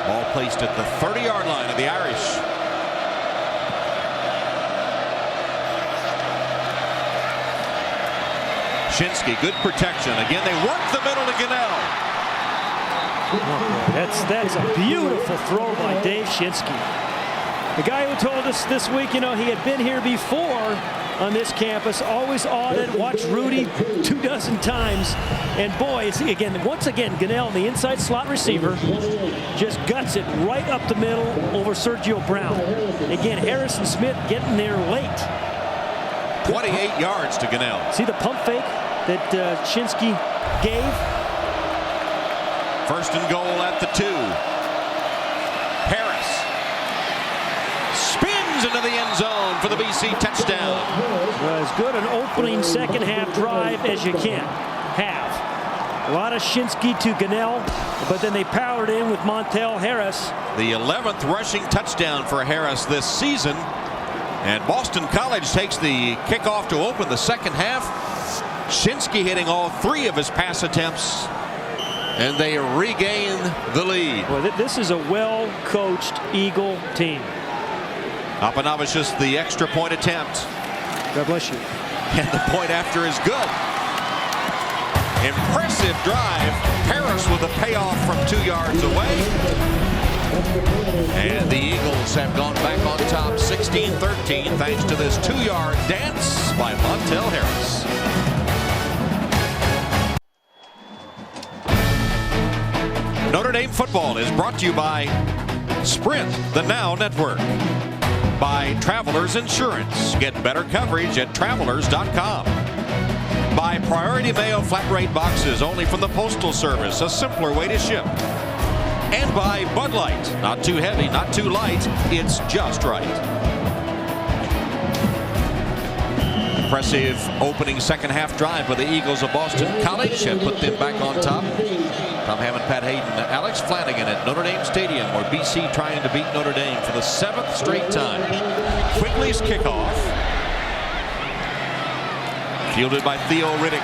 Ball placed at the 30-yard line of the Irish. Shinsky, good protection. Again, they work the middle to Gunnell. That's a beautiful throw by Dave Shinsky. The guy who told us this week, you know, he had been here before on this campus, always awed, watched Rudy 24 times. And boy, once again, Gunnell, the inside slot receiver, just guts it right up the middle over Sergio Brown. Again, Harrison Smith getting there late. 28 yards to Gunnell. See the pump fake that Shinsky gave? First and goal at the 2. Harris spins into the end zone for the BC touchdown. Well, as good an opening second half drive as you can have. A lot of Shinsky to Gunnell, but then they powered in with Montel Harris. The 11th rushing touchdown for Harris this season. And Boston College takes the kickoff to open the second half. Shinsky hitting all 3 of his pass attempts. And they regain the lead. Well, this is a well-coached Eagle team. Papanavicius, the extra point attempt. God bless you. And the point after is good. Impressive drive. Harris with a payoff from 2 yards away. And the Eagles have gone back on top 16-13 thanks to this 2-yard dance by Montel Harris. Notre Dame football is brought to you by Sprint, the Now Network. By Travelers Insurance. Get better coverage at travelers.com. By Priority Mail flat rate boxes only from the Postal Service, a simpler way to ship. And by Bud Light. Not too heavy, not too light, it's just right. Impressive opening second half drive by the Eagles of Boston College and put them back on top. Tom Hammond, Pat Hayden, Alex Flanagan at Notre Dame Stadium, where BC trying to beat Notre Dame for the 7th straight time. Quigley's kickoff. Fielded by Theo Riddick.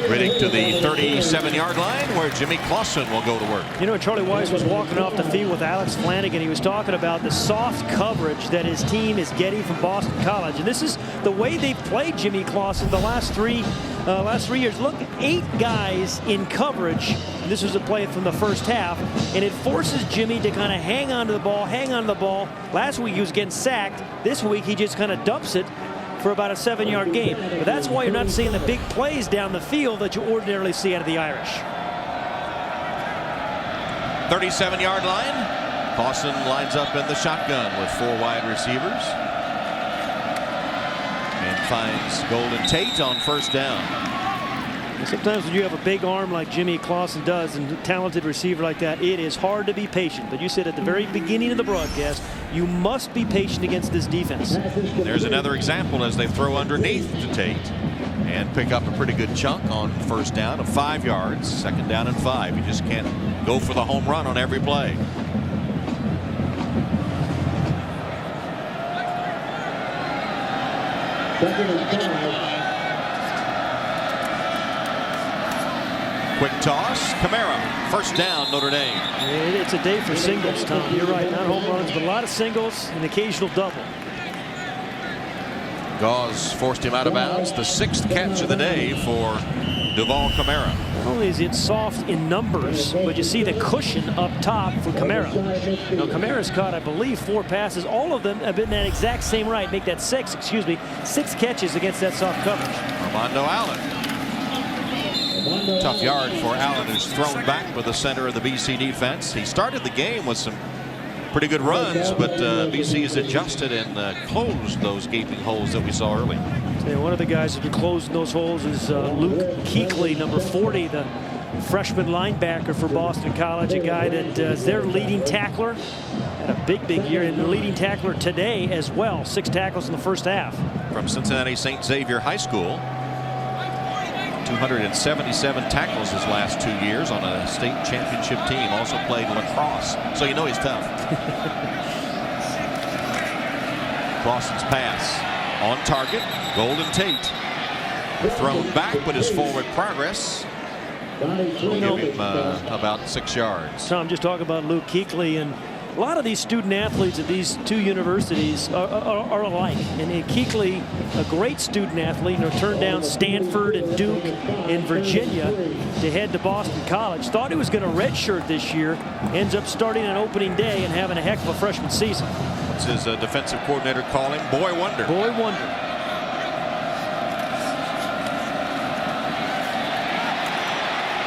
Riddick to the 37-yard line where Jimmy Clausen will go to work. You know, Charlie Weiss was walking off the field with Alex Flanagan. He was talking about the soft coverage that his team is getting from Boston College. And this is the way they've played Jimmy Clausen the last three years. Look, 8 guys in coverage. This was a play from the first half. And it forces Jimmy to kind of hang on to the ball, Last week he was getting sacked. This week he just kind of dumps it for about a 7-yard gain. But that's why you're not seeing the big plays down the field that you ordinarily see out of the Irish. 37-yard line. Clausen lines up in the shotgun with 4 wide receivers. And finds Golden Tate on first down. Sometimes when you have a big arm like Jimmy Clausen does and a talented receiver like that, it is hard to be patient. But you said at the very beginning of the broadcast, you must be patient against this defense. There's another example as they throw underneath to Tate and pick up a pretty good chunk on first down of 5 yards. Second down and 5. You just can't go for the home run on every play. Quick toss, Kamara, first down, Notre Dame. It's a day for singles, Tom. You're right, not home runs, but a lot of singles and occasional double. Gauze forced him out of bounds. The 6th catch of the day for Duval Kamara. Not only is it soft in numbers, but you see the cushion up top for Kamara. Now, Kamara's caught, I believe, 4 passes. All of them have been that exact same right. Make that 6 catches against that soft coverage. Armando Allen. Tough yard for Allen, who's thrown back by the center of the BC defense. He started the game with some pretty good runs, but BC has adjusted and closed those gaping holes that we saw early. One of the guys who's been closing those holes is Luke Kuechly, number 40, the freshman linebacker for Boston College, a guy that is their leading tackler. Had a big year, and the leading tackler today as well. 6 tackles in the first half. From Cincinnati St. Xavier High School. 277 tackles his last 2 years on a state championship team. Also played lacrosse, so you know he's tough. Clausen's pass. On target, Golden Tate. Thrown back, but his forward progress will give him about 6 yards. Tom, just talking about Luke Kuechly, and a lot of these student athletes at these two universities are alike. And Kuechly, a great student athlete, turned down Stanford and Duke in Virginia to head to Boston College. Thought he was going to redshirt this year. Ends up starting on opening day and having a heck of a freshman season. What's his defensive coordinator call him? Boy Wonder. Boy Wonder.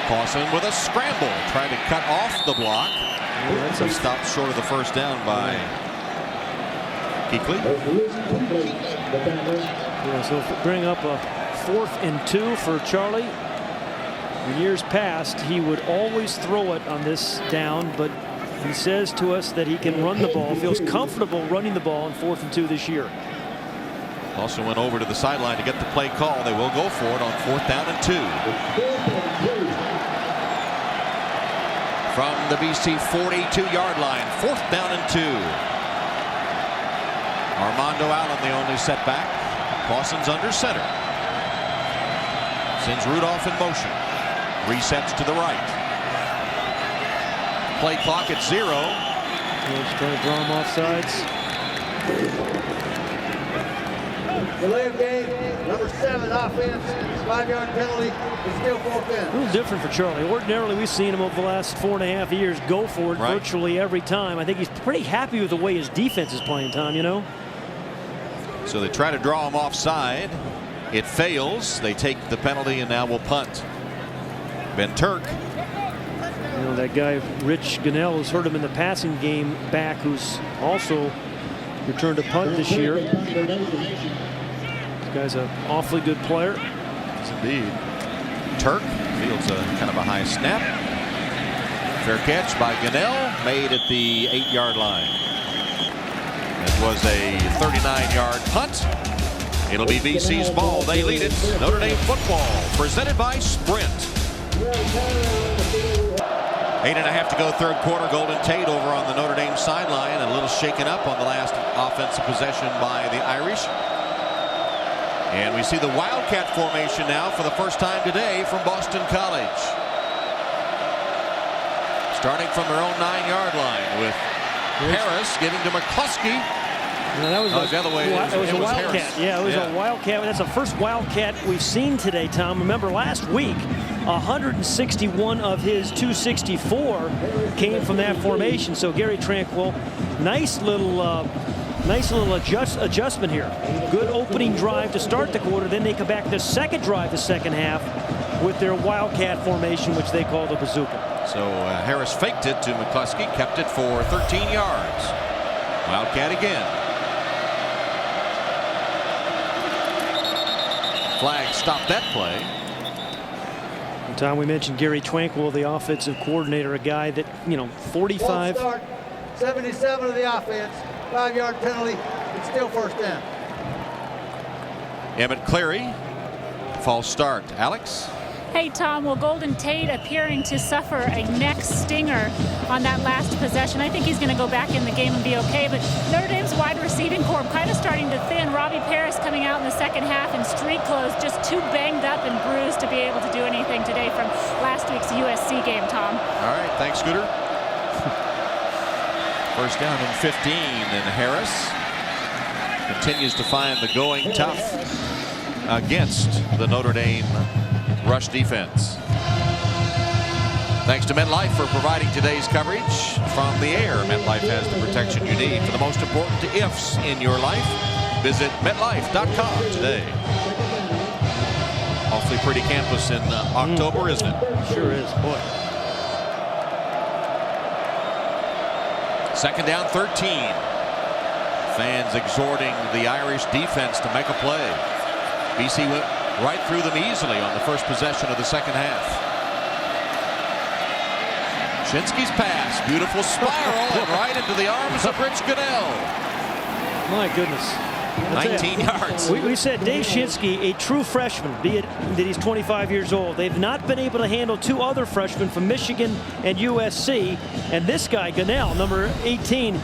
Clausen with a scramble, trying to cut off the block. That's a stop short of the first down by Kuechly. So bring up a 4th and 2 for Charlie. In years past, he would always throw it on this down, but he says to us that he can run the ball, feels comfortable running the ball on 4th and 2 this year. Also went over to the sideline to get the play call. They will go for it on 4th down and 2. From the BC 42-yard line, 4th down and 2. Armando Allen the only setback. Clausen's under center. Sends Rudolph in motion. Resets to the right. Play clock at 0. He's trying to draw him off sides. Delay of game, number 7 offense, 5-yard penalty, it's still 4th down. A little different for Charlie. Ordinarily, we've seen him over the last 4.5 years go for it virtually every time. I think he's pretty happy with the way his defense is playing, Tom, So they try to draw him offside. It fails. They take the penalty and now will punt. Ben Turk. That guy, Rich Gunnell, who's heard him in the passing game back, who's also returned to punt this year. This guy's an awfully good player. Yes, indeed. Turk fields a kind of a high snap. Fair catch by Gunnell, made at the 8-yard line. It was a 39-yard punt. It'll be BC's ball. They lead it. Notre Dame football, presented by Sprint. 8.5 to go, third quarter. Golden Tate over on the Notre Dame sideline, a little shaken up on the last offensive possession by the Irish. And we see the Wildcat formation now for the first time today from Boston College. Starting from their own 9-yard line with Harris giving to McCluskey. That was the other way. It was a Wildcat. Harris. Yeah, it was a Wildcat. That's the first Wildcat we've seen today, Tom. Remember last week, 161 of his 264 came from that formation. So Gary Tranquil, nice little adjustment here. Good opening drive to start the quarter. Then they come back the second drive, the second half, with their Wildcat formation, which they call the bazooka. So Harris faked it to McCluskey, kept it for 13 yards. Wildcat again. Flag stopped that play. And Tom, we mentioned Gary Tranquil, the offensive coordinator, a guy that, 45. 77 of the offense, 5-yard penalty, it's still 1st down. Emmett Cleary, false start. Alex? Hey, Tom, well, Golden Tate appearing to suffer a neck stinger on that last possession. I think he's going to go back in the game and be okay, but Notre Dame's wide receiving corps kind of starting to thin. Robbie Paris coming out in the second half in street clothes, just too banged up and bruised to be able to do anything today from last week's USC game, Tom. All right, thanks, Scooter. First down and 15, and Harris continues to find the going tough against the Notre Dame rush defense. Thanks to MetLife for providing today's coverage from the air. MetLife has the protection you need for the most important ifs in your life. Visit MetLife.com today. Awfully pretty campus in October, isn't it? Sure is, boy. Second down, 13. Fans exhorting the Irish defense to make a play. BC went right through them easily on the first possession of the second half. Shinsky's pass, beautiful spiral, and right into the arms of Rich Gunnell. My goodness. 19 yards. We said Dave Shinsky, a true freshman, be it that he's 25 years old. They've not been able to handle two other freshmen from Michigan and USC. And this guy, Gunnell, number 18,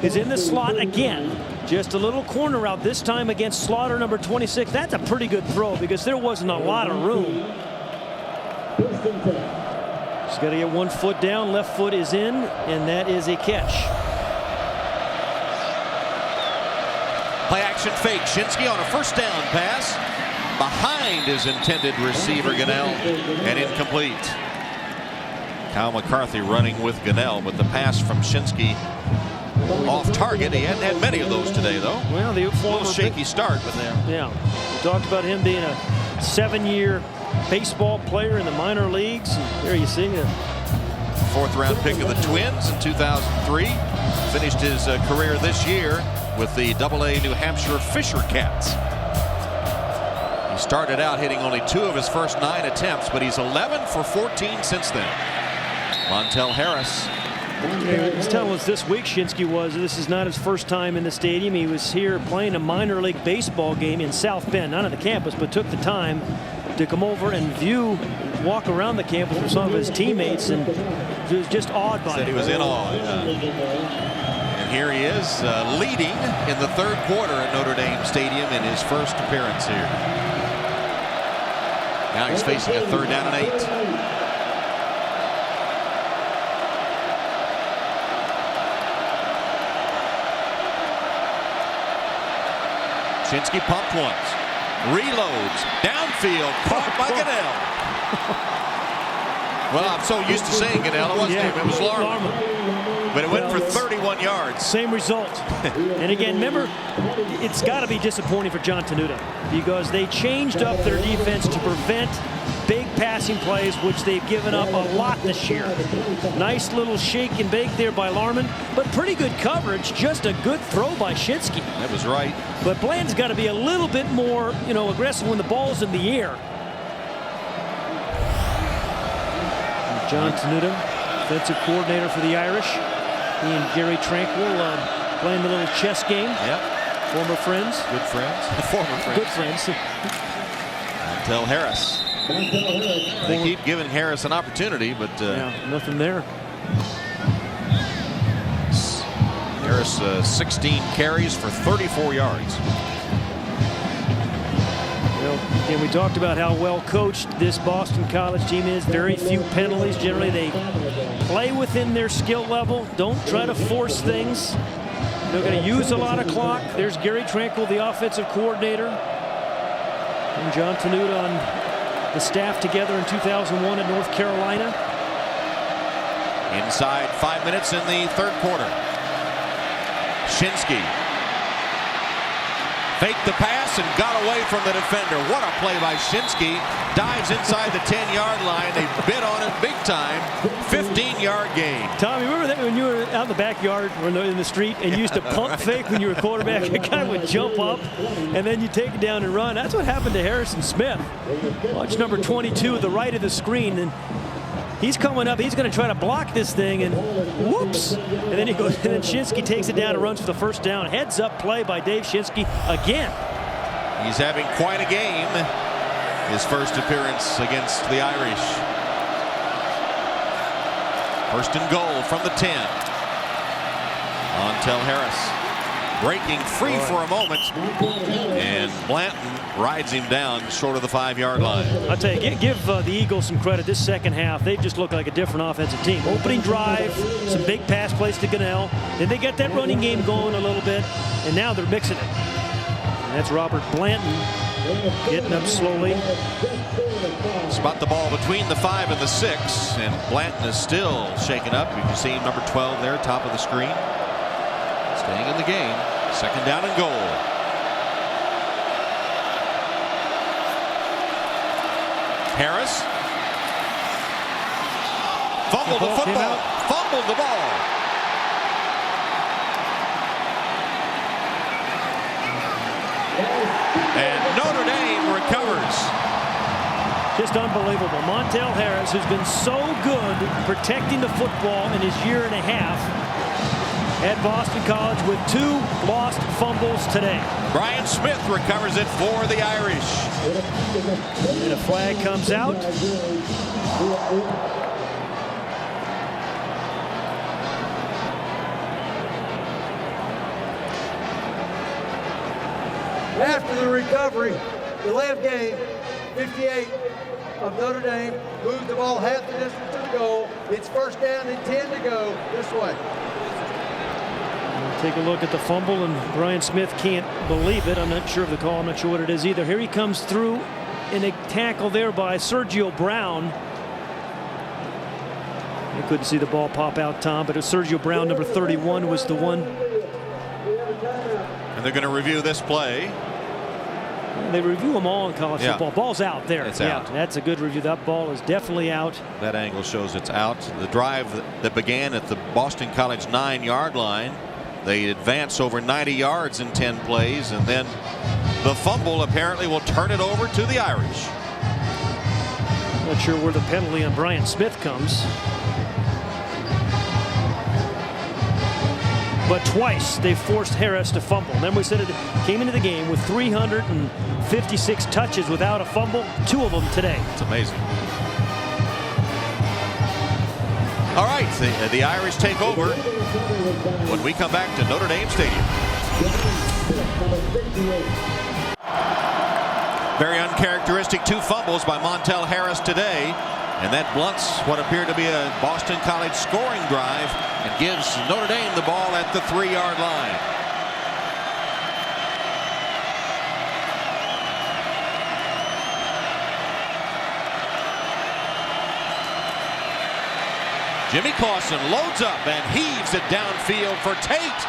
is in the slot again. Just a little corner route this time against Slaughter, number 26. That's a pretty good throw because there wasn't a lot of room. He's got to get 1 foot down. Left foot is in, and that is a catch. Play action fake. Shinsky on a first down pass. Behind his intended receiver, Gunnell, and incomplete. Kyle McCarthy running with Gunnell, but the pass from Shinsky off target. He hadn't had many of those today, though. Well, the former shaky start, but yeah. We talked about him being a 7-year baseball player in the minor leagues. And there you see him. 4th round pick of the Twins in 2003. Finished his career this year with the AA New Hampshire Fisher Cats. He started out hitting only 2 of his first 9 attempts, but he's 11 for 14 since then. Montel Harris. He's telling us this week, Shinsky this is not his first time in the stadium. He was here playing a minor league baseball game in South Bend, not on the campus, but took the time to come over and walk around the campus with some of his teammates, and he was just awed by it. Said he was in awe. And here he is leading in the 3rd quarter at Notre Dame Stadium in his first appearance here. Now he's facing a 3rd down and 8. Shinsky pumped once. Reloads. Downfield. Caught by Gunnell. Well, I'm so used to saying Gunnell. It wasn't him. It was Larman. But it went for 31 yards. Same result. And again, remember, it's got to be disappointing for John Tenuta because they changed up their defense to prevent big passing plays, which they've given up a lot this year. Nice little shake and bake there by Larman, but pretty good coverage. Just a good throw by Shinsky. That was right. But Bland's got to be a little bit more, aggressive when the ball's in the air. And John Tenuta, defensive coordinator for the Irish. He and Gary Tranquil playing the little chess game. Yep. Former friends. Good friends. Former friends. Good friends. Until Harris. They keep giving Harris an opportunity, but nothing there. Harris 16 carries for 34 yards. Well, again, we talked about how well coached this Boston College team is. Very few penalties. Generally, they play within their skill level. Don't try to force things. They're going to use a lot of clock. There's Gary Tranquil, the offensive coordinator, and John Tenuta on the staff together in 2001 at North Carolina. Inside 5 minutes in the 3rd quarter. Shinsky faked the pass and got away from the defender. What a play by Shinsky. Dives inside the 10-yard line. They bit on it big time. 15-yard gain. Tom, you remember that when you were out in the backyard or in the street and you used to pump fake when you were quarterback? The guy would jump up and then you take it down and run. That's what happened to Harrison Smith. Watch number 22 at the right of the screen. And he's coming up. He's going to try to block this thing, and whoops! And then he goes, and then Shinsky takes it down and runs for the first down. Heads up play by Dave Shinsky again. He's having quite a game. His first appearance against the Irish. 1st and goal from the 10. Montel Harris breaking free for a moment, and Blanton rides him down short of the 5-yard line. I'll tell you, give the Eagles some credit. This second half, they've just looked like a different offensive team. Opening drive, some big pass plays to Gunnell. Then they get that running game going a little bit, and now they're mixing it. And that's Robert Blanton getting up slowly. Spot the ball between the 5 and the 6, and Blanton is still shaken up. You can see number 12 there, top of the screen. Staying in the game. 2nd down and goal. Harris fumbled the football. Fumbled the ball. And Notre Dame recovers. Just unbelievable. Montel Harris, who's been so good protecting the football in his year and a half, at Boston College with 2 lost fumbles today. Brian Smith recovers it for the Irish. And a flag comes out. After the recovery, the left game, 58 of Notre Dame moved the ball half the distance to the goal. It's first down and 10 to go this way. Take a look at the fumble, and Brian Smith can't believe it. I'm not sure of the call. I'm not sure what it is either. Here he comes through in a tackle there by Sergio Brown. You couldn't see the ball pop out, Tom, but it was Sergio Brown, number 31, was the one. And they're going to review this play. They review them all in college football. Ball's out there. It's out. That's a good review. That ball is definitely out. That angle shows it's out. The drive that began at the Boston College 9-yard line, they advance over 90 yards in 10 plays, and then the fumble apparently will turn it over to the Irish. Not sure where the penalty on Brian Smith comes. But twice they forced Harris to fumble. Then we said it came into the game with 356 touches without a fumble, 2 of them today. It's amazing. All right, the Irish take over when we come back to Notre Dame Stadium. Very uncharacteristic 2 fumbles by Montel Harris today, and that blunts what appeared to be a Boston College scoring drive and gives Notre Dame the ball at the 3-yard line. Jimmy Clausen loads up and heaves it downfield for Tate.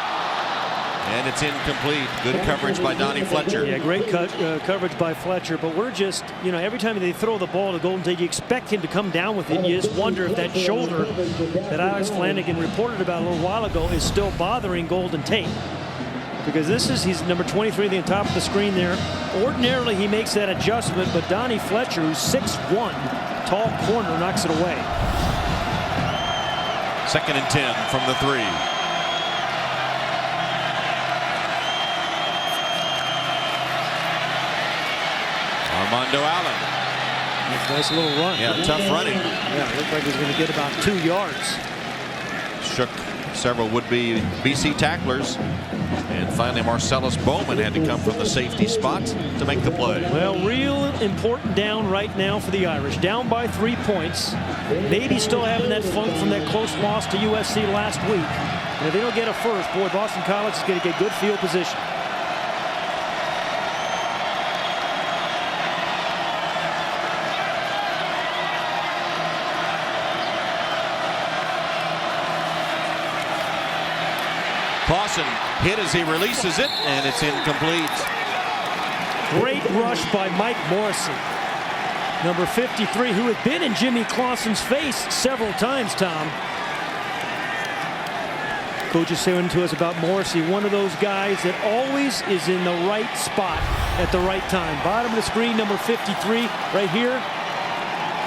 And it's incomplete. Good coverage by Donnie Fletcher. Yeah, great coverage by Fletcher. But we're just, every time they throw the ball to Golden Tate, you expect him to come down with it. You just wonder if that shoulder that Alex Flanagan reported about a little while ago is still bothering Golden Tate. Because he's number 23 at the top of the screen there. Ordinarily, he makes that adjustment, but Donnie Fletcher, who's 6'1", tall corner, knocks it away. 2nd and 10 from the 3. Armando Allen. Nice little run. Yeah, tough running. Yeah, looked like he was going to get about 2 yards. Shook several would-be BC tacklers. And finally, Marcellus Bowman had to come from the safety spot to make the play. Well, real important down right now for the Irish. Down by 3 points. Maybe still having that funk from that close loss to USC last week. And if they don't get a first, boy, Boston College is going to get good field position. Clausen hit as he releases it, and it's incomplete. Great rush by Mike Morrissey, number 53, who had been in Jimmy Clausen's face several times, Tom. Coach is saying to us about Morrissey, one of those guys that always is in the right spot at the right time. Bottom of the screen, number 53, right here.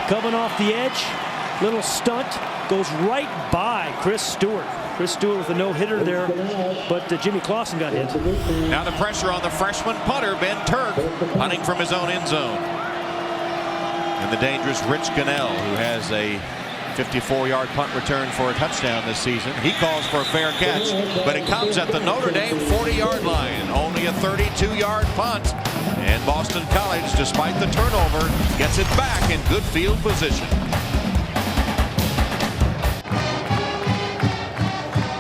Coming off the edge, little stunt, goes right by Chris Stewart. Chris Stewart with a no-hitter there, but Jimmy Clausen got hit. Now the pressure on the freshman punter, Ben Turk, punting from his own end zone. And the dangerous Rich Gunnell, who has a 54-yard punt return for a touchdown this season. He calls for a fair catch, but it comes at the Notre Dame 40-yard line. Only a 32-yard punt. And Boston College, despite the turnover, gets it back in good field position.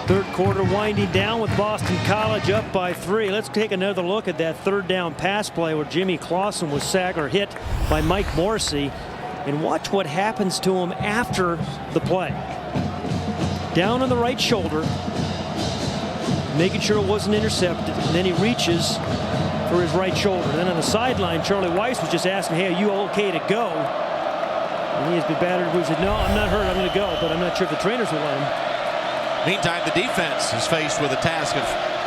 Third quarter winding down with Boston College up by 3. Let's take another look at that 3rd down pass play where Jimmy Clausen was sacked or hit by Mike Morrissey. And watch what happens to him after the play. Down on the right shoulder, making sure it wasn't intercepted, and then he reaches for his right shoulder. Then on the sideline, Charlie Weiss was just asking, hey, are you okay to go? And he has been battered. He said, no, I'm not hurt, I'm going to go, but I'm not sure if the trainers will let him. Meantime, the defense is faced with a task of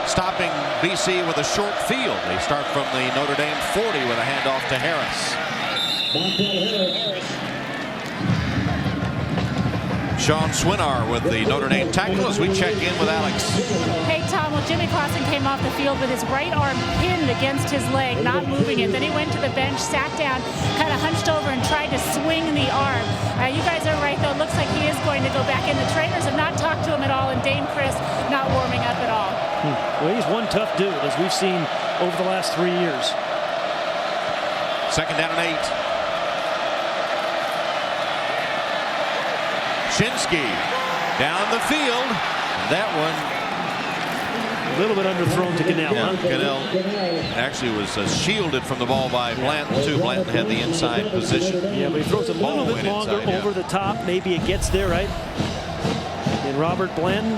stopping BC with a short field. They start from the Notre Dame 40 with a handoff to Harris. Sean Swinar with the Notre Dame tackle as we check in with Alex. Hey, Tom, well, Jimmy Clausen came off the field with his right arm pinned against his leg, not moving it. Then he went to the bench, sat down, kind of hunched over and tried to swing the arm. You guys are right, though. It looks like he is going to go back in. The trainers have not talked to him at all, and Dame Chris not warming up at all. Well, he's one tough dude, as we've seen over the last 3 years. Second down and 8. Shinsky down the field. That one a little bit underthrown to Gunnell. Yeah, Gunnell actually was shielded from the ball by Blanton too. Blanton had the inside position. Yeah, but he throws a little bit longer inside, over the top. Maybe it gets there, right? And Robert Blanton,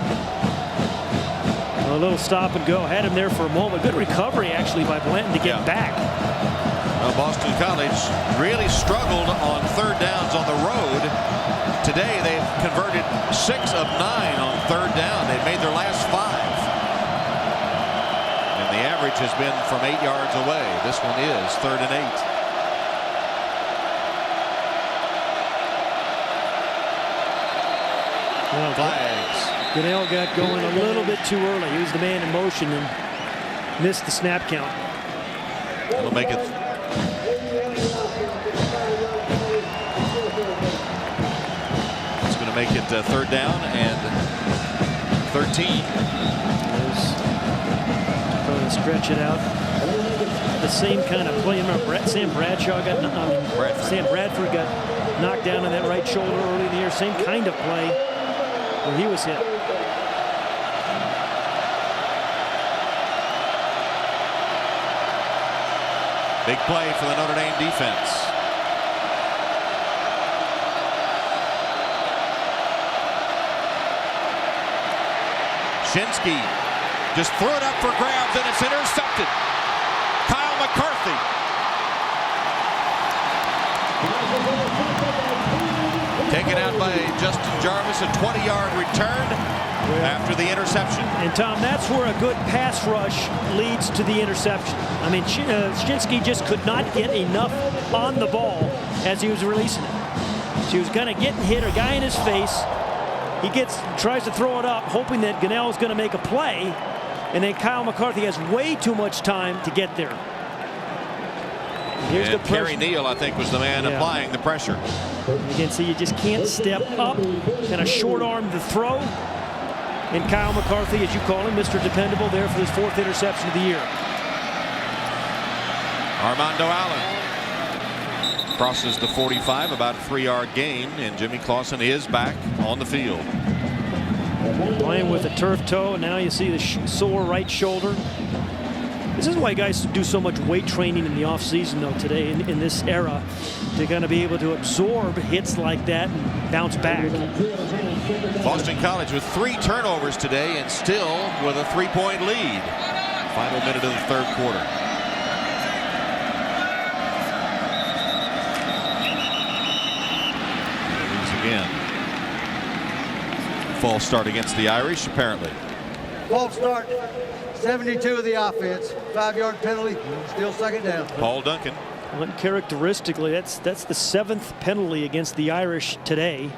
a little stop and go. Had him there for a moment. Good recovery actually by Blanton to get back. Boston College really struggled on third downs on the road. Today they've converted 6 of 9 on third down. They've made their last 5. And the average has been from 8 yards away. This one is 3rd and 8. Well, flags. Gunnell got going a little bit too early. He was the man in motion and missed the snap count. It'll make it. It's going to make it 3rd down and 13. Trying to stretch it out. The same kind of play. Remember, Sam Bradford got knocked down on that right shoulder early in the year. Same kind of play where he was hit. Big play for the Notre Dame defense. Shinsky just threw it up for grabs and it's intercepted. Kyle McCarthy. Taken out by Justin Jarvis, a 20-yard return after the interception. And Tom, that's where a good pass rush leads to the interception. I mean, Shinsky just could not get enough on the ball as he was releasing it. So he was going to get hit a guy in his face. He tries to throw it up, hoping that Gunnell is going to make a play, and then Kyle McCarthy has way too much time to get there. Here's the Kerry Neal, I think, was the man applying the pressure. Again, see, you just can't step up, kind of short arm the throw. And Kyle McCarthy, as you call him, Mr. Dependable, there for his 4th interception of the year. Armando Allen crosses the 45, about a 3-yard gain, and Jimmy Clausen is back on the field. Playing with a turf toe, and now you see the sore right shoulder. This is why guys do so much weight training in the offseason, though, today in this era, to kind of be able to absorb hits like that and bounce back. Boston College with 3 turnovers today and still with a 3-point lead. Final minute of the 3rd quarter. Again. False start against the Irish, apparently. False start. 72 of the offense. 5-yard penalty. Still 2nd down. Paul Duncan. Uncharacteristically, that's the 7th penalty against the Irish today.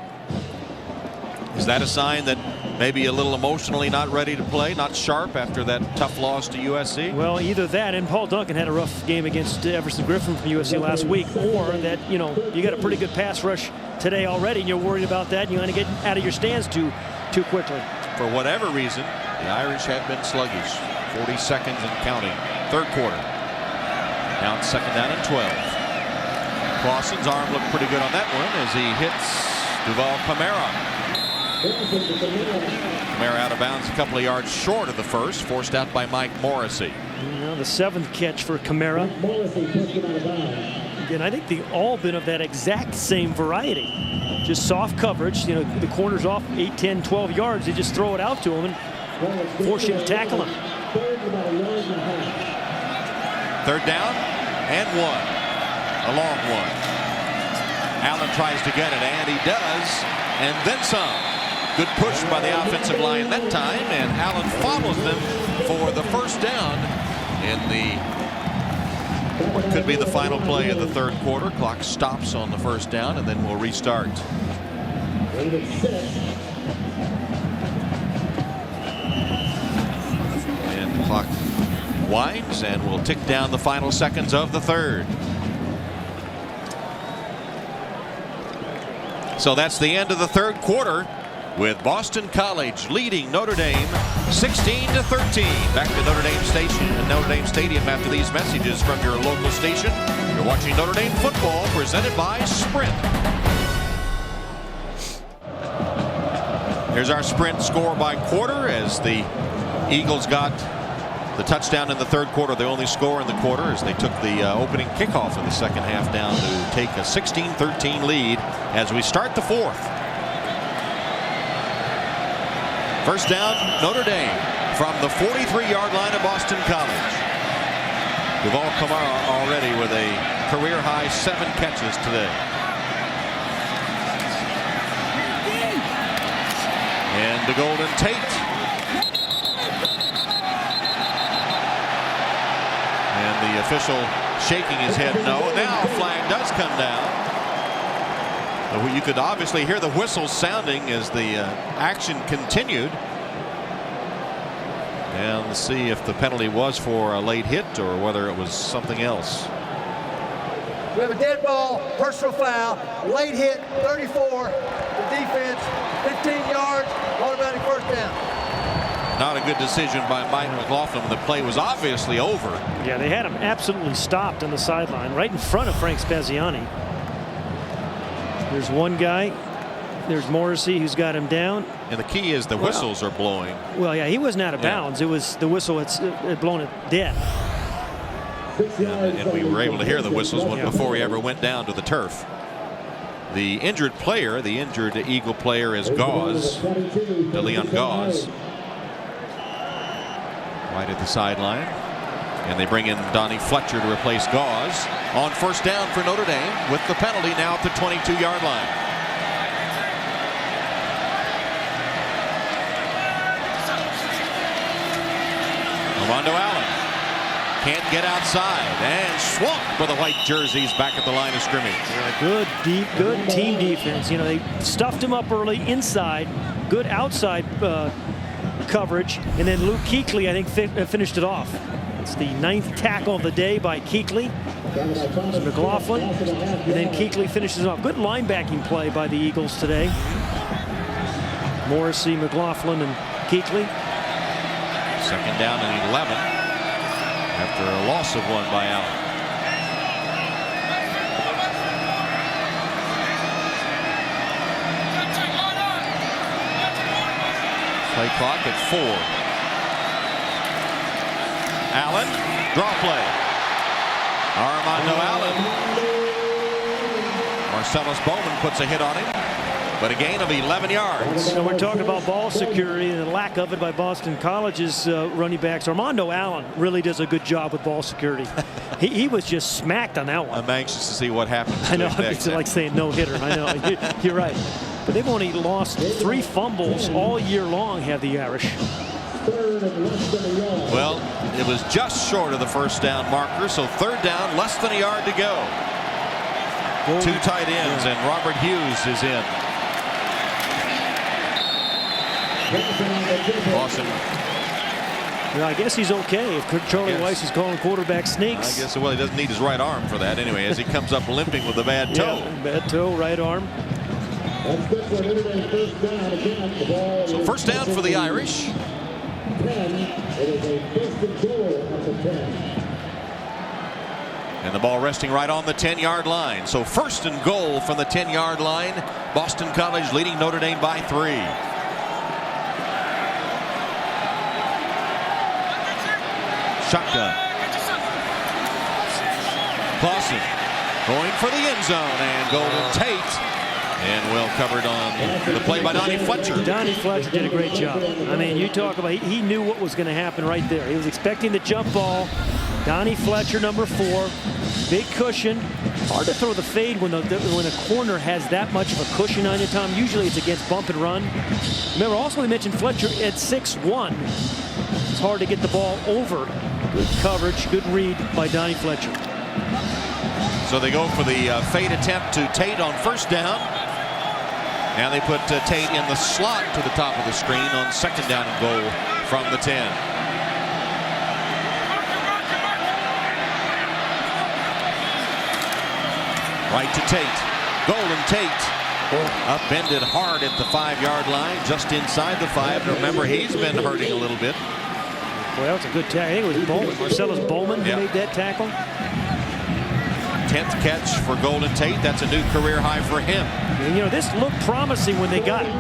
Is that a sign that maybe a little emotionally not ready to play, not sharp after that tough loss to USC? Well, either that, and Paul Duncan had a rough game against Everson Griffin from USC last week, or that, you got a pretty good pass rush today already, and you're worried about that, and you want to get out of your stands too quickly. For whatever reason, the Irish have been sluggish. 40 seconds and counting. 3rd quarter. Now it's 2nd down and 12. Clausen's arm looked pretty good on that one as he hits Duval Kamara. Kamara out of bounds a couple of yards short of the first, forced out by Mike Morrissey. The 7th catch for Kamara. Again, I think they've all been of that exact same variety. Just soft coverage. The corner's off 8, 10, 12 yards. They just throw it out to him and force him to tackle him. 3rd down and 1. A long one. Allen tries to get it, and he does, and then some. Good push by the offensive line that time, and Allen follows them for the 1st down in what could be the final play of the 3rd quarter. Clock stops on the 1st down, and then we'll restart. And the clock winds, and we'll tick down the final seconds of the third. So that's the end of the third quarter, with Boston College leading Notre Dame 16-13. Back to Notre Dame Station and Notre Dame Stadium after these messages from your local station. You're watching Notre Dame football presented by Sprint. Here's our Sprint score by quarter as the Eagles got the touchdown in the third quarter. The only score in the quarter as they took the opening kickoff of the second half down to take a 16-13 lead as we start the fourth. First down, Notre Dame from the 43-yard line of Boston College. Duval Kamara already with a career-high 7 catches today. And to Golden Tate. And the official shaking his head no. Now a flag does come down. You could obviously hear the whistles sounding as the action continued. And let's see if the penalty was for a late hit or whether it was something else. We have a dead ball, personal foul, late hit, 34. The defense, 15 yards, automatic first down. Not a good decision by Mike McLaughlin. The play was obviously over. Yeah, they had him absolutely stopped on the sideline right in front of Frank Spaziani. There's one guy. There's Morrissey who's got him down. And the key is the whistles are blowing. Well, yeah, he wasn't out of bounds. It was the whistle had blown it dead. And we were able to hear the whistles before he ever went down to the turf. The injured player, the injured Eagle player is Gauze, DeLeon Gauze. Right at the sideline. And they bring in Donnie Fletcher to replace Gauze on first down for Notre Dame with the penalty now at the 22-yard line. Armando Allen can't get outside and swamped by the white jerseys back at the line of scrimmage. Good team defense. You know, they stuffed him up early inside, good outside coverage, and then Luke Kuechly, I think, finished it off. It's the 9th tackle of the day by Kuechly. McLaughlin, and then Kuechly finishes it off. Good linebacking play by the Eagles today. Morrissey, McLaughlin, and Kuechly. Second down and 11 after a loss of 1 by Allen. Play clock at 4. Allen, draw play. Armando Allen. Marcellus Bowman puts a hit on him, but a gain of 11 yards. So we're talking about ball security and the lack of it by Boston College's running backs. Armando Allen really does a good job with ball security. he was just smacked on that one. I'm anxious to see what happens. I know, it's like saying no hitter. I know, you're right. But they've only lost 3 fumbles all year long, have the Irish. Well, it was just short of the first down marker, so third down, less than a yard to go. 2 tight ends, and Robert Hughes is in. Boston. Well, I guess he's okay if Charlie Weiss is calling quarterback sneaks. I guess, well, he doesn't need his right arm for that anyway, as he comes up limping with a bad toe. Yeah, bad toe, right arm. So first down for the Irish. And the ball resting right on the 10-yard line. So first and goal from the 10-yard line. Boston College leading Notre Dame by 3. Shotgun. Clausen going for the end zone, and Golden Tate. And well covered on the play by Donnie Fletcher. Donnie Fletcher did a great job. I mean, you talk about, he knew what was going to happen right there. He was expecting the jump ball. Donnie Fletcher, number 4, big cushion. Hard to throw the fade when a corner has that much of a cushion on you, Tom. Usually it's against bump and run. Remember, also we mentioned Fletcher at 6'1". It's hard to get the ball over. Good coverage, good read by Donnie Fletcher. So they go for the fade attempt to Tate on first down. Now they put Tate in the slot to the top of the screen on 2nd down and goal from the 10. Right to Tate. Golden Tate. Upended hard at the 5-yard line, just inside the 5. Remember, he's been hurting a little bit. Well, that's a good tackle. I think it was Bowman, Marcellus Bowman, who made that tackle. 10th catch for Golden Tate. That's a new career high for him. And, you know, this looked promising when they got it.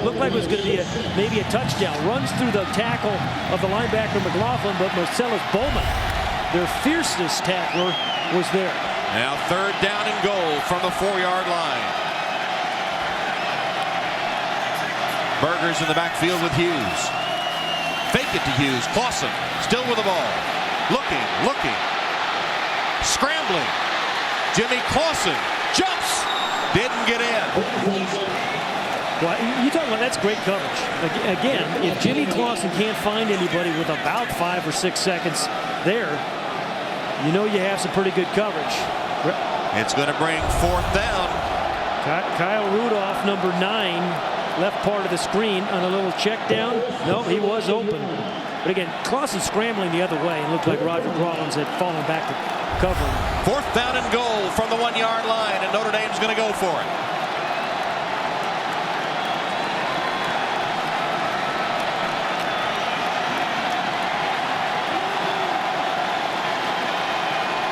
Looked like it was going to be maybe a touchdown. Runs through the tackle of the linebacker McLaughlin, but Marcellus Bowman, their fiercest tackler, was there. Now 3rd down and goal from the 4-yard line. Burgers in the backfield with Hughes. Fake it to Hughes. Clausen still with the ball. Looking. Scrambling. Jimmy Clausen jumps. Didn't get in. Well, you talk about that's great coverage. Again, if Jimmy Clausen can't find anybody with about 5 or 6 seconds there, you know you have some pretty good coverage. It's going to bring 4th down. Kyle Rudolph, number 9, left part of the screen on a little check down. No, he was open. But again, Clausen scrambling the other way and looked like Roger Rollins had fallen back to cover him. 4th down and goal from the 1-yard line, and Notre Dame's going to go for it.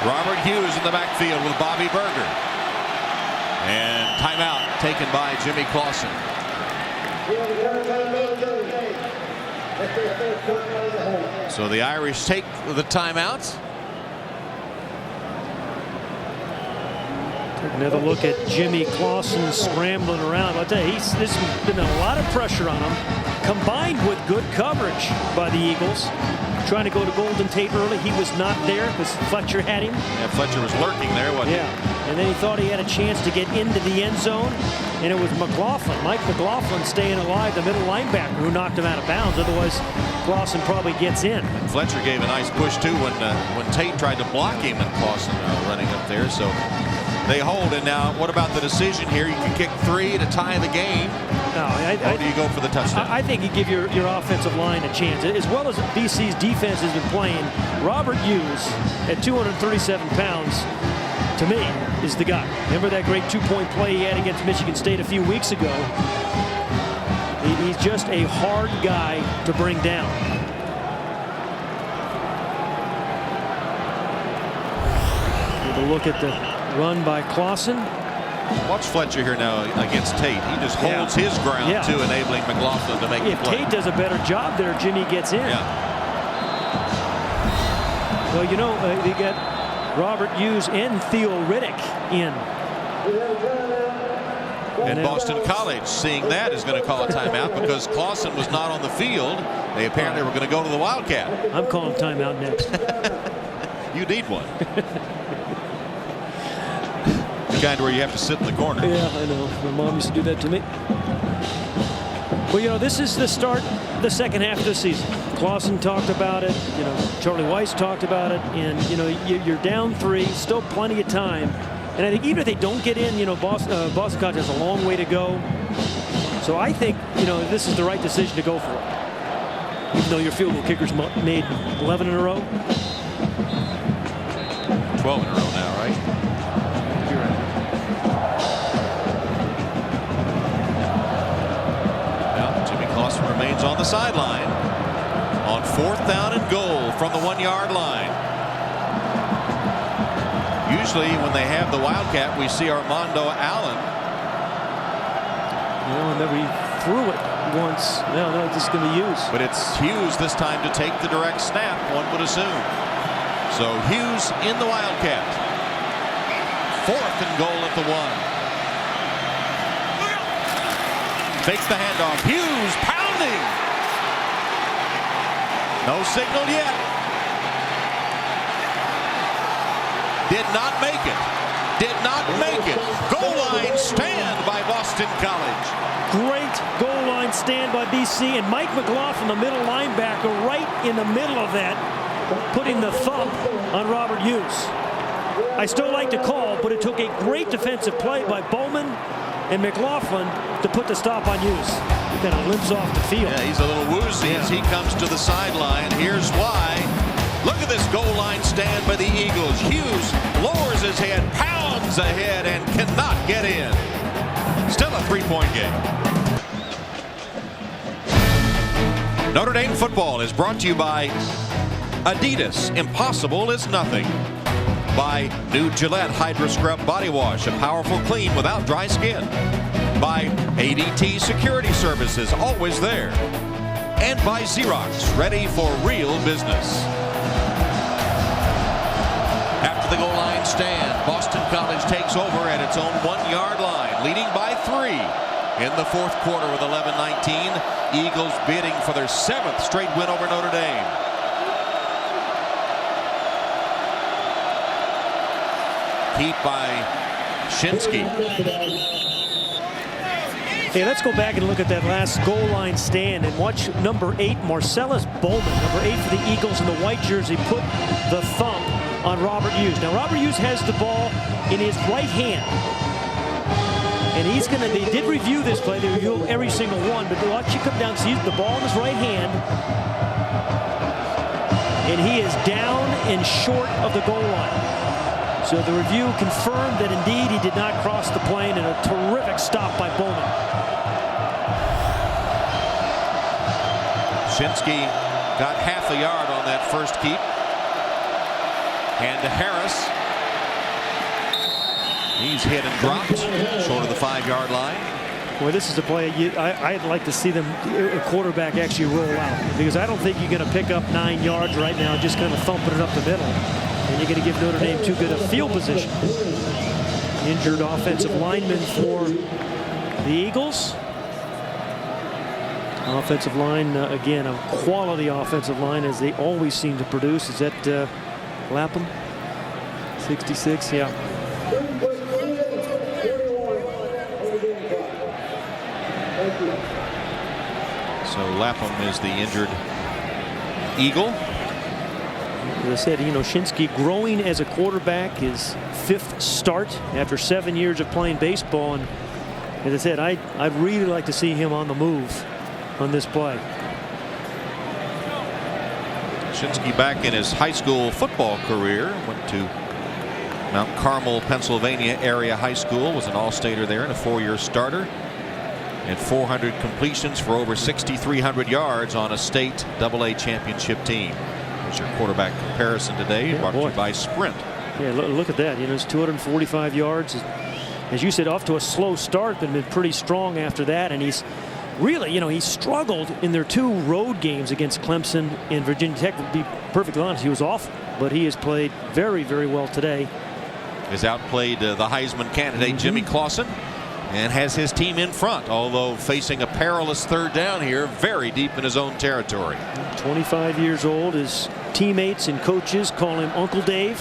Robert Hughes in the backfield with Bobby Berger. And timeout taken by Jimmy Clausen. So the Irish take the timeout. Take another look at Jimmy Clausen scrambling around. I'll tell you, there's been a lot of pressure on him, combined with good coverage by the Eagles. Trying to go to Golden Tate early. He was not there because Fletcher had him. Yeah, Fletcher was lurking there, wasn't he? Yeah, and then he thought he had a chance to get into the end zone, and it was McLaughlin, Mike McLaughlin, staying alive, the middle linebacker, who knocked him out of bounds. Otherwise, Clausen probably gets in. And Fletcher gave a nice push too when Tate tried to block him, and Clausen running up there. So they hold. And now, what about the decision here? You can kick 3 to tie the game. No, or do you go for the touchdown? I think you give your offensive line a chance. As well as BC's defense has been playing, Robert Hughes, at 237 pounds, to me, is the guy. Remember that great 2-point play he had against Michigan State a few weeks ago? He's just a hard guy to bring down. Give a look at the run by Clausen. Watch Fletcher here now against Tate. He just holds his ground too, enabling McLaughlin to make the play. If Tate does a better job there, Jimmy gets in. Yeah. Well, you know, they got Robert Hughes and Theo Riddick in. And Boston College, seeing that, is going to call a timeout because Clausen was not on the field. They apparently were going to go to the Wildcat. I'm calling timeout next. You need one. Kind where you have to sit in the corner. Yeah, I know. My mom used to do that to me. Well, you know, this is the start of the second half of the season. Clausen talked about it. You know, Charlie Weiss talked about it. And, you know, you're down 3, still plenty of time. And I think even if they don't get in, you know, Boston College has a long way to go. So I think, you know, this is the right decision to go for it. Even though your field goal kickers made 11 in a row. 12 in a row now, right? Clausen remains on the sideline on 4th down and goal from the 1-yard line. Usually when they have the Wildcat, we see Armando Allen. Well, remember he threw it once. No, this is going to be Hughes. But it's Hughes this time to take the direct snap, one would assume. So Hughes in the Wildcat. 4th and goal at the 1. Fakes the handoff. Hughes pounding. No signal yet. Did not make it. Did not make it. Goal line stand by Boston College. Great goal line stand by BC. And Mike McLaughlin, the middle linebacker, right in the middle of that, putting the thump on Robert Hughes. I still like to call, but it took a great defensive play by Bowman and McLaughlin to put the stop on Hughes. He kind of limps off the field. Yeah, he's a little woozy as he comes to the sideline. Here's why. Look at this goal line stand by the Eagles. Hughes lowers his head, pounds ahead, and cannot get in. Still a 3-point game. Notre Dame football is brought to you by Adidas. Impossible is nothing. By new Gillette Hydra Scrub Body Wash, a powerful clean without dry skin. By ADT Security Services, always there. And by Xerox, ready for real business. After the goal line stand, Boston College takes over at its own 1-yard line, leading by 3 in the fourth quarter with 11-19. Eagles bidding for their 7th straight win over Notre Dame. Keep by Shinsky. Hey, let's go back and look at that last goal line stand and watch number 8, Marcellus Bowman, number 8 for the Eagles in the white jersey, put the thump on Robert Hughes. Now, Robert Hughes has the ball in his right hand. And he's going to, they did review this play. They review every single one, but watch you come down, see the ball in his right hand. And he is down and short of the goal line. So the review confirmed that indeed he did not cross the plane, and a terrific stop by Bowman. Shinsky got half a yard on that first keep. And to Harris. He's hit and dropped short of the 5-yard line. Well, this is a play I'd like to see them, a quarterback actually roll out, because I don't think you're going to pick up 9 yards right now just kind of thumping it up the middle. And you're going to give Notre Dame too good a field position. Injured offensive lineman for the Eagles. Offensive line, again, a quality offensive line, as they always seem to produce. Is that Lapham? 66, yeah. So Lapham is the injured Eagle. As I said, you know, Shinsky growing as a quarterback, his 5th start after 7 years of playing baseball. And as I said, I'd really like to see him on the move on this play. Shinsky back in his high school football career, went to Mount Carmel, Pennsylvania area high school, was an all-stater there and a 4-year starter. And 400 completions for over 6,300 yards on a state AA championship team. Here's your quarterback comparison today, brought to you by Sprint. Yeah, look at that. You know, it's 245 yards. As you said, off to a slow start, but been pretty strong after that. And he's really, you know, he struggled in their 2 road games against Clemson and Virginia Tech. To be perfectly honest, he was awful, but he has played very, very well today. Has outplayed the Heisman candidate Jimmy Clausen, and has his team in front, although facing a perilous 3rd down here, very deep in his own territory. 25 years old. His teammates and coaches call him Uncle Dave.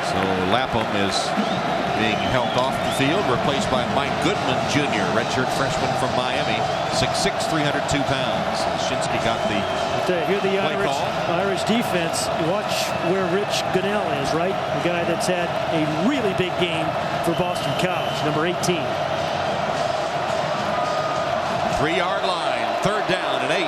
So Lapham is being helped off the field, replaced by Mike Goodman Jr., redshirt freshman from Miami, 6'6", 302 pounds. Shinsky got the Here the Irish defense. Watch where Rich Gunnell is, right? The guy that's had a really big game for Boston College, number 18. 3-yard line, 3rd down and 8.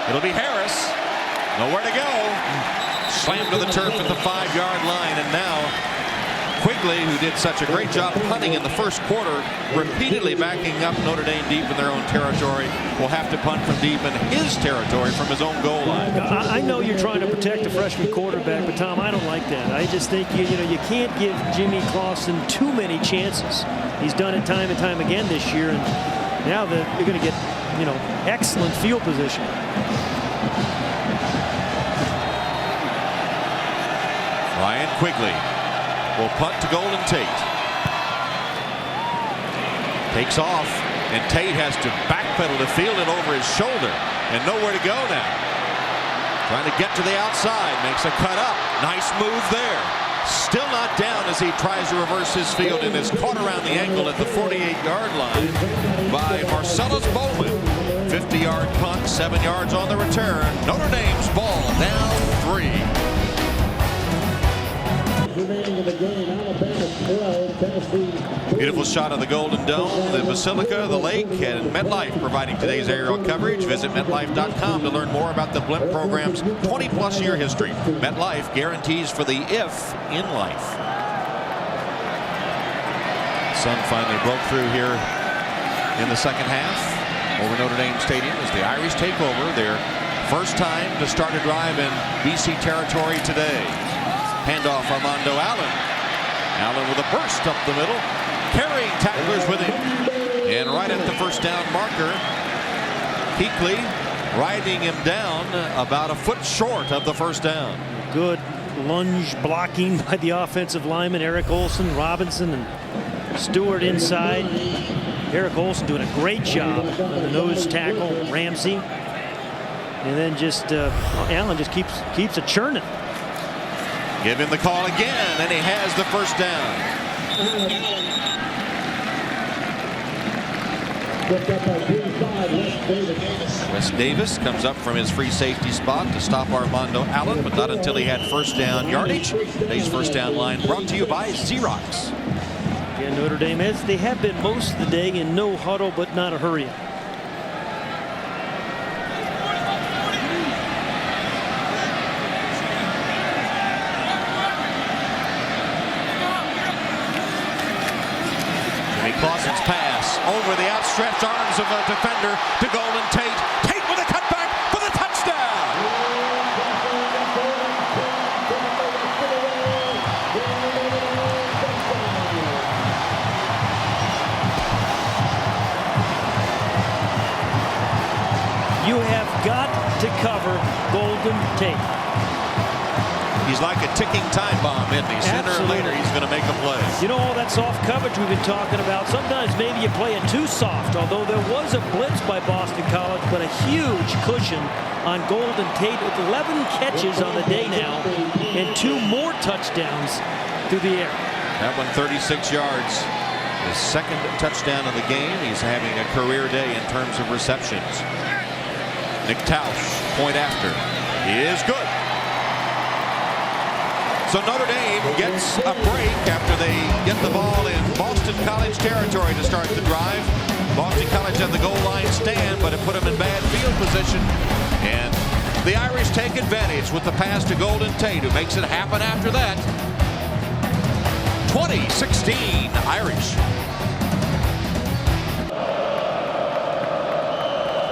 It'll be Harris. Nowhere to go. Slammed to the turf at the 5-yard line, and now Quigley, who did such a great job punting in the first quarter, repeatedly backing up Notre Dame deep in their own territory, will have to punt from deep in his territory from his own goal line. I know you're trying to protect a freshman quarterback, but Tom, I don't like that. I just think you can't give Jimmy Clausen too many chances. He's done it time and time again this year, and now that you're going to get, you know, excellent field position. Ryan Quigley will punt to Golden Tate. Takes off, and Tate has to backpedal to field it over his shoulder, and nowhere to go now. Trying to get to the outside, makes a cut up. Nice move there. Still not down as he tries to reverse his field and is caught around the ankle at the 48-yard line by Marcellus Bowman. 50-yard punt, 7 yards on the return. Notre Dame's ball down 3. Beautiful shot of the Golden Dome, the Basilica, the lake, and MetLife providing today's aerial coverage. Visit MetLife.com to learn more about the Blimp program's 20-plus year history. MetLife guarantees for the if in life. Sun finally broke through here in the second half over Notre Dame Stadium as the Irish take over their first time to start a drive in BC territory today. Handoff Armando Allen. Allen with a burst up the middle, carrying tacklers with him. And right at the first down marker, Kuechly riding him down about a foot short of the first down. Good lunge blocking by the offensive lineman, Eric Olson, Robinson, and Stewart inside. Eric Olson doing a great job on the nose tackle, Ramsey. And then just Allen just keeps it churning. Give him the call again, and he has the first down. Wes Davis comes up from his free safety spot to stop Armando Allen, but not until he had first down yardage. Today's first down line brought to you by Xerox. Yeah, Notre Dame, as they have been most of the day, in no huddle, but not a hurry. Clausen's pass over the outstretched arms of a defender to Golden Tate. Tate with a cutback for the touchdown. You have got to cover Golden Tate. He's like a ticking time bomb, isn't he? Sooner or later, he's going to make a play. You know, all that soft coverage we've been talking about, sometimes maybe you play it too soft, although there was a blitz by Boston College, but a huge cushion on Golden Tate with 11 catches on the day now and 2 more touchdowns through the air. That one 36 yards. His second touchdown of the game. He's having a career day in terms of receptions. Nick Tausch, point after. He is good. So Notre Dame gets a break after they get the ball in Boston College territory to start the drive. Boston College had the goal line stand, but it put them in bad field position. And the Irish take advantage with the pass to Golden Tate, who makes it happen after that. 20-16 Irish.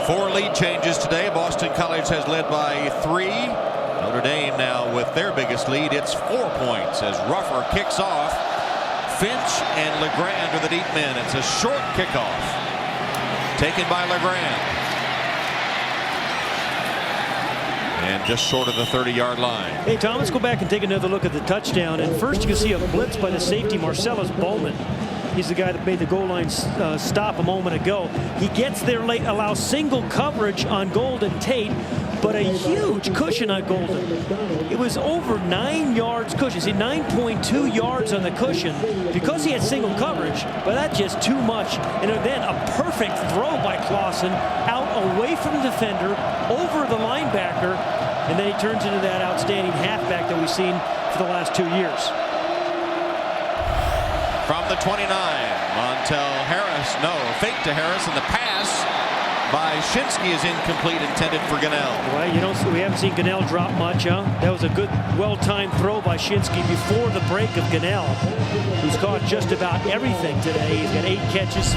4 lead changes today. Boston College has led by 3. Notre Dame now with their biggest lead. It's 4 points as Ruffer kicks off. Finch and LeGrand are the deep men. It's a short kickoff taken by LeGrand. And just short of the 30-yard line. Hey, Tom, let's go back and take another look at the touchdown. And first you can see a blitz by the safety, Marcellus Bowman. He's the guy that made the goal line stop a moment ago. He gets there late, allows single coverage on Golden Tate, but a huge cushion on Golden. It was over 9 yards cushion. See, 9.2 yards on the cushion because he had single coverage, but that's just too much. And then a perfect throw by Clausen out away from the defender, over the linebacker, and then he turns into that outstanding halfback that we've seen for the last 2 years. From the 29, Montel Harris, fake to Harris, and the pass by Shinsky is incomplete, intended for Gunnell. Well, you know, we haven't seen Gunnell drop much, huh? That was a good, well-timed throw by Shinsky before the break of Gunnell, who's caught just about everything today. He's got 8 catches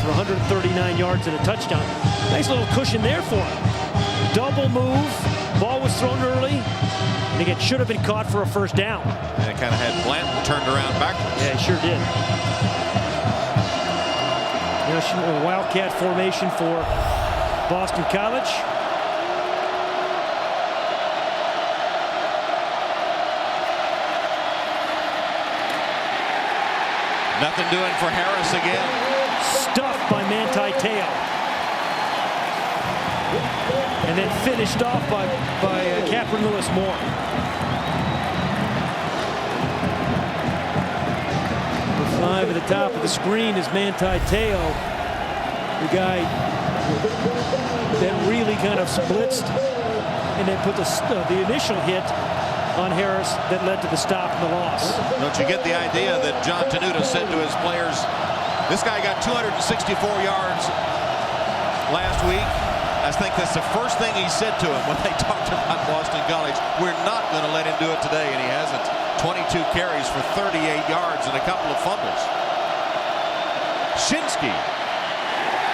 for 139 yards and a touchdown. Nice little cushion there for him. Double move, ball was thrown early. I think it should have been caught for a first down. And it kind of had Blanton turned around backwards. Yeah, it sure did. You know, Wildcat formation for Boston College. Nothing doing for Harris again. Stuffed by Manti Te'o. And then finished off by Captain Lewis Moore. Live at the top of the screen is Manti Te'o, the guy that really kind of blitzed and then put the initial hit on Harris that led to the stop and the loss. Don't you get the idea that John Tenuta said to his players, this guy got 264 yards last week. I think that's the first thing he said to him when they talked about Boston College. We're not going to let him do it today, and he hasn't. 22 carries for 38 yards and a couple of fumbles. Shinsky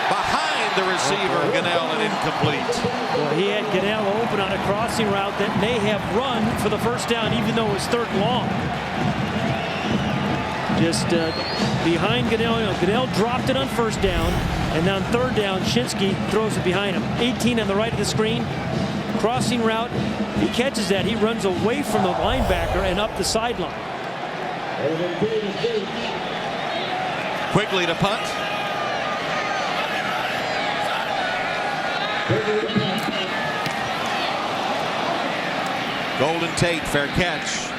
behind the receiver, Gunnell, and incomplete. Well, he had Gunnell open on a crossing route that may have run for the first down, even though it was third and long. Just behind Gunnell. Gunnell dropped it on first down, and on third down, Shinsky throws it behind him. 18 on the right of the screen. Crossing route. He catches that. He runs away from the linebacker and up the sideline. Quickly to punt. Golden Tate, fair catch.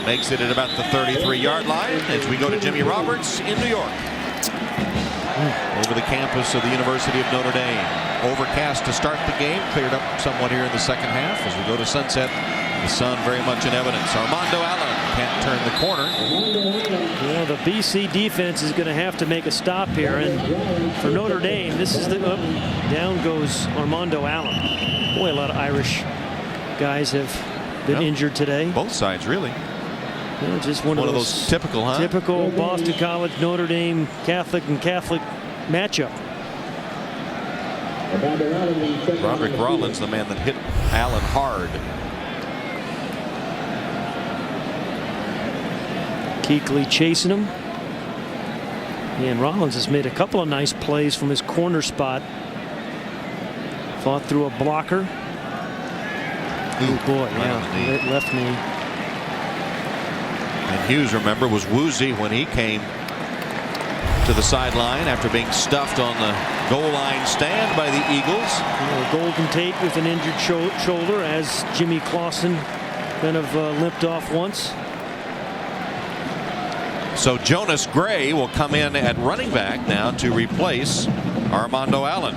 Makes it at about the 33-yard line as we go to Jimmy Roberts in New York. Over the campus of the University of Notre Dame. Overcast to start the game. Cleared up somewhat here in the second half as we go to sunset. The sun very much in evidence. Armando Allen can't turn the corner. Well, the BC defense is going to have to make a stop here. And for Notre Dame, this is the down goes Armando Allen. Boy, a lot of Irish guys have been injured today. Both sides, really. Yeah, just one of those typical, huh? Typical Boston College, Notre Dame, Catholic and Catholic matchup. Roderick Rollins, the man that hit Allen hard. Kuechly chasing him. And Rollins has made a couple of nice plays from his corner spot. Fought through a blocker. Oh boy, yeah, left knee. And Hughes, remember, was woozy when he came to the sideline after being stuffed on the goal line stand by the Eagles. Golden Tate with an injured shoulder as Jimmy Clausen kind of limped off once. So Jonas Gray will come in at running back now to replace Armando Allen.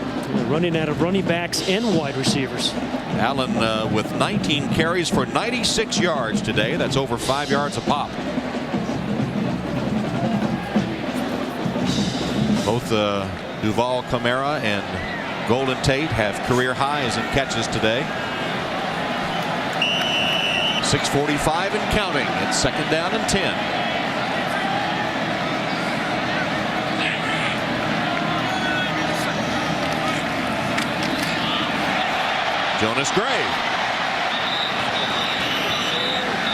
Running out of running backs and wide receivers. Allen with 19 carries for 96 yards today. That's over 5 yards a pop. Both Duval Camara and Golden Tate have career highs in catches today. 6:45 and counting. It's second down and 10. Jonas Gray.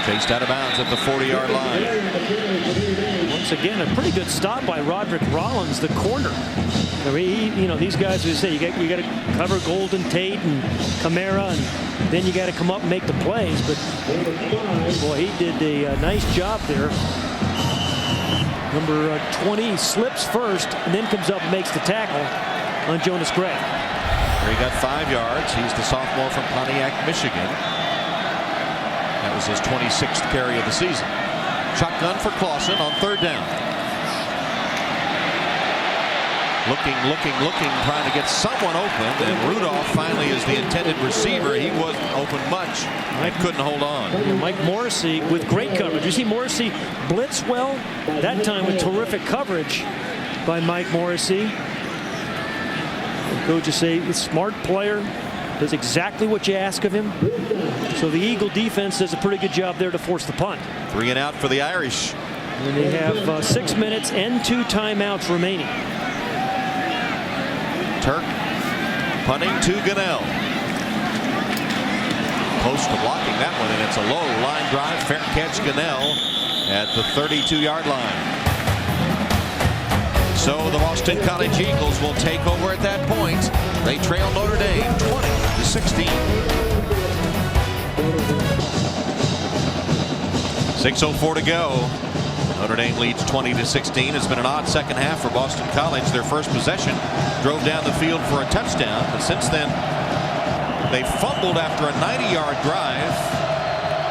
Chased out of bounds at the 40-yard line. Once again, a pretty good stop by Roderick Rollins, the corner. I mean, these guys who say you got to cover Golden Tate and Camara, and then you got to come up and make the plays. But boy, he did a nice job there. Number 20 slips first and then comes up and makes the tackle on Jonas Gray. He got 5 yards. He's the sophomore from Pontiac, Michigan. That was his 26th carry of the season. Shotgun for Clausen on third down. Looking, trying to get someone open. And Rudolph finally is the intended receiver. He wasn't open much. Mike couldn't hold on. Mike Morrissey with great coverage. You see Morrissey blitz well. That time with terrific coverage by Mike Morrissey. Coaches say a smart player, does exactly what you ask of him. So the Eagle defense does a pretty good job there to force the punt. 3 and out for the Irish. And they have 6 minutes and 2 timeouts remaining. Turk punting to Gunnell. Close to blocking that one, and it's a low line drive. Fair catch, Gunnell at the 32-yard line. So the Boston College Eagles will take over at that point. They trail Notre Dame 20-16. 6:04 to go. Notre Dame leads 20-16. It's been an odd second half for Boston College. Their first possession drove down the field for a touchdown, but since then they fumbled after a 90-yard drive,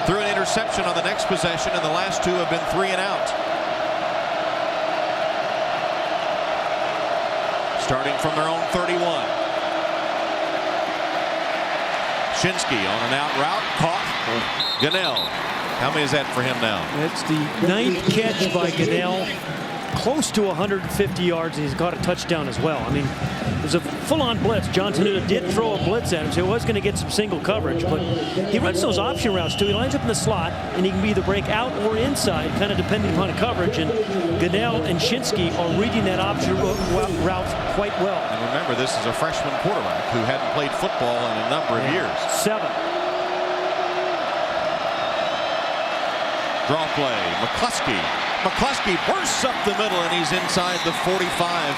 threw an interception on the next possession, and the last 2 have been 3 and out. starting from their own 31. Shinsky on an out route, caught. Gunnell. How many is that for him now? That's the 9th catch by Gunnell. Close to 150 yards, and he's got a touchdown as well. I mean, it was a full-on blitz. John Tenuta did throw a blitz at him, so he was going to get some single coverage, but he runs those option routes too. He lines up in the slot, and he can either break out or inside, kind of depending upon coverage, and Gunnell and Shinsky are reading that option route quite well. And remember, this is a freshman quarterback who hadn't played football in a number of years. 7. Draw play, McCluskey. McCluskey bursts up the middle, and he's inside the 45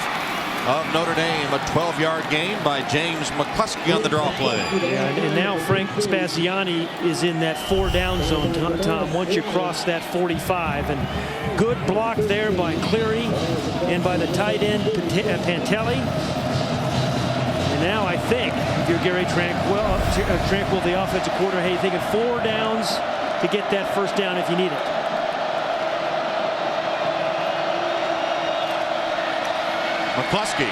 of Notre Dame. A 12-yard gain by James McCluskey on the draw play. Yeah, and now Frank Spaziani is in that 4-down zone, Tom, once you cross that 45. And good block there by Cleary and by the tight end, Pantelli. And now I think, if you're Gary Tranquil, the offensive coordinator, hey, thinking 4 downs to get that first down if you need it. McCluskey.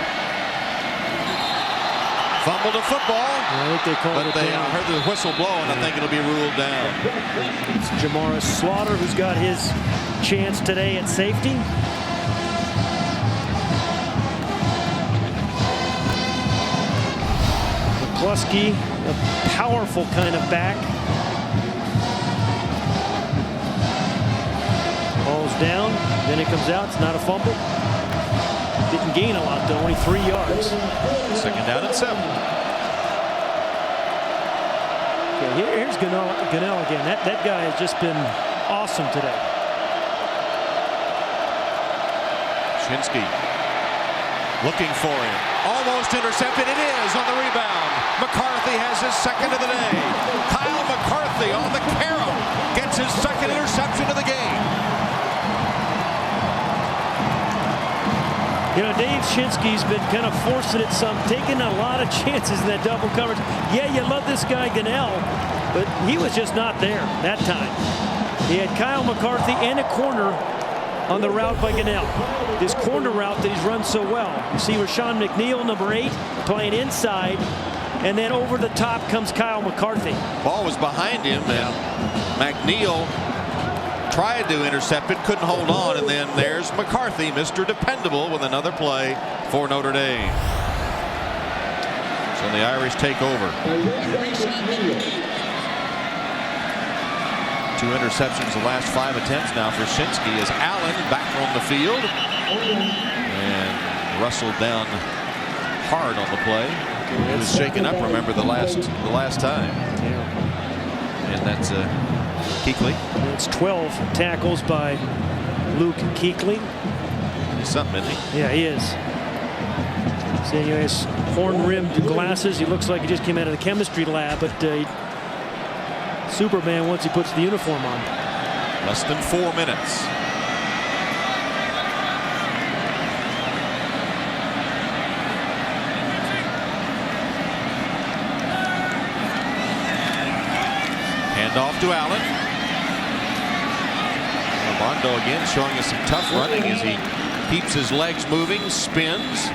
Fumbled a football. I think they called it down. I heard the whistle blow, and I think it'll be ruled down. It's Jamaris Slaughter who's got his chance today at safety. McCluskey, a powerful kind of back. Ball's down, then it comes out. It's not a fumble. Didn't gain a lot, though, only 3 yards. 2nd down and 7. Okay, here's Gunnell again. That guy has just been awesome today. Shinsky looking for him. Almost intercepted. It is on the rebound. McCarthy has his 2nd of the day. Kyle McCarthy on the carry gets his 2nd interception of the game. You know, Dave Shinsky's been kind of forcing it some, taking a lot of chances in that double coverage. Yeah, you love this guy Gunnell, but he was just not there that time. He had Kyle McCarthy and a corner on the route by Gunnell. This corner route that he's run so well. You see Rashawn McNeil, number 8, playing inside, and then over the top comes Kyle McCarthy. Ball was behind him, and McNeil tried to intercept it, couldn't hold on, and then there's McCarthy, Mr. Dependable, with another play for Notre Dame. So the Irish take over. 2 interceptions the last 5 attempts now for Shinsky as Allen back on the field and wrestled down hard on the play. He was shaken up, remember, the last time. And that's Kuechly. It's 12 tackles by Luke Kuechly. He's something, isn't he? Yeah, he is. See, he has horn-rimmed glasses. He looks like he just came out of the chemistry lab, but Superman once he puts the uniform on. Less than 4 minutes. Handoff to Allen. Armando again showing us some tough running as he keeps his legs moving, spins,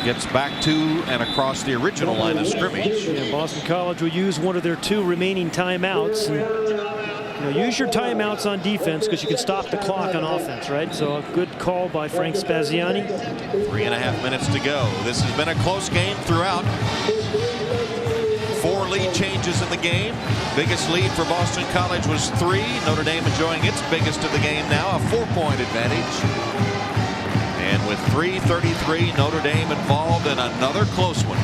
gets back to and across the original line of scrimmage. Yeah, Boston College will use one of their 2 remaining timeouts. And, use your timeouts on defense because you can stop the clock on offense, right? So a good call by Frank Spaziani. 3.5 minutes to go. This has been a close game throughout. 4 lead changes in the game. Biggest lead for Boston College was 3. Notre Dame enjoying its biggest of the game now, a 4-point advantage. And with 3:33, Notre Dame involved in another close one.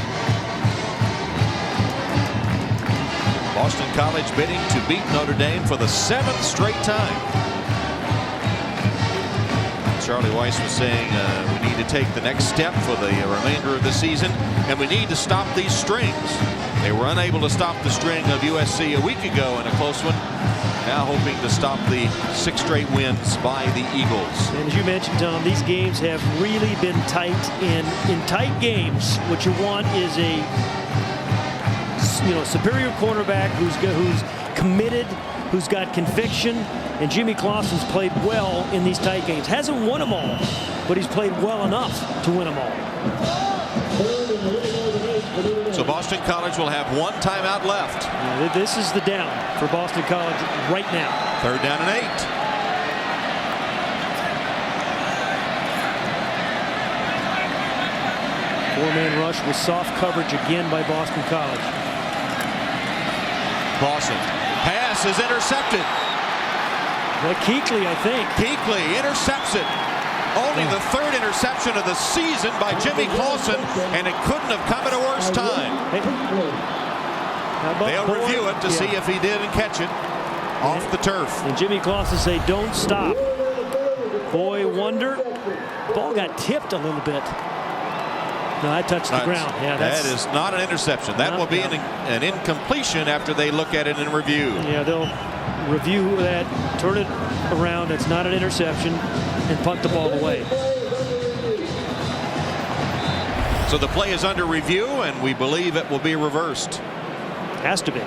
Boston College bidding to beat Notre Dame for the 7th straight time. Charlie Weiss was saying we need to take the next step for the remainder of the season, and we need to stop these strings. They were unable to stop the string of USC a week ago in a close one. Now hoping to stop the 6 straight wins by the Eagles. And as you mentioned, Tom, these games have really been tight. And in tight games, what you want is a superior quarterback who's committed who's got conviction, and Jimmy Clausen's played well in these tight games. Hasn't won them all, but he's played well enough to win them all. So Boston College will have one timeout left. Yeah, this is the down for Boston College right now. 3rd down and 8. Four-man rush with soft coverage again by Boston College. Clausen. Pass is intercepted. Kuechly, I think. Kuechly intercepts it. Only the 3rd interception of the season by Jimmy Clausen, and it couldn't have come at a worse time. They'll review it to see if he didn't catch it off the turf. And Jimmy Clausen say, don't stop. Boy wonder. Ball got tipped a little bit. No, that touched the ground. Yeah, that is not an interception. That will be an incompletion after they look at it in review. Yeah, they'll review that, turn it around. It's not an interception, and punt the ball away. So the play is under review, and we believe it will be reversed. Has to be.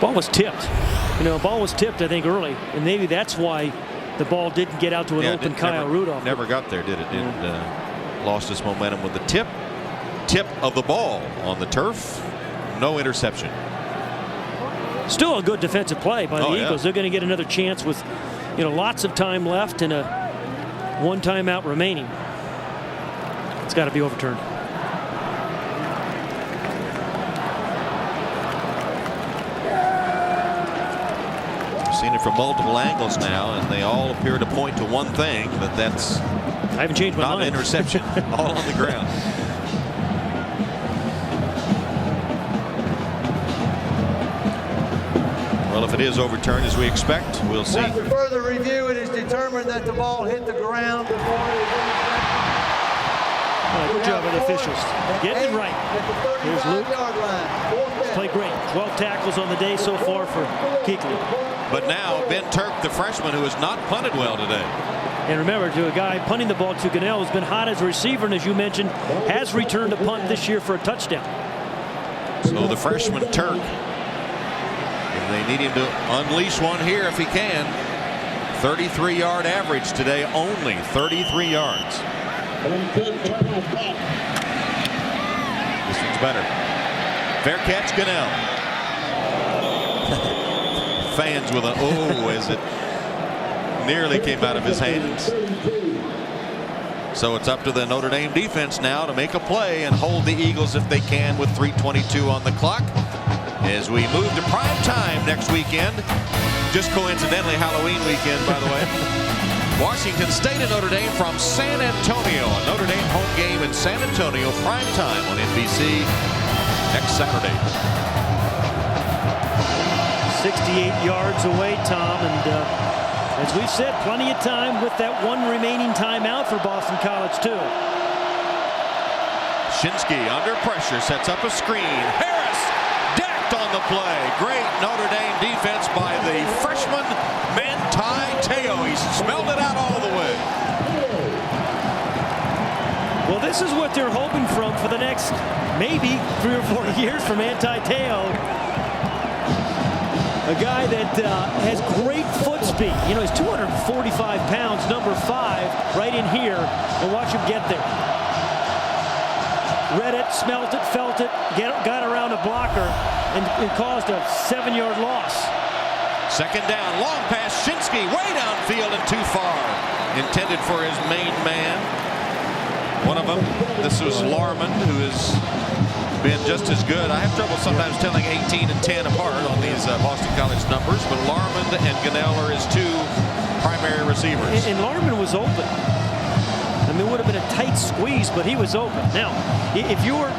Ball was tipped. Ball was tipped, I think, early, and maybe that's why the ball didn't get out to an open Kyle Rudolph. Never got there, did it? And lost its momentum with the tip of the ball on the turf. No interception. Still a good defensive play by the Eagles. They're going to get another chance with, lots of time left and a one timeout remaining. It's got to be overturned. Seen it from multiple angles now, and they all appear to point to one thing, that's I haven't changed my not mind. An interception. All on the ground. Well, if it is overturned as we expect, we'll see. After further review, it is determined that the ball hit the ground before it was intercepted. Good job of the officials. Getting it right. Here's Luke. Played great. 12 tackles on the day so far for Kuechly. But now Ben Turk, the freshman, who has not punted well today. And remember, to a guy punting the ball to Gunnell, who's been hot as a receiver, and as you mentioned, has returned a punt this year for a touchdown. So the freshman Turk, and they need him to unleash one here if he can. 33-yard average today, only 33 yards. This one's better. Fair catch, Gunnell. Fans with an oh as it nearly came out of his hands. So it's up to the Notre Dame defense now to make a play and hold the Eagles if they can with 3:22 on the clock as we move to prime time next weekend. Just coincidentally Halloween weekend, by the way. Washington State and Notre Dame from San Antonio. A Notre Dame home game in San Antonio, prime time on NBC next Saturday. 68 yards away, Tom, and as we've said, plenty of time with that one remaining timeout for Boston College, too. Shinsky under pressure, sets up a screen. Harris decked on the play. Great Notre Dame defense by the freshman Manti Te'o. He smelled it out all the way. Well, this is what they're hoping for the next maybe 3 or 4 years from Manti Te'o. A guy that has great foot speed. He's 245 pounds, number 5, right in here. And watch him get there. Read it, smelt it, felt it, got around a blocker, and it caused a 7-yard loss. Second down, long pass, Shinsky way downfield and too far. Intended for his main man. One of them, this was Larman, who has been just as good. I have trouble sometimes telling 18 and 10 apart on these Boston College numbers, but Larman and Gunnell are his 2 primary receivers. And Larman was open. I mean, it would have been a tight squeeze, but he was open. Now, if you're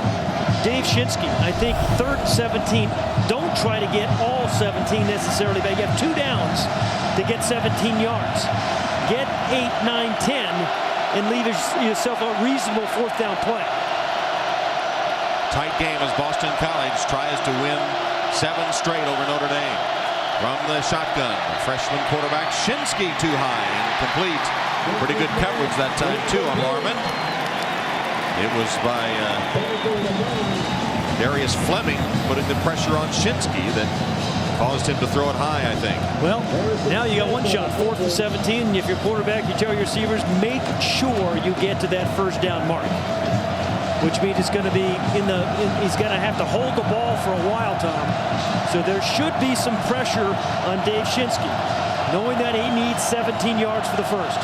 Dave Shinsky, I think 3rd and 17, don't try to get all 17 necessarily, but you have 2 downs to get 17 yards. Get 8, 9, 10, and leave yourself a reasonable 4th down play. Tight game as Boston College tries to win 7 straight over Notre Dame. From the shotgun, freshman quarterback Shinsky too high, incomplete. Pretty good coverage that time too on Larman. It was by Darius Fleming putting the pressure on Shinsky that caused him to throw it high, I think. Well, now you got one shot, 4th and 17. If you're quarterback, you tell your receivers, make sure you get to that first down mark, which means it's going to be he's going to have to hold the ball for a while, Tom. So there should be some pressure on Dave Shinsky, knowing that he needs 17 yards for the first.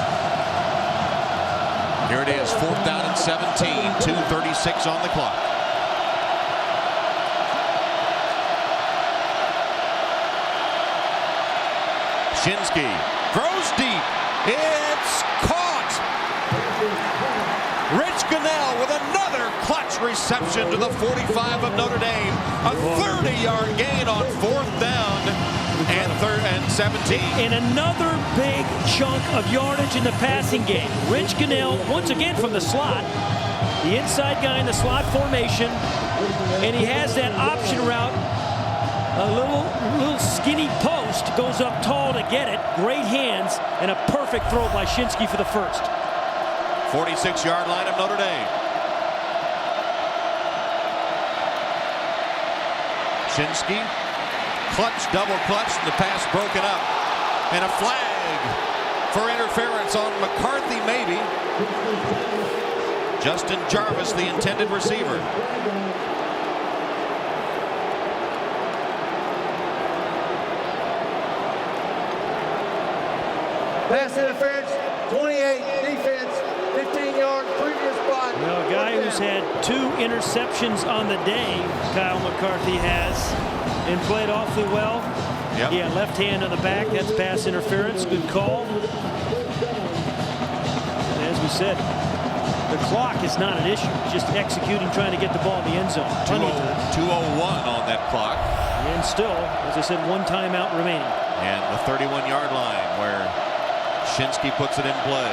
Here it is, 4th down and 17, 2:36 on the clock. Shinsky throws deep. It's caught. Rich Gunnell with another clutch reception to the 45 of Notre Dame. A 30-yard gain on 4th down and 17. And another big chunk of yardage in the passing game. Rich Gunnell, once again from the slot, the inside guy in the slot formation, and he has that option route. A little skinny post, goes up tall to get it. Great hands and a perfect throw by Shinsky for the first. 46-yard line of Notre Dame. Shinsky, clutch, double clutch, and the pass broken up. And a flag for interference on McCarthy, maybe. Justin Jarvis, the intended receiver. Pass interference, 28, defense, 15 yards, previous spot. You know, a guy who's had 2 interceptions on the day, Kyle McCarthy has, and played awfully well. Yep. Yeah, left hand on the back, that's pass interference, good call. And as we said, the clock is not an issue, just executing, trying to get the ball in the end zone. 2:01 on that clock. And still, as I said, 1 timeout remaining. And the 31-yard line where Shinsky puts it in play.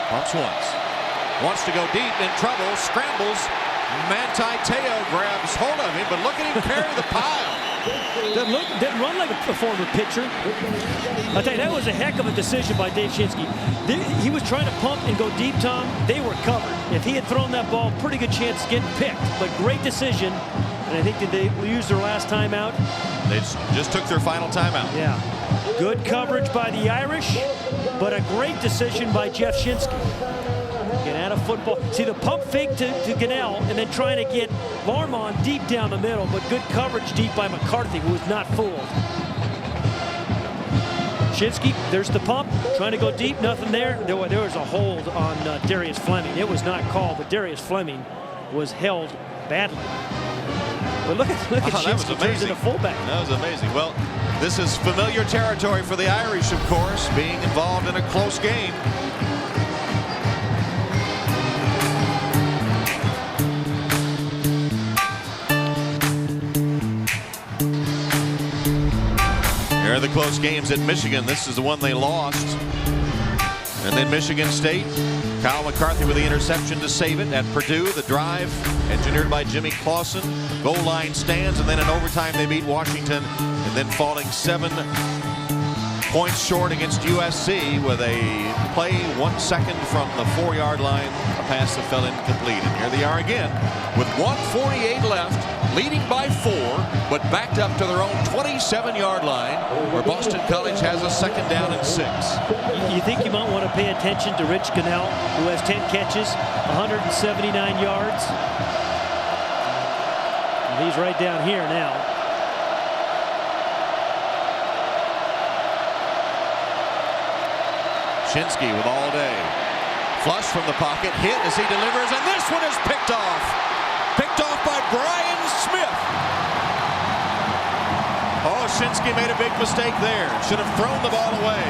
Pumps once. Wants to go deep, in trouble, scrambles. Manti Te'o grabs hold of him, but look at him carry the pile. Didn't run like a former pitcher. I'll tell you, that was a heck of a decision by Dave Shinsky. He was trying to pump and go deep, Tom. They were covered. If he had thrown that ball, pretty good chance of getting picked. But great decision. And I think that they used their last timeout. They just took their final timeout. Yeah. Good coverage by the Irish, but a great decision by Jeff Shinsky. Get out of football. See the pump fake to Gunnell and then trying to get Larmon deep down the middle, but good coverage deep by McCarthy, who was not fooled. Shinsky, there's the pump, trying to go deep, nothing there. There was a hold on Darius Fleming. It was not called, but Darius Fleming was held badly. But look at Shinsky turns into fullback. That was amazing. Well, this is familiar territory for the Irish, of course, being involved in a close game. Here are the close games at Michigan. This is the one they lost. And then Michigan State. Kyle McCarthy with the interception to save it. At Purdue, the drive engineered by Jimmy Clausen. Goal line stands, and then in overtime they beat Washington, and then falling 7 points short against USC with a play 1 second from the 4-yard line. A pass that fell incomplete. And here they are again with 1:48 left, leading by 4, but backed up to their own 27-yard line, where Boston College has a 2nd down and 6. You think you might want to pay attention to Rich Gunnell, who has 10 catches, 179 yards. And he's right down here now. Shinsky with all day. Flush from the pocket, hit as he delivers, and this one is picked off. Picked off by Brian Smith. Oh, Shinsky made a big mistake there. Should have thrown the ball away.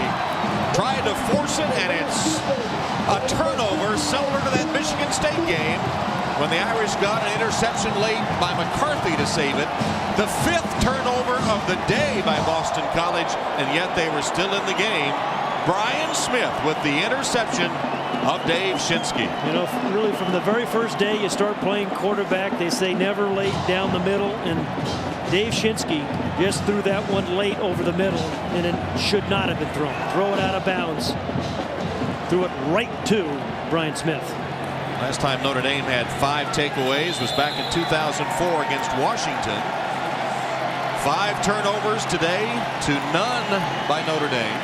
Tried to force it, and it's a turnover similar to that Michigan State game when the Irish got an interception late by McCarthy to save it. The 5th turnover of the day by Boston College, and yet they were still in the game. Brian Smith with the interception of Dave Shinsky. You know, really from the very first day you start playing quarterback, they say never late down the middle, and Dave Shinsky just threw that one late over the middle, and it should not have been thrown. Throw it out of bounds. Threw it right to Brian Smith. Last time Notre Dame had 5 takeaways was back in 2004 against Washington. 5 turnovers today to none by Notre Dame.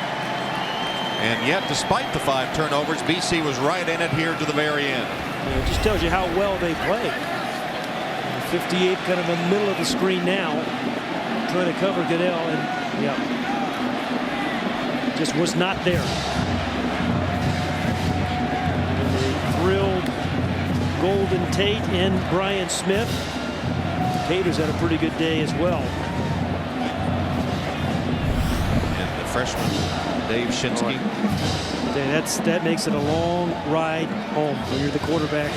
And yet, despite the 5 turnovers, BC was right in it here to the very end. It just tells you how well they play. 58 kind of in the middle of the screen now, trying to cover Goodell, and just was not there. And they thrilled Golden Tate and Brian Smith. Tater's had a pretty good day as well. And the freshman Dave Shinsky. That makes it a long ride home when you're the quarterback.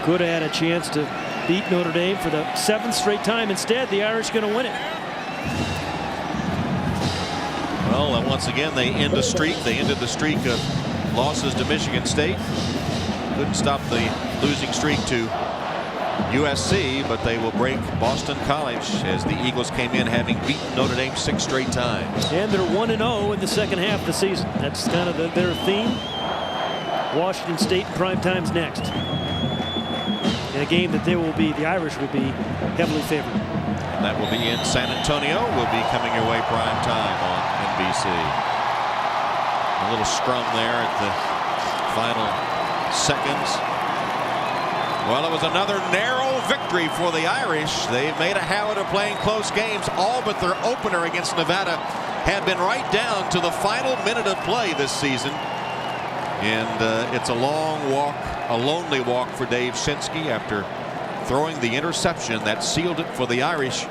Could have had a chance to beat Notre Dame for the 7th straight time. Instead, the Irish are going to win it. Well, and once again, they end a streak. They ended the streak of losses to Michigan State. Couldn't stop the losing streak to USC, but they will break Boston College as the Eagles came in having beaten Notre Dame 6 straight times. And they're 1-0 in the second half of the season. That's kind of their theme. Washington State in prime time's next. In a game that the Irish will be heavily favored. And that will be in San Antonio. Will be coming your way prime time on NBC. A little scrum there at the final seconds. Well, it was another narrow victory for the Irish. They've made a habit of playing close games. All but their opener against Nevada have been right down to the final minute of play this season. And it's a long walk, a lonely walk for Dave Shinsky after throwing the interception that sealed it for the Irish